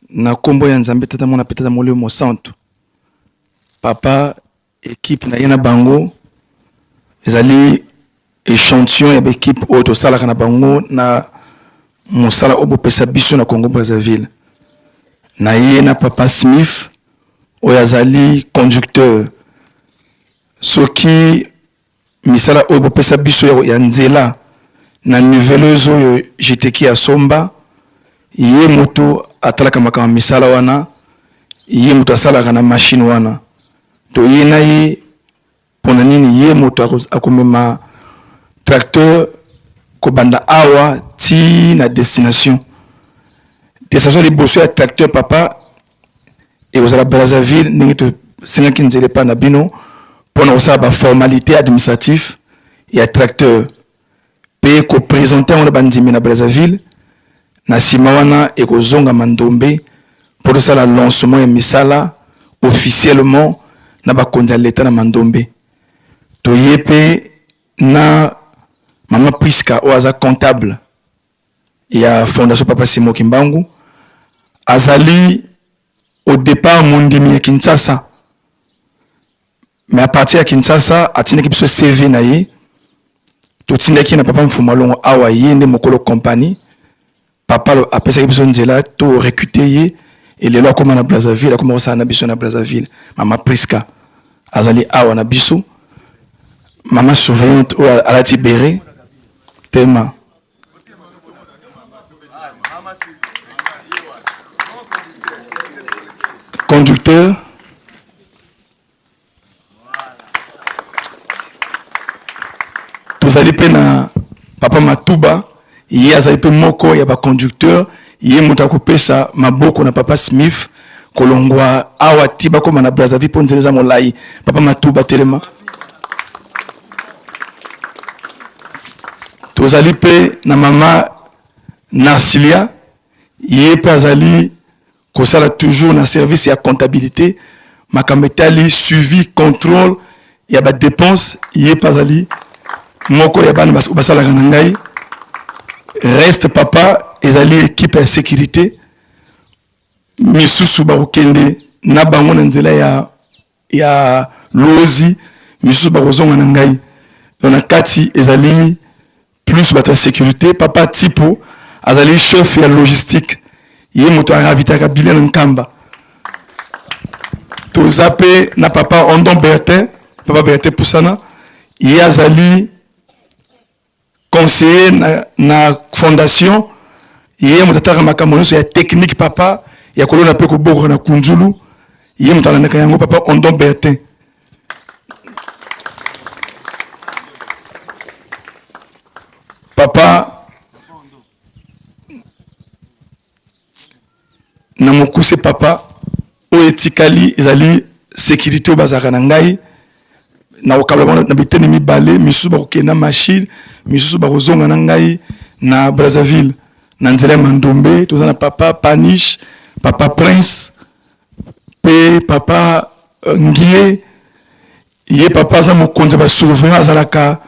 na kombo ya nzambe tata mwana mpe tata molimo santo papa équipe na ye na bango ezali échantillon ya baéquipe oyo tosalaka na bango na mosala oyo bopesa biso na Congo Brazzaville na ye na papa Smith oyo azali conducteur soki misala oyo bopesa biso ya nzela na niveleuse oyo jeteki ya somba ye moto atalaka makambo misala wana ye moto asalaka na machine wana to ye na ye pona nini ye moto akomema tracteur kobanda awa ti na destination liboso ya tracteur papa et aux Brazzaville ndenge to sengaki nzele pa na bino pona kosala ba formalité administrative ya tracteur pe ko présenter on bandimi na Brazzaville na sima wana e kozonga mandombe pour ça la lancement ya misala officiellement na bakonzi ya leta na mandombe to yepe na mama Priska o aza comptable ya fondation Papa Simon Kimbangu azali au départ mondimi ya Kinshasa mais à partir ya Kinshasa atinaki biso CV na ye to tindaki na papa Mfumalongo awa ye nde mokolo compagnie papa apesaki biso nzela to recruter ye et lelo akoma na Brazzaville akoma kosala na biso na Brazzaville mama Priska azali awa na biso mama surveillante o alati bere tema conducteur tozali pe na papa Matuba ye azali pe moko ya ba conducteur ye moto akopesa maboko na papa Smith kolongwa awa tiba koma na Brazzaville po nzeleza molai papa Matuba telema tozali pe na mama Narcilia ye pe azali kosala toujours na service ya comptabilité makambetali suivi contrôle ya ba dépenses ye pe azali moko ya bana basala na ngai reste papa ezali équipe ya sécurité misusu bakokende na bango na nzela ya lozi misusu bakozonga na ngai na kati ezali plus bato ya sécurité papa Tipo azali chef ya logistique ye moto aravitaka bilan na nkamba toza pe na papa Ondon Bertin papa Bertin Pusana ye azali conseiller na fondation ye moto ataka makambo nyonso ya technique papa ya kolona pe koboko na kunjulu ye moto alandaka yango papa Ondon Bertin papa na mokuse papa o etikali ezali sécurité o bazaka na ngai na okabla na biteni mibale misusu bakokenda machine misusu bakozonga na ngai na Brazzaville na nzela ya mandombe toza na papa Paniche papa Prince pe papa Ngie ye papa za mokonzi ba souverain azalaka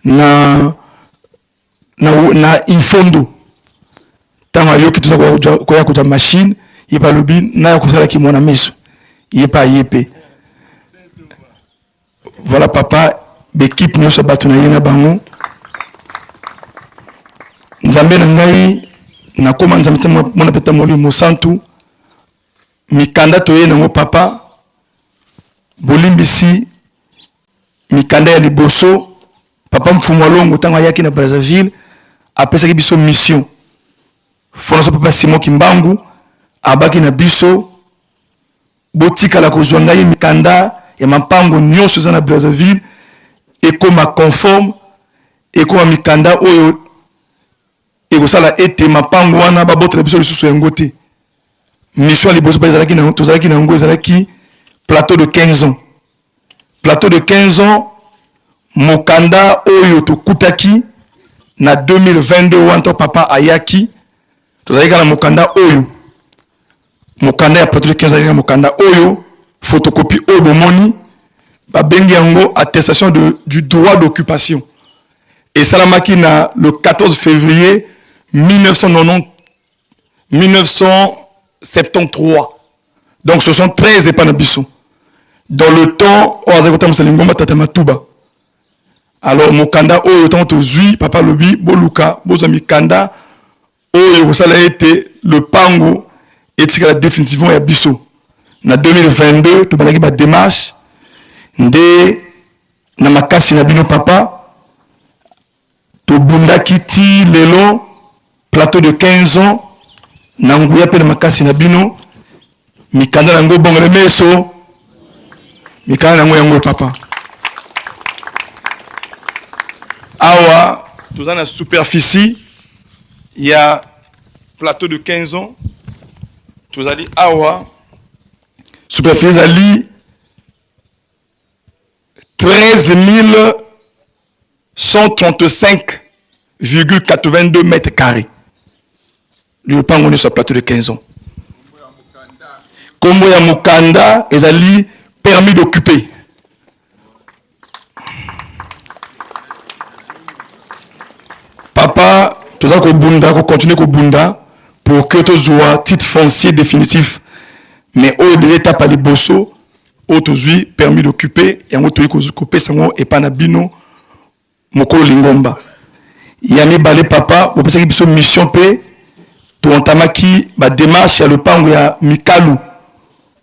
na infondo tama yoki tuza koya kuta machine ye pa lobi na yakosala ki mona meso ye pa yepe voilà papa l'équipe nous se battu na yena bango nzambe na ngai na koma nzambe mona peta molimo santu mikanda to yena ngo papa bolimbisi mikanda ya liboso papa Mfumalongo tango ayaki na Brazzaville apesaki biso mission fonso papa Simon Kimbangu abaki na biso botika la kozwa ngai mikanda ya mampango nyonso za na Brazzaville ekoma conforme ekoma mikanda oyo ekosala ete mampango wana babotela biso lisusu yango te mission liboso pa ezalaki na tozalaki na yango ezalaki plateau de 15 ans plateau de 15 ans mokanda oyo tokutaki na 2022 wanto papa ayaki tozalaki na mokanda oyo mokanda ya plateau de 15 ans mokanda oyo photocopie oyo bomoni babengi yango attestation du droit d'occupation et salamaki na le 14 février 1973 donc ce sont 13 epanabiso dans le temps o azakota musalingomba tata Matuba alors mokanda oyo tant tozui papa lobi boluka boza mikanda oyo kosala ete le pango etikala définitivement ya biso na 2022 tobalaki ba démarche nde na makasi na bino papa tobundaki ti lelo plateau de 15 ans na nguya pe na makasi na bino mikanda na ngo bongele meso mikala nango yango papa awa toza na superficie ya plateau de 15 ans tozali awa superficie ezali 13 135,82 mètres carrés. Le pango on est sur plateau de 15 ans. Kombo ya mukanda ezali permis d'occuper. Papa, tu as continuer à bunda pour que tu aies titre foncier définitif. Mais au déjà étape à liboso, au tu permis d'occuper et en tu occuper sango et pas na bino mokolo lingomba. Yami balé papa, vous pensez que mission p tu entamaki ba démarche à le pango ya mikalu.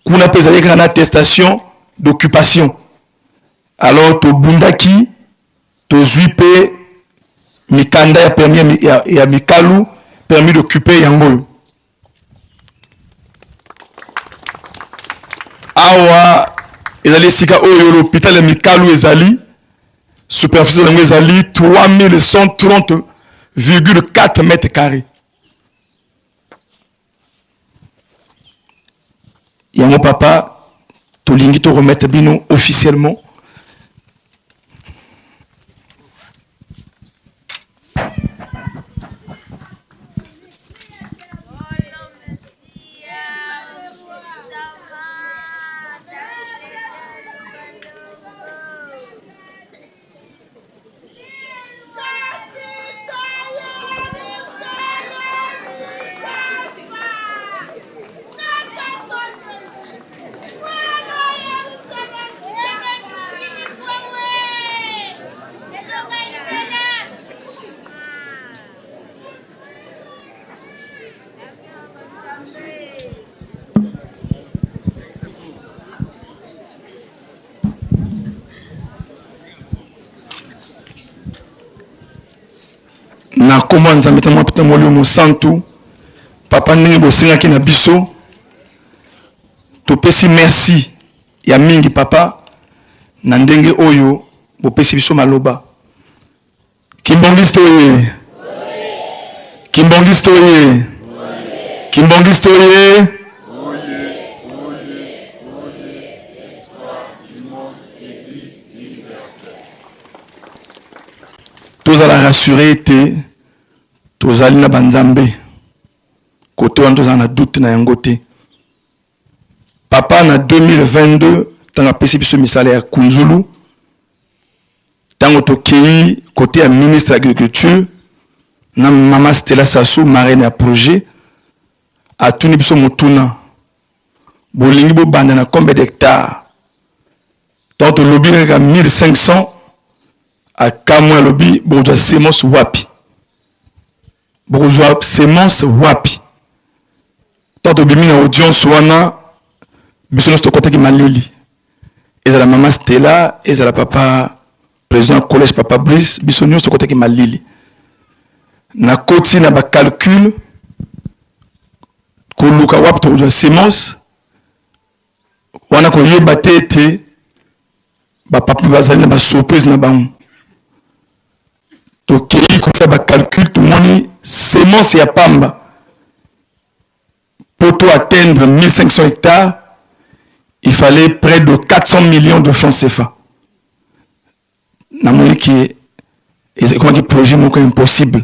Kuna pesa avec une attestation d'occupation. Alors tu bundaki tu zuipe mikanda ya permis ya mikalu permis d'occuper yango. Awa ezali sika oyo l'hôpital ya mikalu ezali superficie yango ezali 3130,4 mètres carrés. Yango papa tolingi to remettre bino officiellement na kombo nzambe tamo pita molimo santu papa ndenge bosengaki na biso topesi merci ya mingi papa na ndenge oyo bopesi biso maloba kimbongisto ye kimbongisto ye kimbongisto ye tozala rassuré te tozali na banzambe kote wana tozala na doute na yango te papa na 2022 ntango apesi biso misala ya kunzulu ntango tokei kote ya ministre ya agriculture na mama Stella Sassou marraine ya projet atuni biso motuna bolingi bobanda na combien d'hectares ntango tolobi kaka 1500 akamwa lobi bozwa semence wapi bozwa semence wapi tant bimi na audience wana biso nyonso tokotaki malili ezala mama Stella ezala papa président collège papa Brice biso nyonso tokotaki malili na koti na bacalcul koluka wapi tozwa semence wana koyeba te ete bapapa bazali na basurprise na bango tokei kosa bacalcul tomoni semence ya pamba pour atteindre 1500 hectares il fallait près de 400 millions de francs CFA namoni ki ekomaki projet moko impossible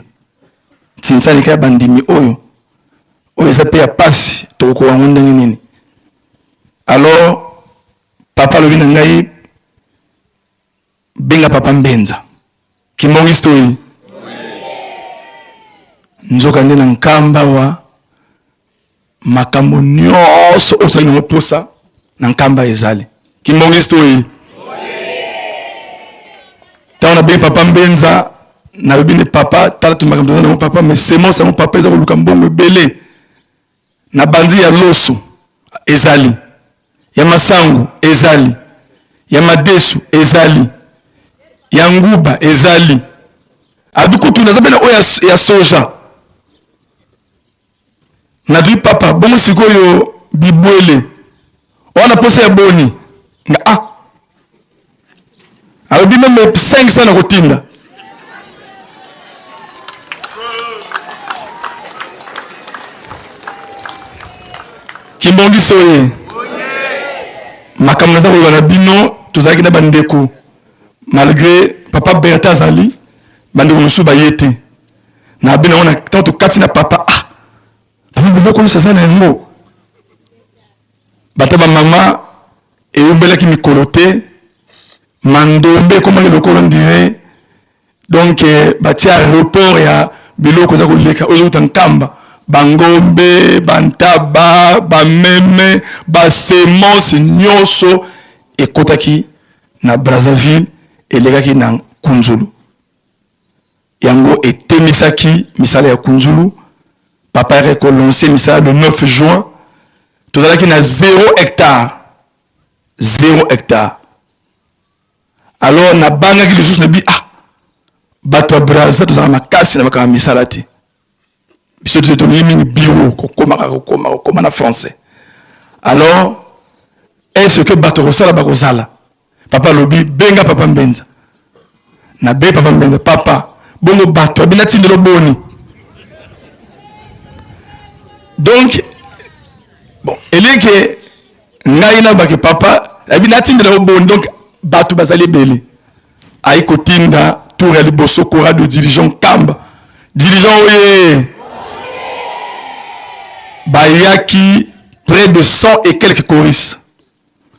tinsali ka bandimi oyo eza pe ya pasi tokokoka ngo ndenge nini alors papa lobi na ngai benga papa Mbenza kimongi story nzoka nde na nkamba wa makambo nyonso osali nango posa na nkamba ezali kimongi story ntango nabengi papa Mbenza nalobi ne papa tala tu makambo nango papa mais semence yango papa eza koluka mbongo ebele na banzi ya loso ezali ya masangu ezali ya madesu ezali ya nguba ezali adukutu naza bena oyo ya soja nadui papa bongo sikoyo bibwele wana posa ya boni nga alobi même 500 na kotinda kimbongisi oye makambo naza koyeba na bino tozalaki na bandeko malgré papa Bertha azali bandeko mosusu baye te na bino wana ntango tokati na papa papa biloko nyonso aza na yango bata bamama eyombelaki mikolo te mandombe ekomaki lokolo ndire donc batia aéroport ya biloko eza koleka oyo ekuta nkamba bangombe bantaba bameme basemence nyonso ekotaki na Brazzaville elekaki na Kunzulu yango etemisaki misala ya Kunzulu papa yake kolonse misala le 9 juin tozalaki na 0 hectare alors na bangaki lisusu na bi bato ya Brazza tozala makasi na bakama misala te biso tozali mingi bureau kokoma na français alors est-ce que bato kosala bakozala papa lobi benga papa Mbenza na be papa Mbenza papa bongo bato abina tindelo boni donc bon eleke ngai na bake papa abina tindelo boni donc bato bazali belé ay kotinda tour ya liboso kora de dirigeant Kamba dirigeant oye bayaki près de 100 et quelques choristes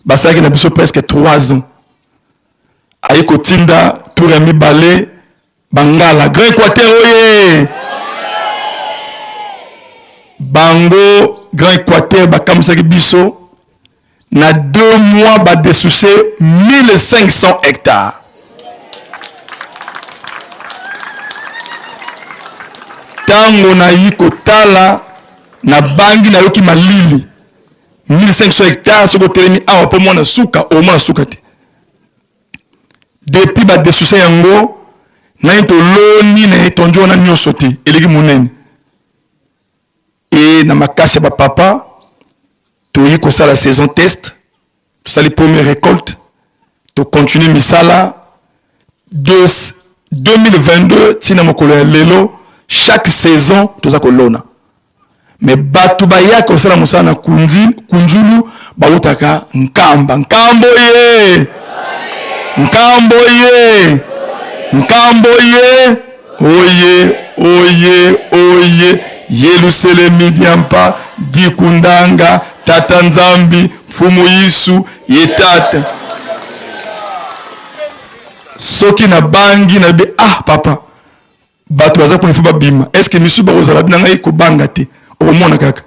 basaki na biso presque 3 ans ay kotinda tour ya mibale bangala grand équateur oye bango grand équateur bakamsaki biso na 2 mois badesouché 1500 hectares tango na yi kotala na bangi na yoki malili 1500 hectares soko telemi awa po mwana suka o mwana suka te depuis badesouché yango na to loni na tonjo na nyonso te eleki monene et na makasi ba papa toyi kosala saison test tosali première récolte to continue misala 2022 tina mokolo ya lelo chaque saison toza kolona mais batu bayaka kosala mosala na Kunzulu bautaka nkamba nkambo ye oye yelusele midiampa dikundanga tata nzambi fumu yisu yetata soki na bangi na be papa bato baza ko nfuba bima est-ce que misu bazala bina ngai ko banga te au mona kaka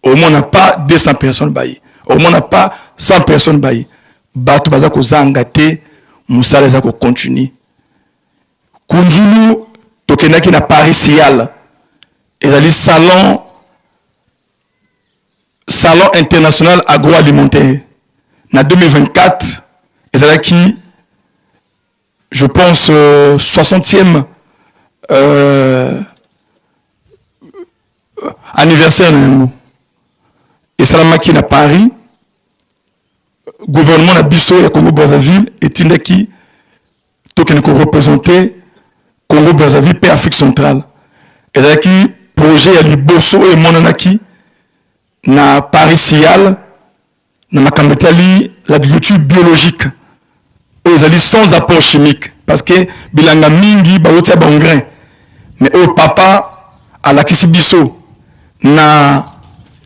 au mona pas 200 personnes bayi au mona pas 100 personnes bayi bato baza ko zanga te musala za ko continue Kunzulu tokenaki na Paris Sial ezali salon international agroalimentaire na 2024 ezalaki je pense 60e anniversaire na yango esalamaki na Paris gouvernement na biso ya Congo Brazzaville etindaki tokende ko représenter Congo Brazzaville pe Afrique centrale ezalaki projet ya liboso e monanaki na Paris Sial na makambo etali l'agriculture biologique ezali sans apport chimique parce que bilanga mingi baotia bangrin mais au papa alakisi biso na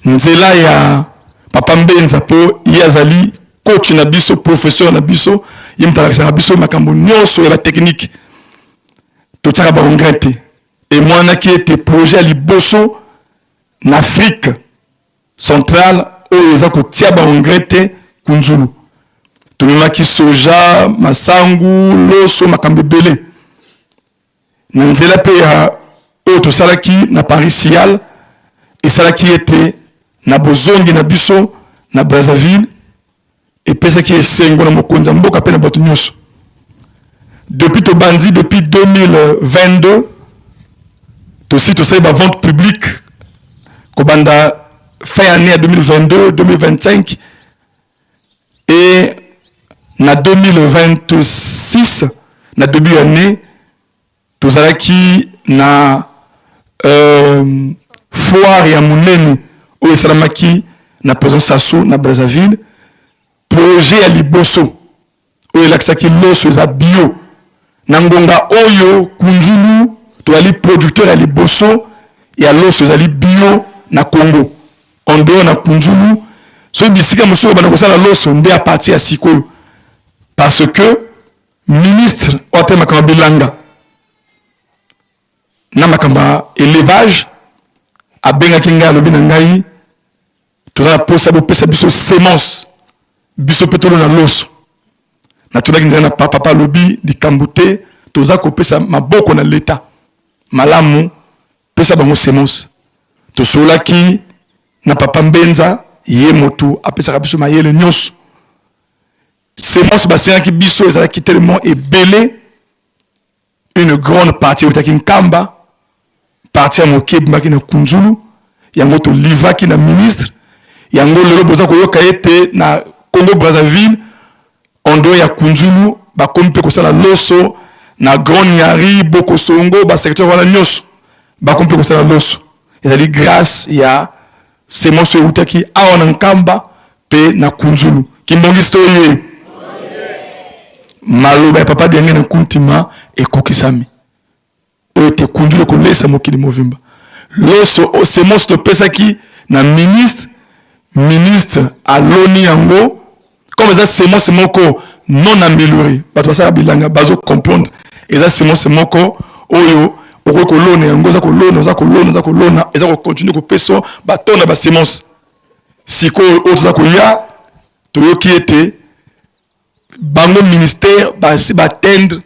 nzela ya papa Mbenza po yazali coach na biso professeur na biso yimtalakisa na biso makambo nyonso ya la technique totiaka bangrin te et mwana qui était projet à liboso en Afrique centrale oyo eza kotia bangrin te Kunzulu tumemaki soja masangu loso makambo ebele na nzela pe ya oyo tosalaki na Paris Sial esalaki ete na bozongi na biso na Brazzaville epesaki esengo na mokonzi ya mboka pe na bato nyonso depuis tobandi depuis 2022 tosi tosali ba vente publique kobanda fin année 2022 2025 et na 2026 na début année tozalaki na foire ya monene oyo esalamaki na présence Sassou na Brazzaville. Projet ya liboso oyo elakisaki loso eza bio na ngonga oyo Kunzulu toali producteur ya liboso ya loso ezali bio na Congo en dehors na Kunzulu so bisika mosusu bana kosala loso nde a partir ya sikoyo parce que ministre ote makamba bilanga na makamba élevage abengaki ngai alobi na ngai tozala posa bopesa biso semence biso petolo na loso na tolaki nzela na papa lobi likambo te toza kopesa maboko na leta malamu pesa bango semence tosolaki na papa Mbenza ye motu apesaka biso mayele nyonso semence basengaki biso ezalaki tellement ebele une grande partie eutaki nkamba partie ya moke ebimaki na Kunzulu yango tolivaki na ministre yango lelo boza koyoka ete na Congo Brazzaville ondo ya Kunzulu bakomi mpe kosala loso na Grand Nyari Bokosongo basecteur wana nyonso bakomi mpe kosala loso ezali grâce ya semence eutaki awa na nkamba mpe na Kunzulu kimbongisi toye maloba ya papa diange na kuntima ekokisami oyo ete Kunzulu kolesa mokili movimba loso semence topesaki na ministre aloni yango comme eza semence moko non amélioré bato basala bilanga bazo comprendre eza semence moko oyo okoki kolona yango oza kolona eza kocontinue kopesa batona ba semence sikoyo oyo toza koya toyoki ete bango ministère basi batendre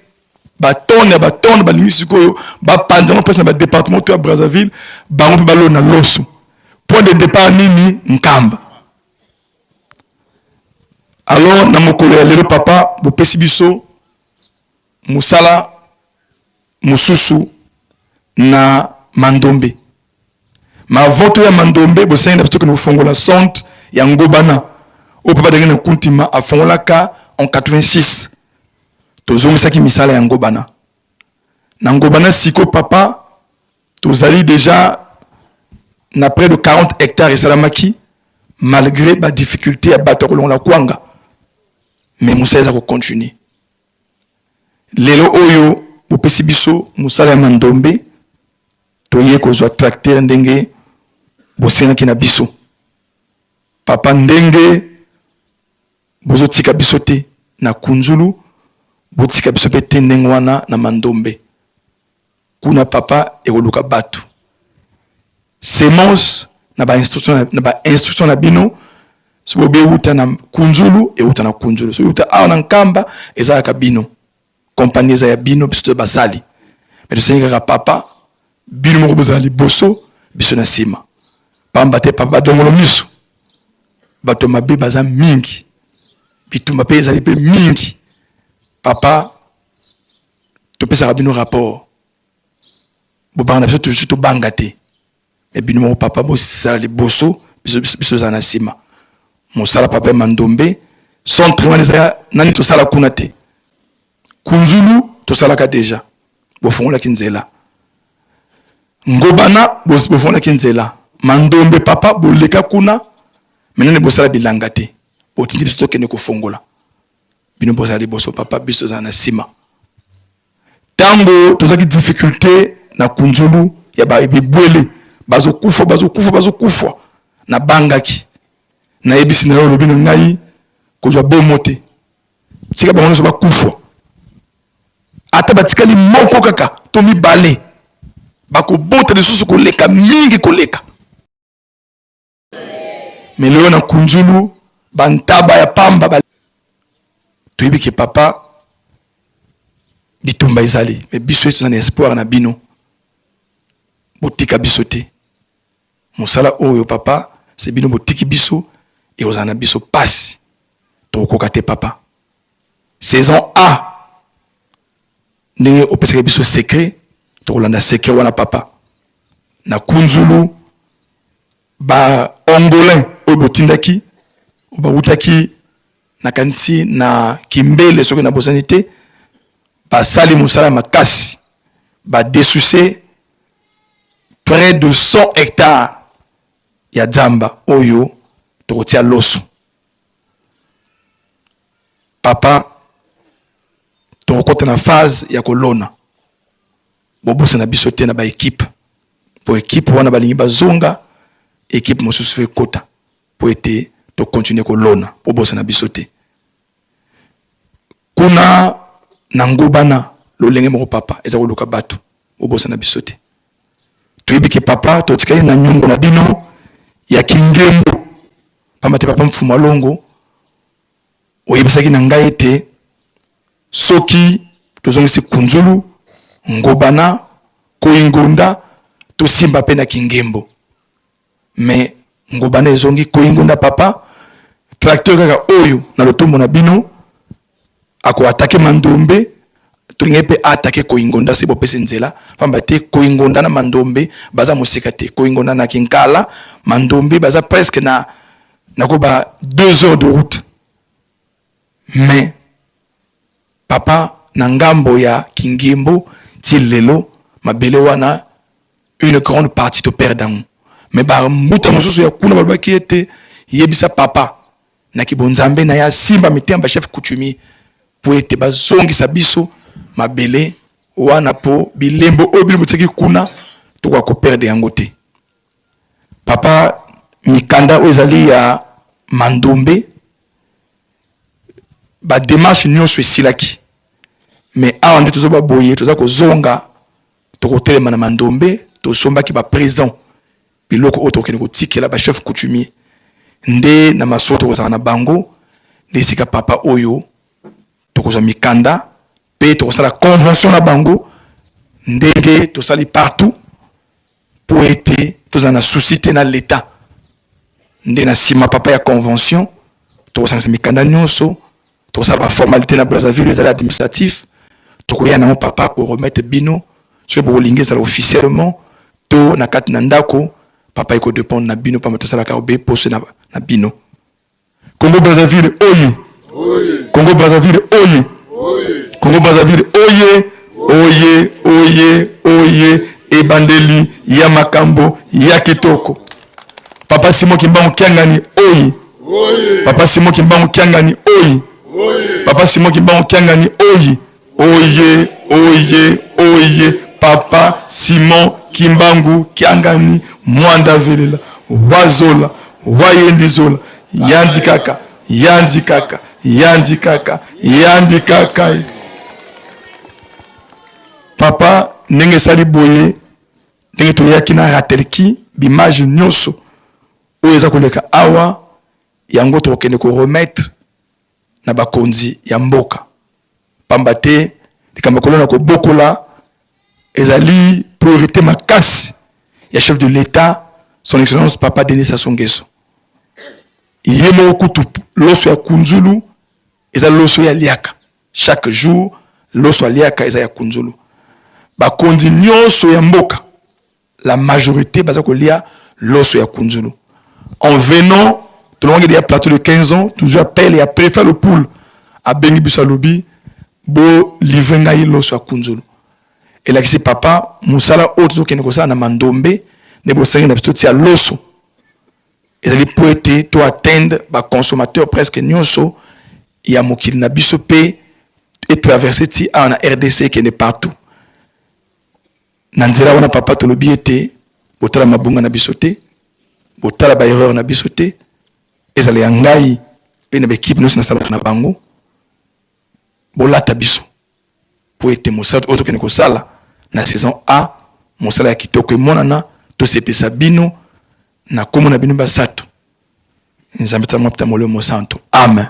batonde balingi sikoyo bapanzango mpesa na badépartement to ya Brazzaville bango mpe balona loso point de départ nini nkamba. Alors na mokolo ya lelo papa bopesi biso musala mususu na Mandombe ma voto ya Mandombe bosenga biso que nous fongola centre ya Ngobana o papa denge na kuntima afongolaka en 86 tozongisaki misala ya Ngobana na Ngobana siko papa tozali déjà na près de 40 hectares esalamaki malgré ba difficulté ya bato kolongola kwanga mais Moussa eza ko continuer lelo oyo bopesi biso musala ya Mandombe toye kozwa tracteur ndenge bosengaki na biso papa ndenge bozotika biso te na Kunzulu botika biso pe te ndenge wana na Mandombe kuna papa ekoluka bato semence na ba instruction na bino so bobe uta na Kunzulu e uta na Kunzulu so uta awa na nkamba eza ka bino compagnie za ya bino biso basali mais tosenga papa bino moko bozali boso biso na sima pamba te papa dongolo miso bato mabe baza mingi bitumba pe ezali pe mingi papa topesa bino rapport bobanga biso toujours to banga te mais bino moko papa bosali boso biso za na sima mosala papa Mandombe centre wana ezala nani tosala kuna te Kunzulu tosalaka déjà bofongolaki nzela Ngobana bofongolaki nzela Mandombe papa boleka kuna menene bosala bilanga te otindi biso tokende kofongola bino bosala boso papa biso za na sima tango tozaki difficulté na Kunzulu ya ba bibwele bazokufa na bangaki na ebisi na yo lobi na ngai kozwa bomote tika bango so bakufa ata batikali moko kaka to mibale bakobota lisusu koleka mingi koleka mais leo na Kunzulu bantaba ya pamba toyebi ke papa bitumba ezali mais biso ezo na espoir na bino botika biso te musala oyo papa c'est bino botiki biso et ozana biso passe tokoka te papa saison A ndenge opesaka biso secret tokolanda secret wana papa na Kunzulu ba ongolin oyo botindaki obawutaki na kanisi na kimbele soki na bosani te basali mosala makasi badesuse près de 100 hectares ya dzamba oyo tokotia loso. Papa tokokota na phase ya kolona bobosa na biso te na ba équipe po équipe wana balingi bazonga équipe mosusu fe kota po ete to continuer kolona bobosa na biso te. Kuna na ngobana lolenge moko papa eza koluka bato bobosa na biso te. Tuyebike papa totikali na nyongo na bino ya kingembo pamba te papa mfuma longo oyebisaki na ngai ete soki tozongisi kunzulu ngobana koingonda tosimba pe na kingembo mais ngobana ezongi koingonda papa tracteur kaka oyo na lotombo na bino ako atake mandombe tulinge pe atake koingonda se bopese nzela pamba te koingonda na mandombe baza mosika te koingonda na kinkala mandombe baza presque na koba 2 heures de route mais papa na ngambo ya kingembo tilelo mabele wana une grande partie to perdant mais ba mbuta mosusu ya kuna balobaki ete yebisa papa na kibonzambe na ya simba mitemba chef coutumier po ete bazongisa biso mabele wana po bilembo oyo bilobotiki kuna tokwa koperde yango te. Papa mikanda oyo ezali ya mandombe ba démarche nyonso esilaki mais awa nde tozoba boye toza kozonga tokotelema na mandombe tosombaki ba présent biloko oyo tokende kotikela ba chef coutumier nde na maso tokozala na bango nde esika papa oyo tokozwa mikanda pe tokosala convention na bango ndenge tosali partout po ete tozala na souci te na l'état nde na nsima papa ya convention tokosangisa mikanda nyonso tokosala ba formalité na Brazzaville ezali administratif tokoya nango papa ko remettre bino soki bokolingi ezala officiellement to na kati na ndako papa eko dépendre na bino pamba tosalaka obe poso na bino. Congo Brazzaville oye Congo Brazzaville oye Congo Brazzaville oye oye oye oye ebandeli ya makambo ya kitoko. Papa Simon Kimbangu Kiangani oye Papa Simon Kimbangu Kiangani oye Papa Simon Kimbangu Kiangani oye oye oye oye Papa Simon Kimbangu Kiangani Mwanda Velela wazola wayendizola yandi kaka yandi kaka yandi kaka yandi kaka. Papa ndenge sali boye ndenge toyaki na ratelki bimage nyonso oyo eza koleka awa yango tokende ko remettre na bakonzi ya mboka pamba te likambo kolona ko bokola ezali priorité makasi ya chef de l'État son excellence papa Denis Sassou Nguesso. Yemo kutu loso ya kunzulu eza loso ya liaka chaque jour loso ya liaka eza ya kunzulu bakonzi nyonso ya mboka la majorité baza kolia loso ya kunzulu. En venant tout le monde a plateau de 15 ans toujours appelle et a préfet le poule à bengi bisalobi bo livrenga loso ya kunzulu. Et là c'est papa musala autre qui ne na mandombe ne bo sengi na biso loso ezali po ete to atteindre ba consommateur presque nyonso ya mokili na biso pe et traverser ti na RDC qui est partout na nzela wana papa tolobi ete botala mabunga na biso te botala ba erreur na biso te ezali ya ngai pe na équipe nyonso nasalaka na bango bolata biso po ete mosala oyo tokende kosala na saison A mosala ya kitoko emonana tosepesa bino na kombo na bino basato nzambe tala mapita molimo santo amen.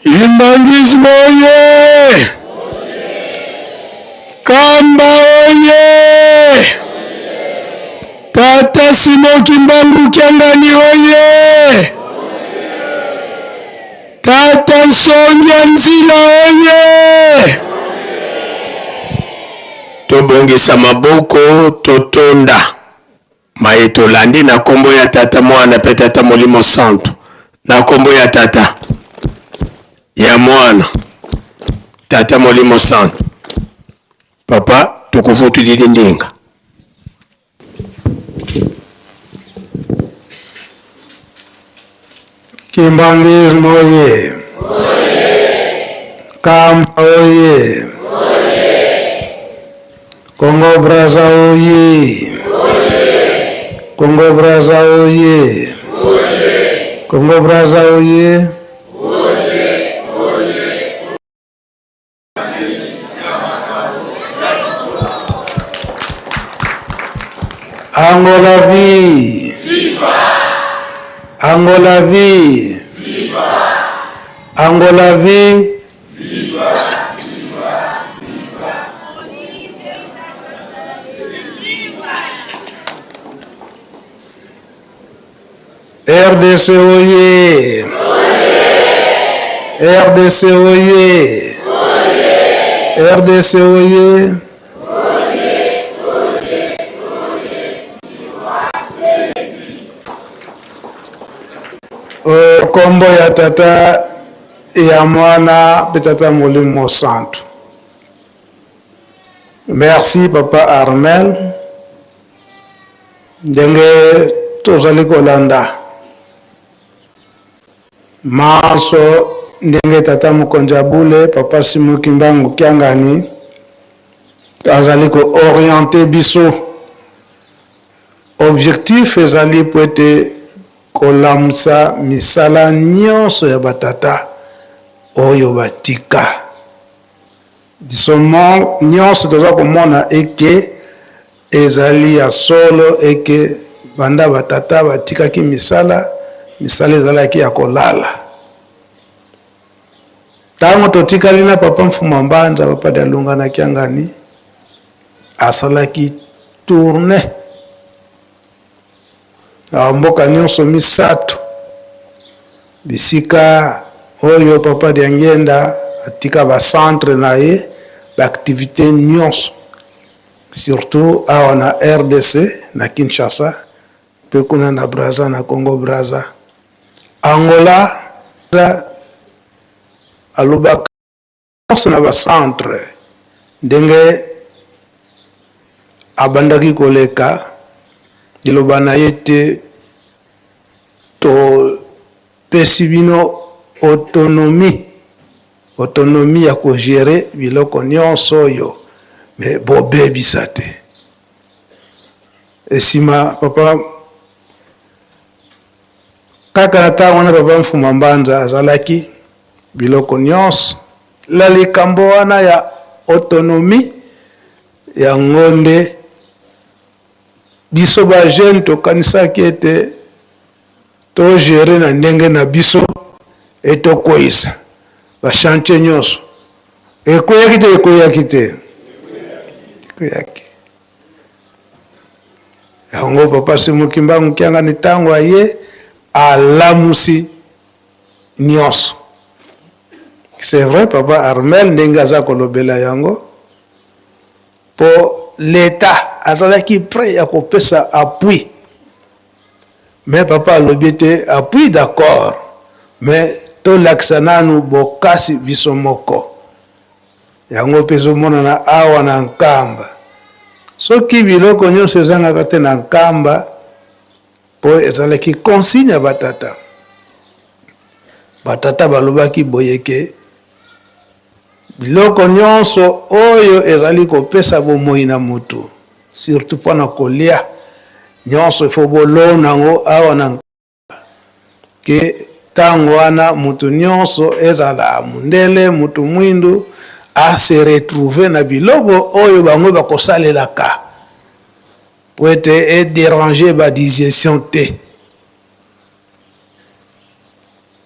Imbangismo oye Kamba oye Tata Simon Kimbangu Kiangani oye Tata Sonja Nzila oye tobongisa maboko totonda maye tolandi na kombo ya tata mwana pe tata molimo santo na kombo ya tata ya mwana tata molimo santo papa tukufutu didi ndinga Kimbangis moye Kamba oye Congo Brazza oye Congo Brazza oye Congo Brazza oye Angola vie Angola vie Angola vie RDC oye RDC oye RDC oye kombo ya tata ya mwana petata molimo santo. Merci papa Armel ndenge tozali kolanda maso ndenge tata Mukonjabule papa Simu Kimbangu Kiangani azali ko orienter biso objectif ezali po ete kolamsa misala nyonso ya batata oyo batika biso nyonso toza komona eke ezali ya solo eke banda batata batikaki misala ezalaki ya kolala ntango totikali na papa Mfuma Mbanza papa Dalunga na Kiangani asalaki tourne mboka nyonso misato bisika oyo papa Diangenda atika ba centre na ye ba activité nyonso surtout awa na RDC na Kinshasa pe kuna na Brazza na Congo Brazza Angola alobaka nyonso na ba centre ndenge abandaki koleka liloba na ye te to pesi bino autonomie ya kogere biloko nyonso oyo me bobebisa te esima papa kaka na ntango wana papa Mfuma Mbanza azalaki biloko nyonso la likambo wana ya autonomie ya ngonde biso ba jeune tokanisaki ete to gérer na ndenge na biso etokoyisa ba chantier nyonso ekoyaki te yango papa Simu Kimbangu Kiangani ntango aye alamusi nyonso. C'est vrai papa Armel ndenge aza kolobela yango po l'État azalaki prêt à kopesa appui mais papa alobi te appui d'accord mais tolakisa nanu bokasi biso moko yango mpe ezomonana awa na Nkamba soki biloko nyonso ezangaka te na Nkamba po ezalaki consigne ya batata balobaki boyeke biloko nyonso oyo ezali kopesa bomoi na mutu surtout mpona kolia nyonso ifo bolona yango awa na ke ntango wana mutu nyonso ezala mundele mutu mwindu ase retrouve na biloko oyo bango bakosalelaka po ete edéranger badigestion te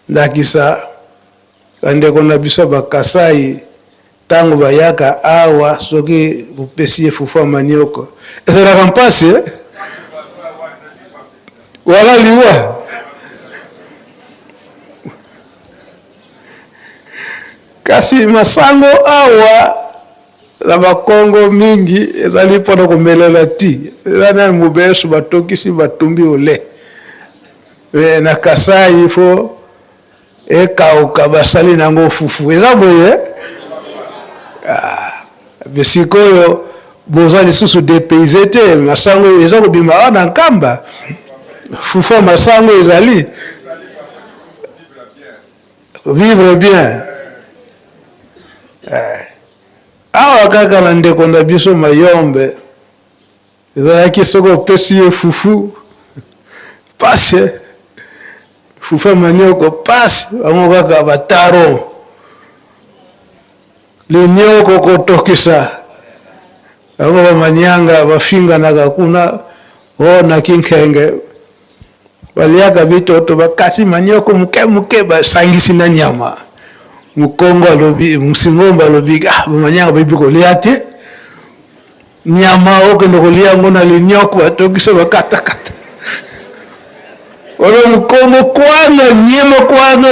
ndakisa bandeko na biso bakasai ntango bayaka awa soki bopesi ye fufu ya manioko ezalaka mpasi wala liwa kasi masango awa la bakongo mingi ezali mpona komelela ti eza nani mobeso batokisi batumbi ole na Kasai ifo ekauka basali nango fufu eza boye besikoyo boza lisusu depayse te masango eza kobima awa na nkamba fufu masango ezali vivre bien awa kaka na ndeko na biso mayombe ezalaki soki opesi ye fufu pasi fufu manioko pasi bango kaka bataro linioko kotokisa bango bamanyanga bafinganaka kuna na kinkenge baliaka bitoto bakati manioko muke basangisi na nyama mukongo alobi musingomba alobi bamanyanga bayibi kolia te nyama okende kolia ngo na linyoko batokisa bakatakata wala mukongo kwanga nyama kwanga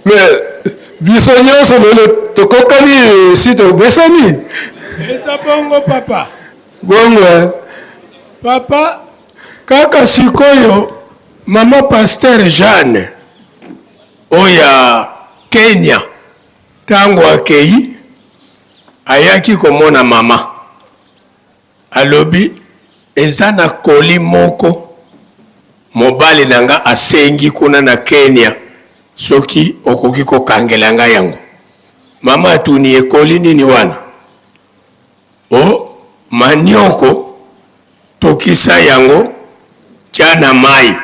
mais biso nyonso lelo tokokani si tobesani eza bongo papa bongo papa kaka sikoyo mama Pasteur Jeanne oya Kenya tango akei ayaki komona mama alobi eza na koli moko mobali nanga asengi kuna na Kenya soki okoki kokangela nga yango mama atuni ekoli nini wana manioko tokisa yango tiana mai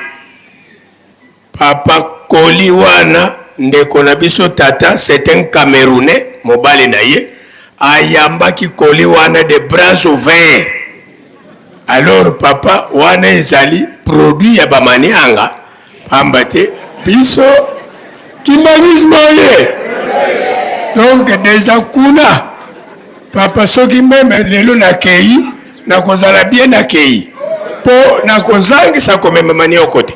papa koli wana ndeko na biso tata c'est un Camerounais mobali na ye ayambaki koli wana de bras ouverts alors papa wana ezali produit ya bamanianga pamba te biso kimanisme ye donc déjà kuna papa soki meme lelo nakei nakozala bien nakei po nakozangisa komema manioko te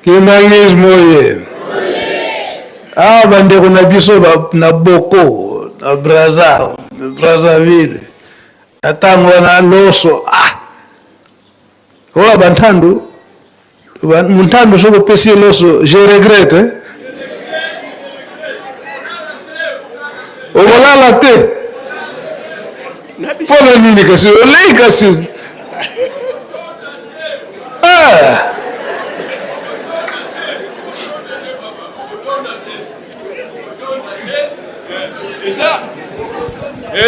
kimanisme ye bandeko na biso na Boko na Brazzaville atango na loso ola bantandu muntandu soko pesi loso je regrette okolala te pona nini kasi olei kasi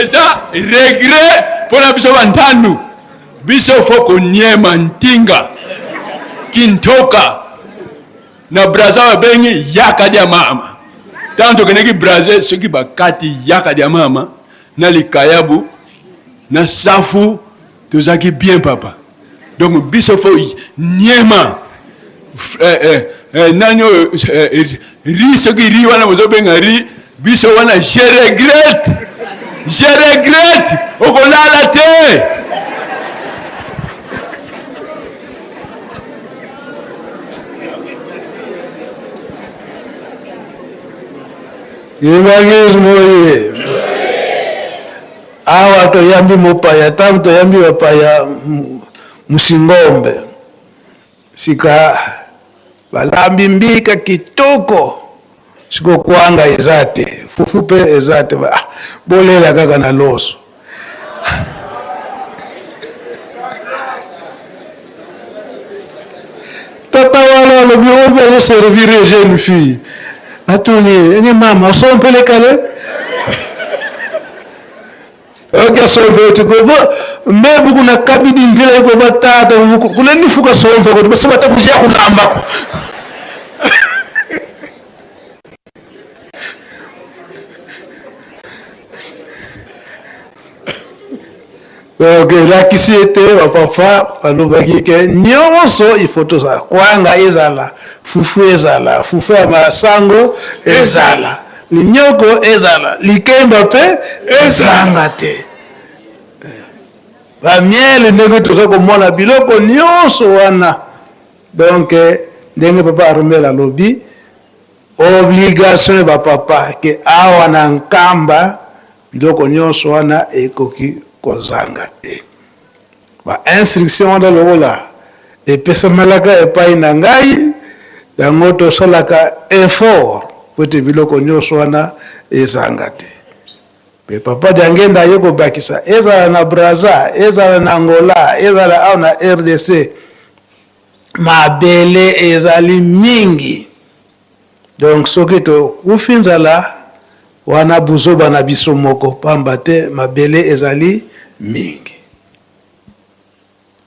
eza regret pona biso bantandu biso foko nyema ntinga kintoka na Brazza bengi yaka dia mama tanto keneki Brazza soki bakati yaka dia mama na likayabu na safu tozaki bien papa donc biso fo nyema nanyo ri soki ri wana bozo benga ri biso wana je regrette okolala te kimanisme ye awa toyambi mopaya tango toyambi bapaya musingombe sika balambi mbika kitoko siko kwanga eza te fufu pe eza te bolela kaka na loso tata wana alobi oyo azoservir jeune fille atuni ene mama osompele kale oke sompe tikovo mebu kuna kabidi mbila yuko batata kuna nifuka sompe kwa basi batakujia kulamba ok lakisi ete bapapa balobaki ke nyonso ifoto za kwanga ezala fufu ya masango ezala linyoko ezala likemba pe ezanga te bamiele ndenge toza komona biloko nyonso wana donc ndenge papa Armel alobi obligation ya papa ke awa na nkamba biloko nyonso wana ekoki kozanga te ba instruction wana lokola epesamelaka epai na ngai yango tosalaka effort po ete biloko nyonso wana ezanga te pe papa Diangenda aye kobakisa ezala na Brazza ezala na Angola ezala awa na RDC mabele ezali mingi donc soki tokufi nzala wana buzoba na biso moko pamba te mabele ezali mingi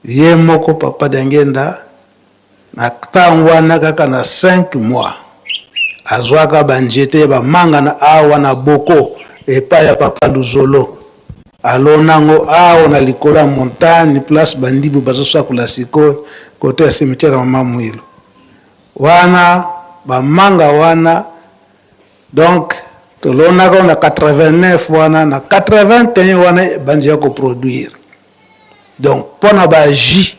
ye moko papa Diangenda na ntango wana kaka na 5 mois azwaka banjete bamanga na awa na boko epai ya papa Luzolo alonango awa na likolo ya montagne place bandibu bazosakula sikoyo kote ya cimetière ya mama Mwilu wana bamanga wana donc tolonaka na 89 wana na 81 wana bandi ya koproduire donc pona ba jus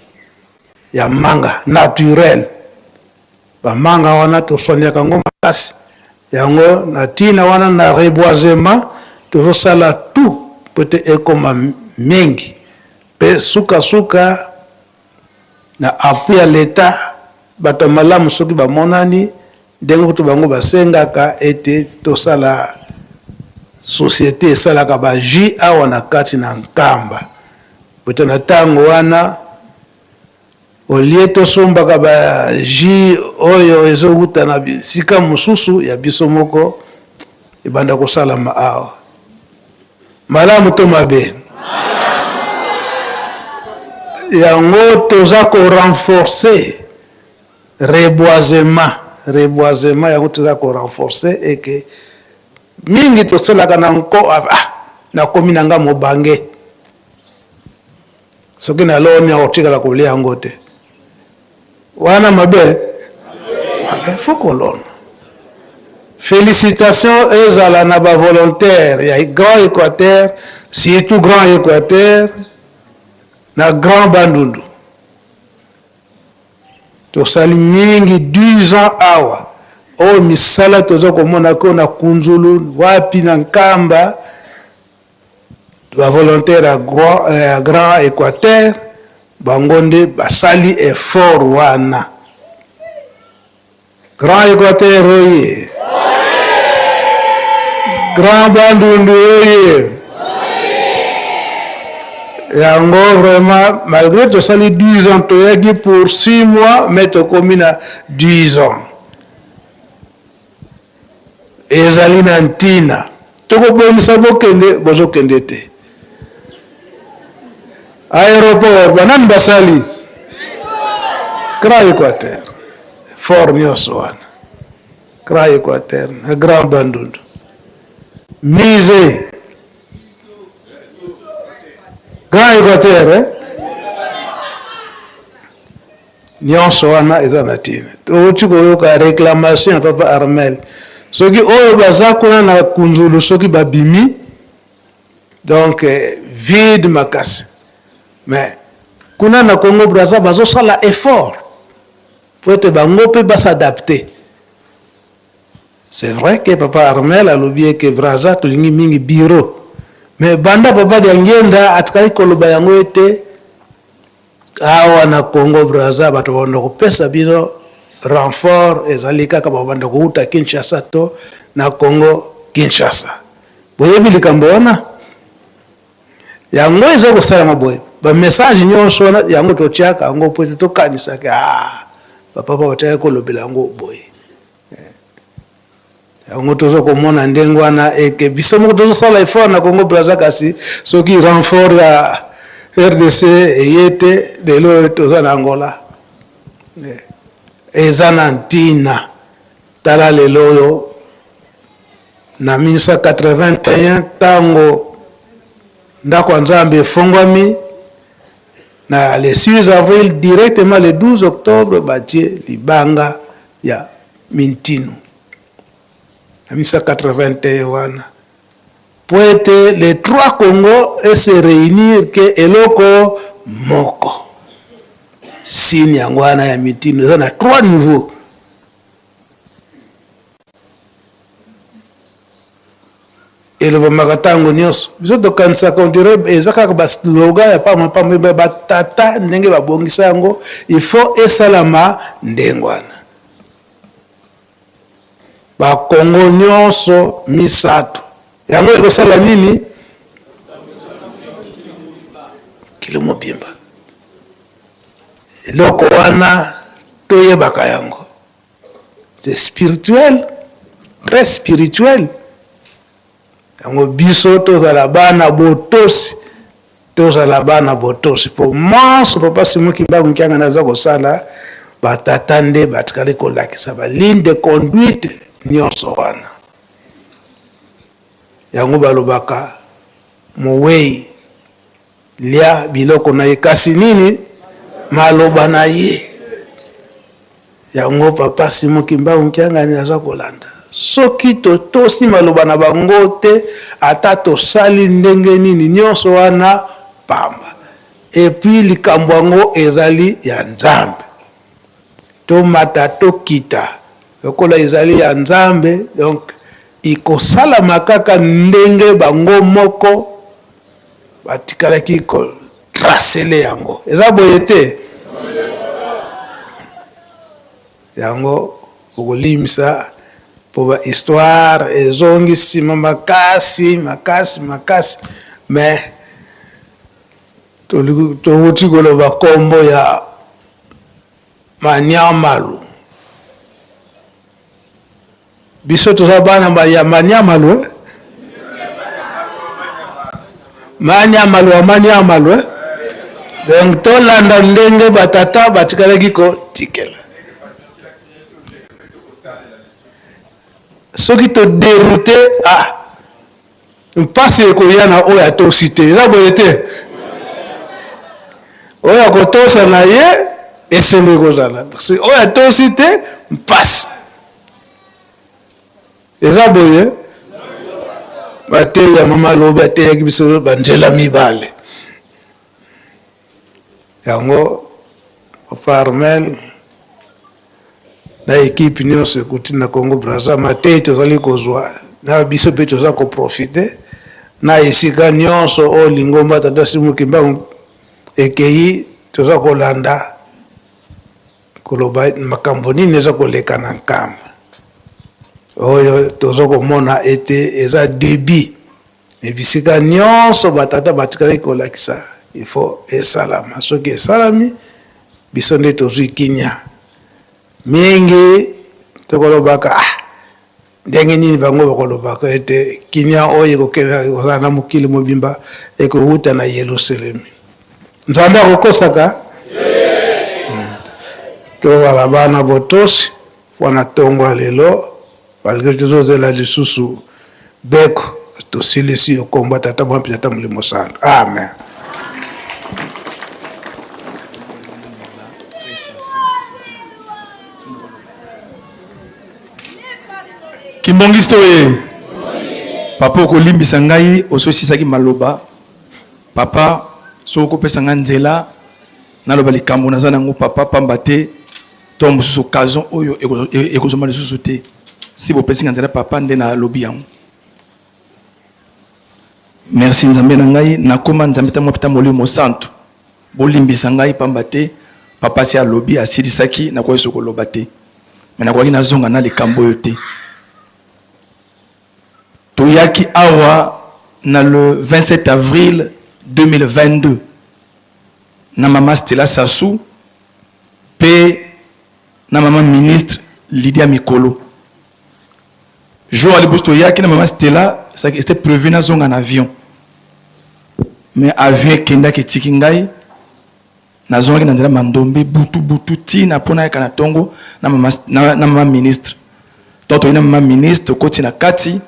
ya manga naturel bamanga wana tosoniaka ngo makasi yango na tina wana na reboisement tozosala tout pote ekoma mingi pe suka na appui ya l'État bato malamu soki bamonani ndenge kutu bango basengaka ete tosala société esalaka ba jus awa na kati na nkamba pote na ntango wana olie tosombaka ba jus oyo ezowuta na sika mosusu ya biso moko ebanda kosalama awa malamu to mabe yango toza ko renforcer reboisement yango toza ko renforcer eke mingi tosalaka na nko na komi na nga mobange soki na loni akotikala kolia yango te wana mabe faut kolona félicitations ezala na ba volontaire ya Grand Équateur surtout Grand Équateur na Grand Bandundu tosali mingi 10 ans awa o misala toza komona ko na Kunzulu wapi na nkamba ba volontaire ya Grand Équateur bangonde basali effort wana Grand Équateur oye Grand Bandundu oye yango vraiment malgré tosali 10 ans toyaki pour 6 mois mais tokomi na 10 ans ezali na ntina tokobomisa bokende bozokende te aéroport banani basali Grand Équateur fort nyonso wana Grand Équateur na Grand Bandundu mise Grand Équateur nyonso wana eza na ntina touti koyoka réclamation ya papa Armel soki oyo baza kuna na Kunzulu soki babimi donc vide makasi mais kuna na Congo Brazza bazosala effort pour ete bango mpe basadapte c'est vrai que papa Armel alobi ke Brazza tolingi mingi bureau mais banda papa Diangenda atikali koloba yango ete awa na Congo Brazza bato banda kopesa bino renfort ezali kaka babanda kouta Kinshasa to na Congo Kinshasa boyebi likambo wana yango eza kosalama boye ba message nyonso wana yango totiaka yango po tokanisaka papa bataya kolobela yango boye yango tozo komona ndenge wana eke biso moko tozosala effort na Congo Brazza kasi soki renfort ya RDC eyete lelo toza na Angola eza na ntina tala lelo oyo na 1981 tango ndako ya Nzambe efongwami na le 6 avril directement le 12 octobre batie libanga ya Mintinu na 1981 wana po ete les 3 Congo et se réunir ke eloko moko sini yango wana ya Mintinu eza na 3 niveaux elobamaka ntango nyonso biso tokanisaka ondire eza kaka baslogan ya pamapama batata ndenge babongisa yango il faut esalama ndenge wana bakongo nyonso misato yango ekosala nini kilo mobimba eloko wana toyebaka yango c'est spirituel très spirituel yango biso tozala bana botosi po manso papa Simon Kimbangu Nkianga naza kosala batata nde batikali kolakisa ligne de conduite nyonso wana yango balobaka mowei lia biloko na ye kasi nini maloba na ye yango papa Simon Kimbangu Nkianga naza kolanda soki totosi maloba na bango te ata tosali ndenge nini nyonso wana pamba epuis likambo yango ezali ya Nzambe tomata tokita lokola ezali ya Nzambe donc ikosala kaka ndenge bango moko batikalaki kotracele yango eza boye te yango okolimisa pour ba histoire ezongi nsima makasi mais towuti koloba kombo ya Manyamalu biso toza bana ya Manyamalu Manyamalu donc tolanda ndenge batata batikalaki kotikela soki to dérouté mpasi ekoya na oyo atosi te eza boye te oyo akotosa na ye esembe kozala oyo atosi te mpasi eza boye bateya mama lobi ateyaki biso banzela mibale yango papa Armel na ekipe nyonso ekuti na Congo Brazza matei tozali kozwa na biso mpe toza koprofite na esika nyonso oyo lingomba tata Simon Kimbangu ekei toza kolanda koloba makambo nini eza koleka na nkamba oyo toza komona ete eza début me bisika nyonso batata batikali kolakisa il faut esalama soki esalami biso nde tozwi kinya mingi tokolobaka ndenge nini bango bakolobaka ete kinya oyo ekokela na mokili mobimba ekowuta na Yerusalemi Nzambe akokosaka tozala bana botosi wana tongo lelo malgré tozozela lisusu beko tosilisi okomba tata mwa tata Molimo Santu amen. Kimbongisto ye papa okolimbisa ngai ososisaki maloba papa soko pesa nga nzela naloba likambo naza nango papa pamba te to mosusu occasion oyo ekozoma lisusu te si bopesi nga nzela papa nde na lobi yango merci Nzambe na ngai nakoma Nzambe ta mwa Molimo Santu bolimbisa ngai pamba te papa si alobi asilisaki nakoki sokoloba te me nakoki nazonga na likambo oyo te toyaki awa na le 27 avril 2022 na mama Stella Sassou pe na mama ministre Lydia Mikolo jour ali bosto yaki na mama Stella c'était prévu na zonga en avion mais avion kenda ke tiki ngai na zonga na nzela mandombe butu ti na pona ya na tongo na mama ministre toto ina mama ministre koti na kati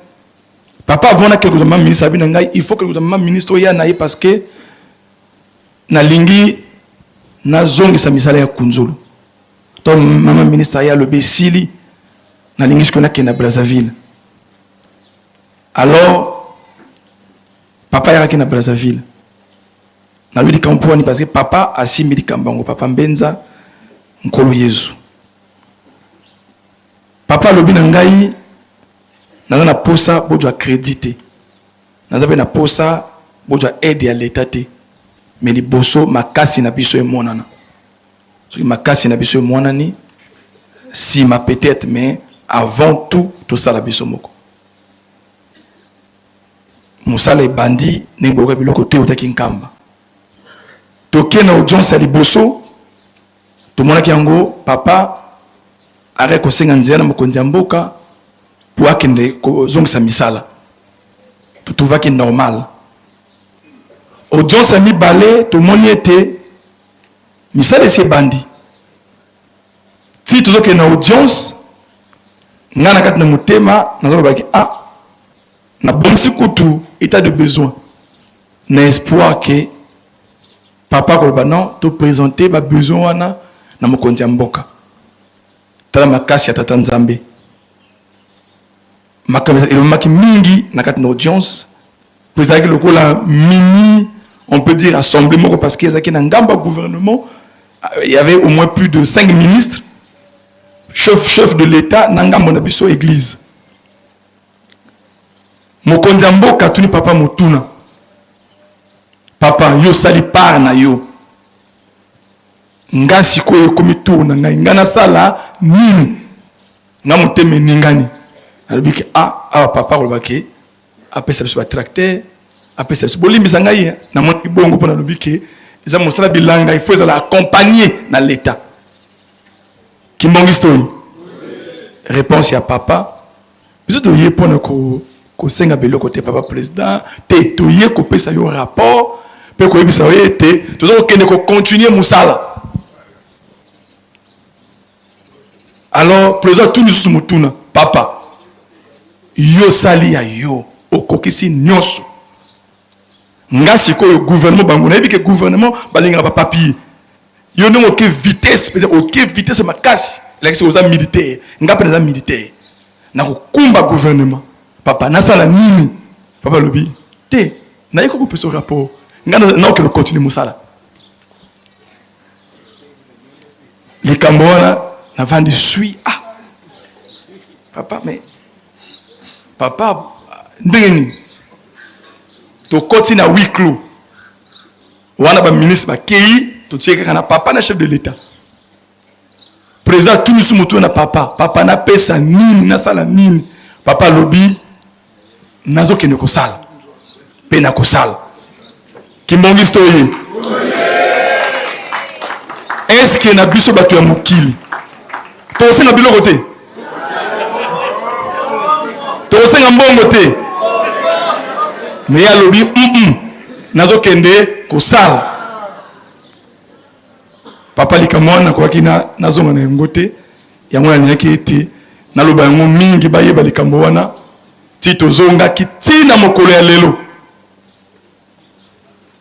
papa avant na quelque chose mama ministre abina ngai il faut que le mama ministre ya na ye parce que na lingi na zongi sa misala ya kunzulu to mama ministre ya lobi sili na lingi skona ke na Brazzaville alors papa ya ki na Brazzaville na lui kampo ni parce que papa asimi di kambango papa Mbenza nkolo Yesu papa lobi na ngai na posa bojo accrédité naza pe na posa bozwa aide ya l'état te mais liboso makasi na biso emonana soki makasi na biso emonani sima peut-être mais avant tout tosala biso moko mosala ebandi ndenge boyoka biloko te otaki nkamba toke na audience ya liboso tomonaki yango papa are kosenga nzela na mokonzi ya mboka po akende kozongisa misala tutuvaki normal audience ya mibale tomoni ete misala esi ebandi ti tozokende na audience nga na kati na motema nazolobaki na bomsi kutu état de besoin na espoir que papa koloba non to présenter ba besoin wana na mokonzi ya mboka tala makasi ya tata nzambe makamisa elomaki mingi na kati na audience président lokola mini on peut dire assemblée moko parce qu'il y a un ngamba gouvernement il y avait au moins plus de 5 ministres chef de l'état na ngambo na biso église mokonzi ya mboka tuni papa motuna papa yo sali par na yo nga sikoyo ekomi tour na ngai nga nasala nini nga motema eningani alobiki awa papa kolobaki apesa biso batracteur apesa biso bolimbisa ngai na moni bongo mpo nalobiki eza mosala bilanga il faut ezala accompagner na l'état kimbongi story réponse ya papa biso toye mpona kosenga biloko te papa président te toye kopesa yo rapport mpe koyebisa yo ete toza kokende kocontinue mosala alors président tout lisusu motuna papa yo sali ya yo okokisi nyonso nga sikoyo gouvernement bango nayebi ke gouvernement balingaka bapapier yo ndenge oke vitesse peut-être oke vitesse makasi elakisi oza militaire nga mpe naza militaire nakokumba gouvernement papa nasala nini papa lobi te naye kokopesa rapport nga naokende continue mosala likambo wana navandi sui papa mais papa ndenge nini tokoti na huis clos wana baministre bakei totie kaka na papa na chef de l'état président tunisu motu na papa napesa nini nasala nini papa lobi nazokende kosala mpe na kosala kimbongi stoye eske na biso bato ya mokili tokosenga biloko te tokosenga mbongo te me ye alobi nazokende kosala papa likambo wana nakoki nazonga na yango te yango naniaki ete naloba yango mingi bayeba likambo wana ti tozongaki ntina mokolo ya lelo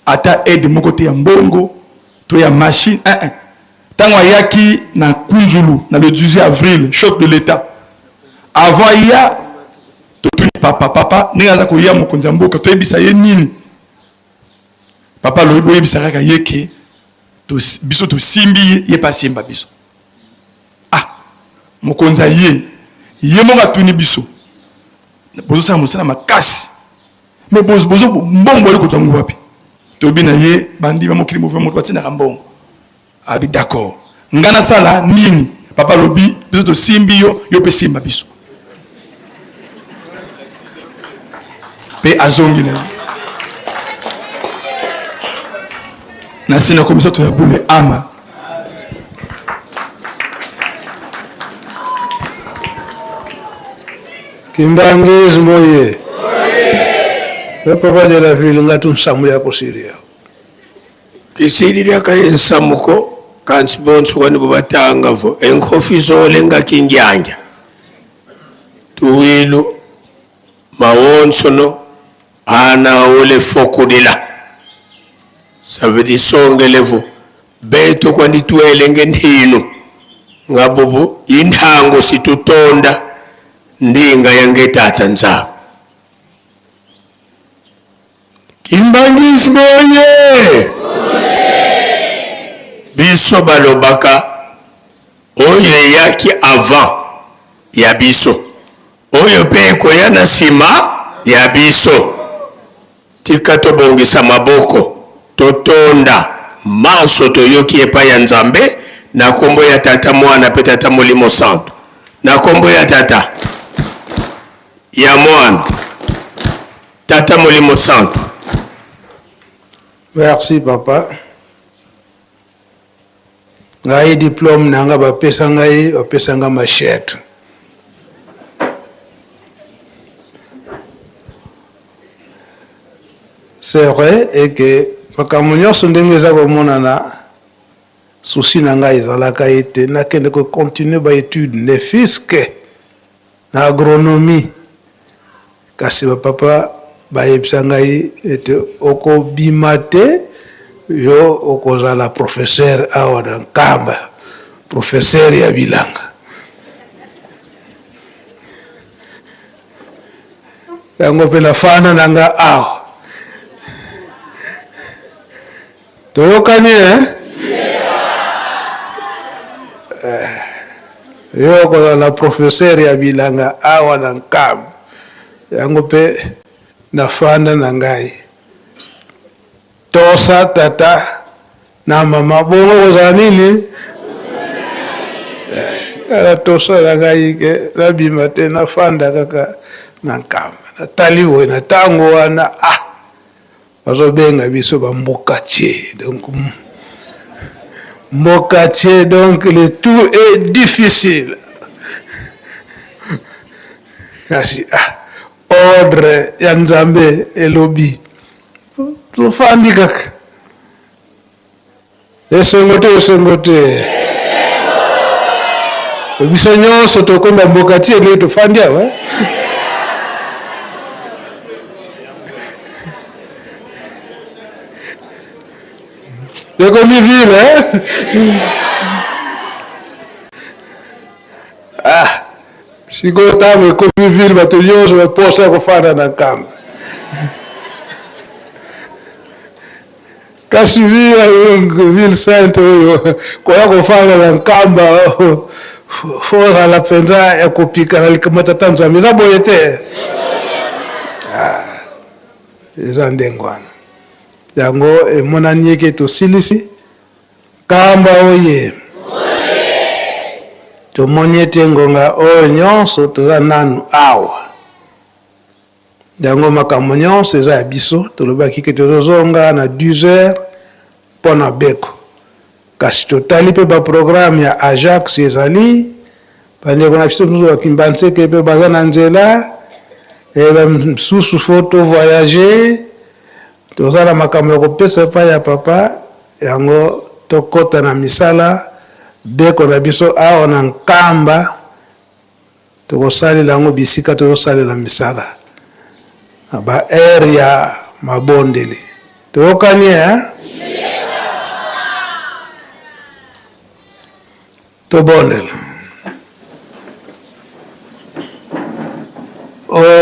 ata aide moko te ya mbongo to ya machine ntango ayaki na kunzulu na le 18 avril chef de l'état avant ya totuni papa ndenge aza koya mokonzi ya mboka toyebisa ye nini papa loyebi oyebisa kaka ye ke biso tosimbi ye mpe asimba biso mokonzi ye moko atuni biso bozosala mosala makasi me mbongo boli kozwa ngo wapi toyebi na ye bandi bamokili move moto batindaka mbongo abi d'accord nga nasala nini papa lobi biso tosimbi yo mpe simba biso mpe azongi na ye nasi na komisa to ya bule ama Kimbangizi moye papa de la ville nga tunsamuli yako siria kisirira ka ensamuko kansi bonso kwani bobatangavo enkofi zole nga kingyanja tuwilu mawonsono ana ole fokudila savedi songelevo beto kwani tuelenge ntino ngabubu intango situtonda ndinga yange tata nza Kimbangisi moye biso balobaka oyo yaki avant ya biso oyo pe koya na sima ya biso tika tobongisa maboko totonda maso toyoki epai ya Nzambe na kombo ya Tata Mwana pe Tata Molimo Santo na kombo ya Tata ya Mwana Tata Molimo Santo. Merci papa. Ngai diplôme nanga bapesa nga machette. C'est vrai et que makambo nyonso ndenge eza komonana souci na ngai ezalaka ete nakende kocontinue baétude ne fiske na agronomie kasi bapapa bayebisa ngai ete okobima te yo okozala professeur awa na Nkamba, professeur ya bilanga. Yango mpe nafana nanga awa toyokani yo okozala professeur ya bilanga awa na Nkamba. Yango mpe nafanda na ngai tosa tata na mama bongo kozala nini kala tosa na ngai ke nabima te nafanda kaka na Nkamba natali boye na ntango wana bazobenga biso bambokatier donc mbokatier donc le tout est difficile kasi ordre ya Nzambe elobi tofandi kaka esengo te biso nyonso tokomba mbokatier nde tofandi awa yekomi vile sikoyo ntango ekomi vile bato nyonso baposa kofanda na Nkamba. Kasi ville sainte oyo koya kofanda na Nkamba fozala mpenza ya kopika na likama Tata Nzambe eza boye te eza ndenge wana. Yango emonani eke tosilisi Nkamba oye tomoni ete ngonga oyo nyonso toza nanu awa. Yango makambo nyonso eza ya biso tolobaki ke tozozonga na 12h mpona beko. Kasi totali mpe baprogramme ya Ajax ezali bandeko na biso mosusu bakimba nseke mpe baza na nzela bamisusu fo tovoyage tozala makambo ya kopesa epai ya papa. Yango tokota na misala beko na biso awa na Nkamba tokosalela yango bisika tozosalela misala ba aire ya mabondeli toyokani tobondela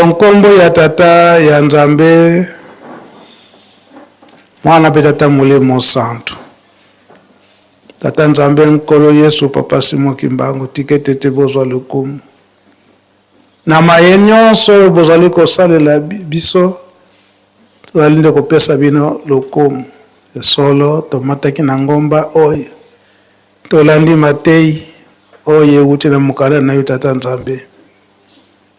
nkombo ya Tata ya Nzambe Mwana pe Tata Molimo Santo. Tata Nzambe nkolo Yesu papa Simoki Mbangu tikete te bozwa lokumu na maye nyonso bozali kosalela biso tozali nde kopesa bino lokumu solo tomataki na ngomba oyo tolandi matei oyo euti na mokanda na yo Tata Nzambe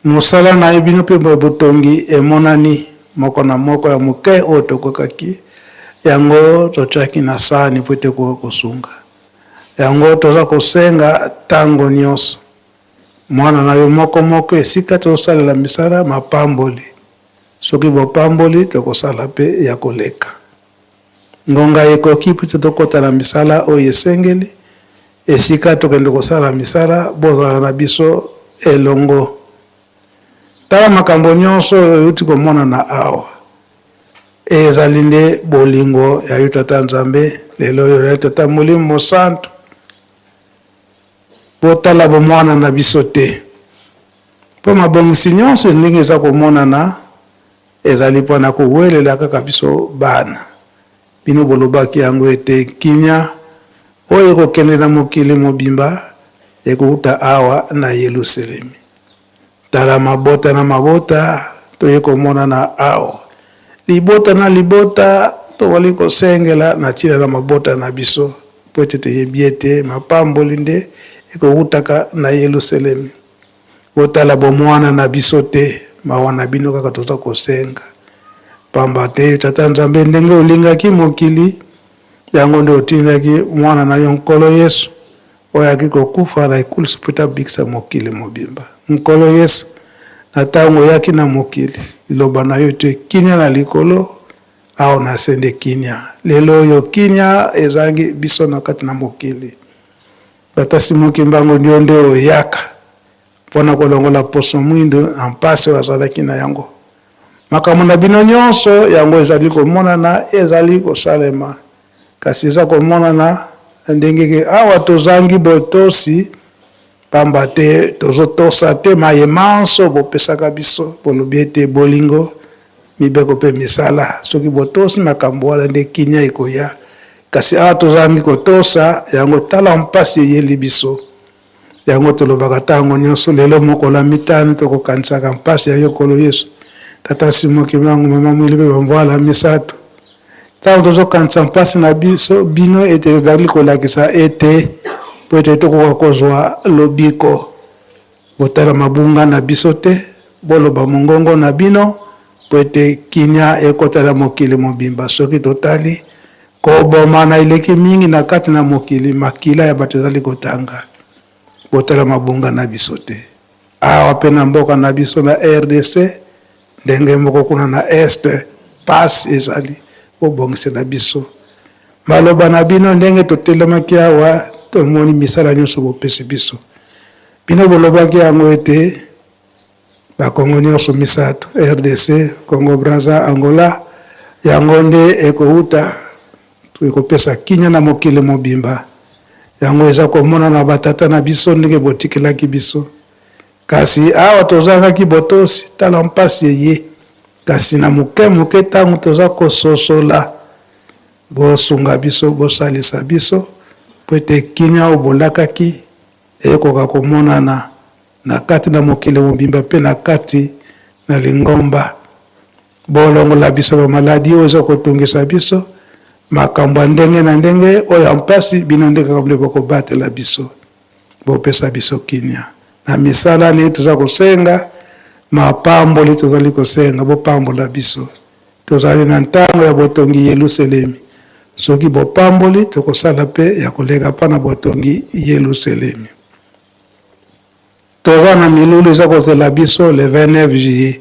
mosala na ye bino mpe botongi emonani moko na moko ya moke oyo tokokaki yango totiaki na sani po ete kosunga yango toza kosenga ntango nyonso mwana na yo moko esika tosalela misala mapamboli soki bopamboli tokosala mpe ya koleka ngonga ekoki mpe tokota na misala oyo esengeli esika tokende kosala misala bozala na biso elongo tala makambo nyonso euti komona na awa ezali nde bolingo ya yo Tata Nzambe lelo oyo ya Tata Molimo Santo botala bomwana na biso te mpo mabongisi nyonso ndenge eza komonana ezali mpona kowelela kaka biso bana bino bolobaki yango ete kinya oyo ekokende na mokili mobimba ekouta awa na Yelusalemi tala mabota na mabota toye komonana awa libota na libota tozali kosengela na ntina na mabota na biso po ete toyebi ete mapamboli nde ekowutaka na yelusalemi. Botala bomwana na biso te, mawa na bino kaka toza kosenga. Pamba te tata nzambe ndenge olingaki mokili, yango nde otindaki mwana na yo nkolo Yesu oyo ayaki kokufa na ekulusu mpo ete abikisa mokili mobimba. Nkolo Yesu na ntango oyaki na mokili, liloba na yo ete kinya na likolo awa na se nde kinya. Lelo oyo kinya ezangi biso na kati na mokili. Tata Simoki Mbango ndio nde oyaka mpona kolongola poso mwindo na mpasi oyo azalaki na yango. Makambo na bino nyonso yango ezali komonana, ezali kosalema, kasi eza komonana ndenge awa tozangi botosi, pamba te tozotosa te mayemanso bopesaka biso bolobi ete bolingo mibeko mpe misala. Soki botosi makambo wana nde kinya ekoya, kasi awa tozangi kotosa yango tala mpasi eyeli biso. Yango tolobaka ntango nyonso lelo mokolo ya mitano tokokanisaka mpasi ya yokolo Yesu. Tata Simoki Mbango, mama mwili mpe bamvwala misato. Ntango tozokanisa mpasi na biso bino ete ezali kolakisa ete po ete tokoka kozwa lobiko. Botala mabunga na biso te, boloba mongongo na bino po ete kinya ekotala mokili mobimba. Soki totali koboma na eleki mingi na kati na mokili, makila ya bato ezali kotanga. Botala mabunga na biso te. Awa pe na mboka na biso na RDC, ndenge moko kuna na este, pasi ezali bobongise na biso. Maloba na bino ndenge totelemaki awa tomoni misala nyonso bopesi biso. Bino bolobaki yango ete bakongo nyonso misato, RDC, Congo Brazza, Angola, yango nde ekouta ekopesa kinya na mokili mobimba. Yango eza komona na batata na biso ndenge botikelaki biso. Kasi awa tozangaki botosi, tala mpasi eye. Kasi na muke tango toza kososola, bosunga biso, bosalisa biso, po ete kinya obolakaki ekoka komonana na kati na mokili mobimba pe na kati na lingomba. Bolongola biso bamaladi oyo eza kotungisa biso, makambo ndenge na ndenge oyo mpasi bino ndenge kaka mde bokobatela biso, bopesa biso kinya. Na misala ni toza kosenga, mapamboli tozali kosenga, bopambola biso. Tozali na ntango ya botongi Yelusalemi. Soki bopamboli tokosala pe ya kolega pana botongi Yelusalemi. Toza na milulu eza kozela biso le 29 juillet.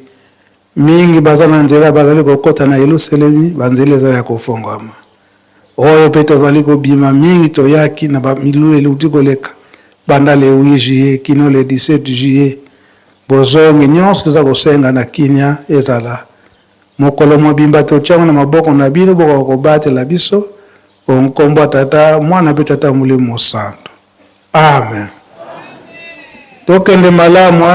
Mingi baza na nzela bazali kokota na Yelusalemi, banzela eza ya kofongwama. Oyo pe tozali kobima mingi toyaki na milulu eluti koleka. Banda le 8 juillet kino le 17 juillet. Bozongi nyonso toza kosenga na kinya ezala. Mokolo mobimba tochango na maboko na bino boko kobatela biso. Onkombo tata mwana pe tata Molimo Santo. Amen. Tokende malamu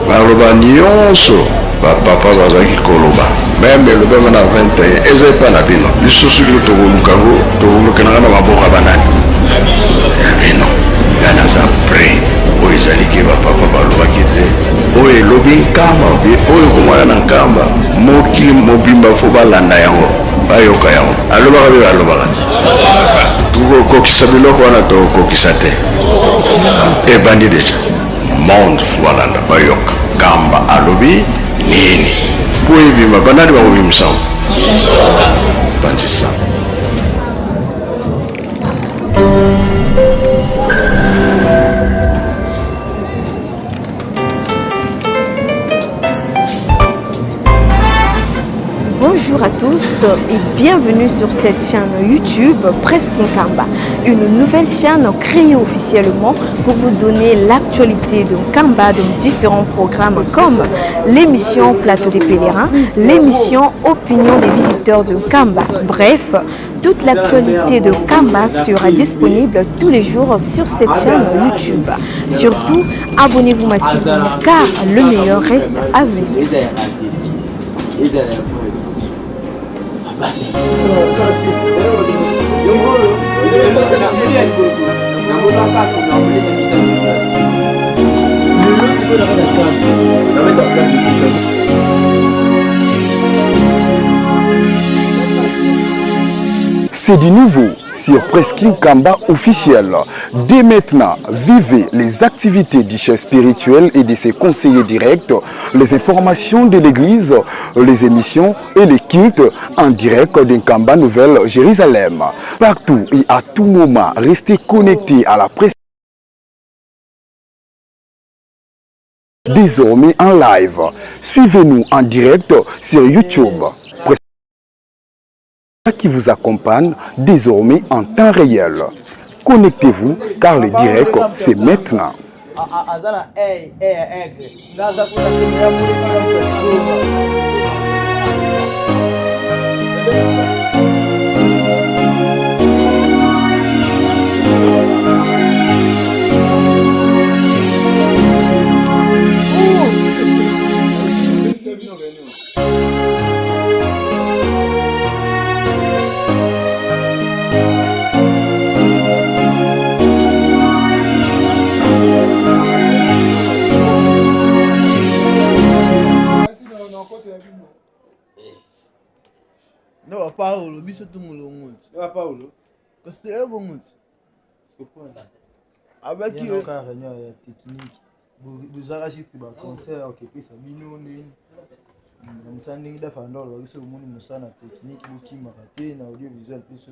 baloba nyonso bapapa bazalaki koloba meme elobi yango na 21 eza epa na bino biso soki tokoluka yango tokolukanaka na maboko ya banani ya bino ya naza pre oyo ezaliki bapapa balobaki te oyo elobi nkamba oyo komwana na nkamba mokili mobimba fo balanda yango bayoka yango alobaka be alobaka te tokokokisa biloko wana tokokokisa te ebandi deja monde fo balanda bayoka kamba alobi nini po ebima banani bakobimisango bandisa. Bonjour à tous et bienvenue sur cette chaîne YouTube Presque Nkamba, une nouvelle chaîne créée officiellement pour vous donner l'actualité de Nkamba dans différents programmes comme l'émission Plateau des pèlerins, l'émission Opinion des visiteurs de Nkamba. Bref, toute l'actualité de Nkamba sera disponible tous les jours sur cette chaîne YouTube. Surtout, abonnez-vous massivement car le meilleur reste à venir. C'est du nouveau sur Presque Nkamba officiel. Dès maintenant, vivez les activités du chef spirituel et de ses conseillers directs, les informations de l'église, les émissions et les cultes en direct d'Nkamba Nouvelle Jérusalem. Partout et à tout moment, restez connectés à la presse. Désormais en live. Suivez-nous en direct sur YouTube. Qui vous accompagne désormais en temps réel. Connectez-vous car le direct c'est maintenant. No, Paulo, bicho tu mulou muito. Não, Paulo. Você é bom muito. Desculpa. Avec qui carrément la technique. Vous arrachez ce concert OK puis ça binone. Msandi ngida fandolo wakiso umuni musana technique bukima kate na audio visual piso.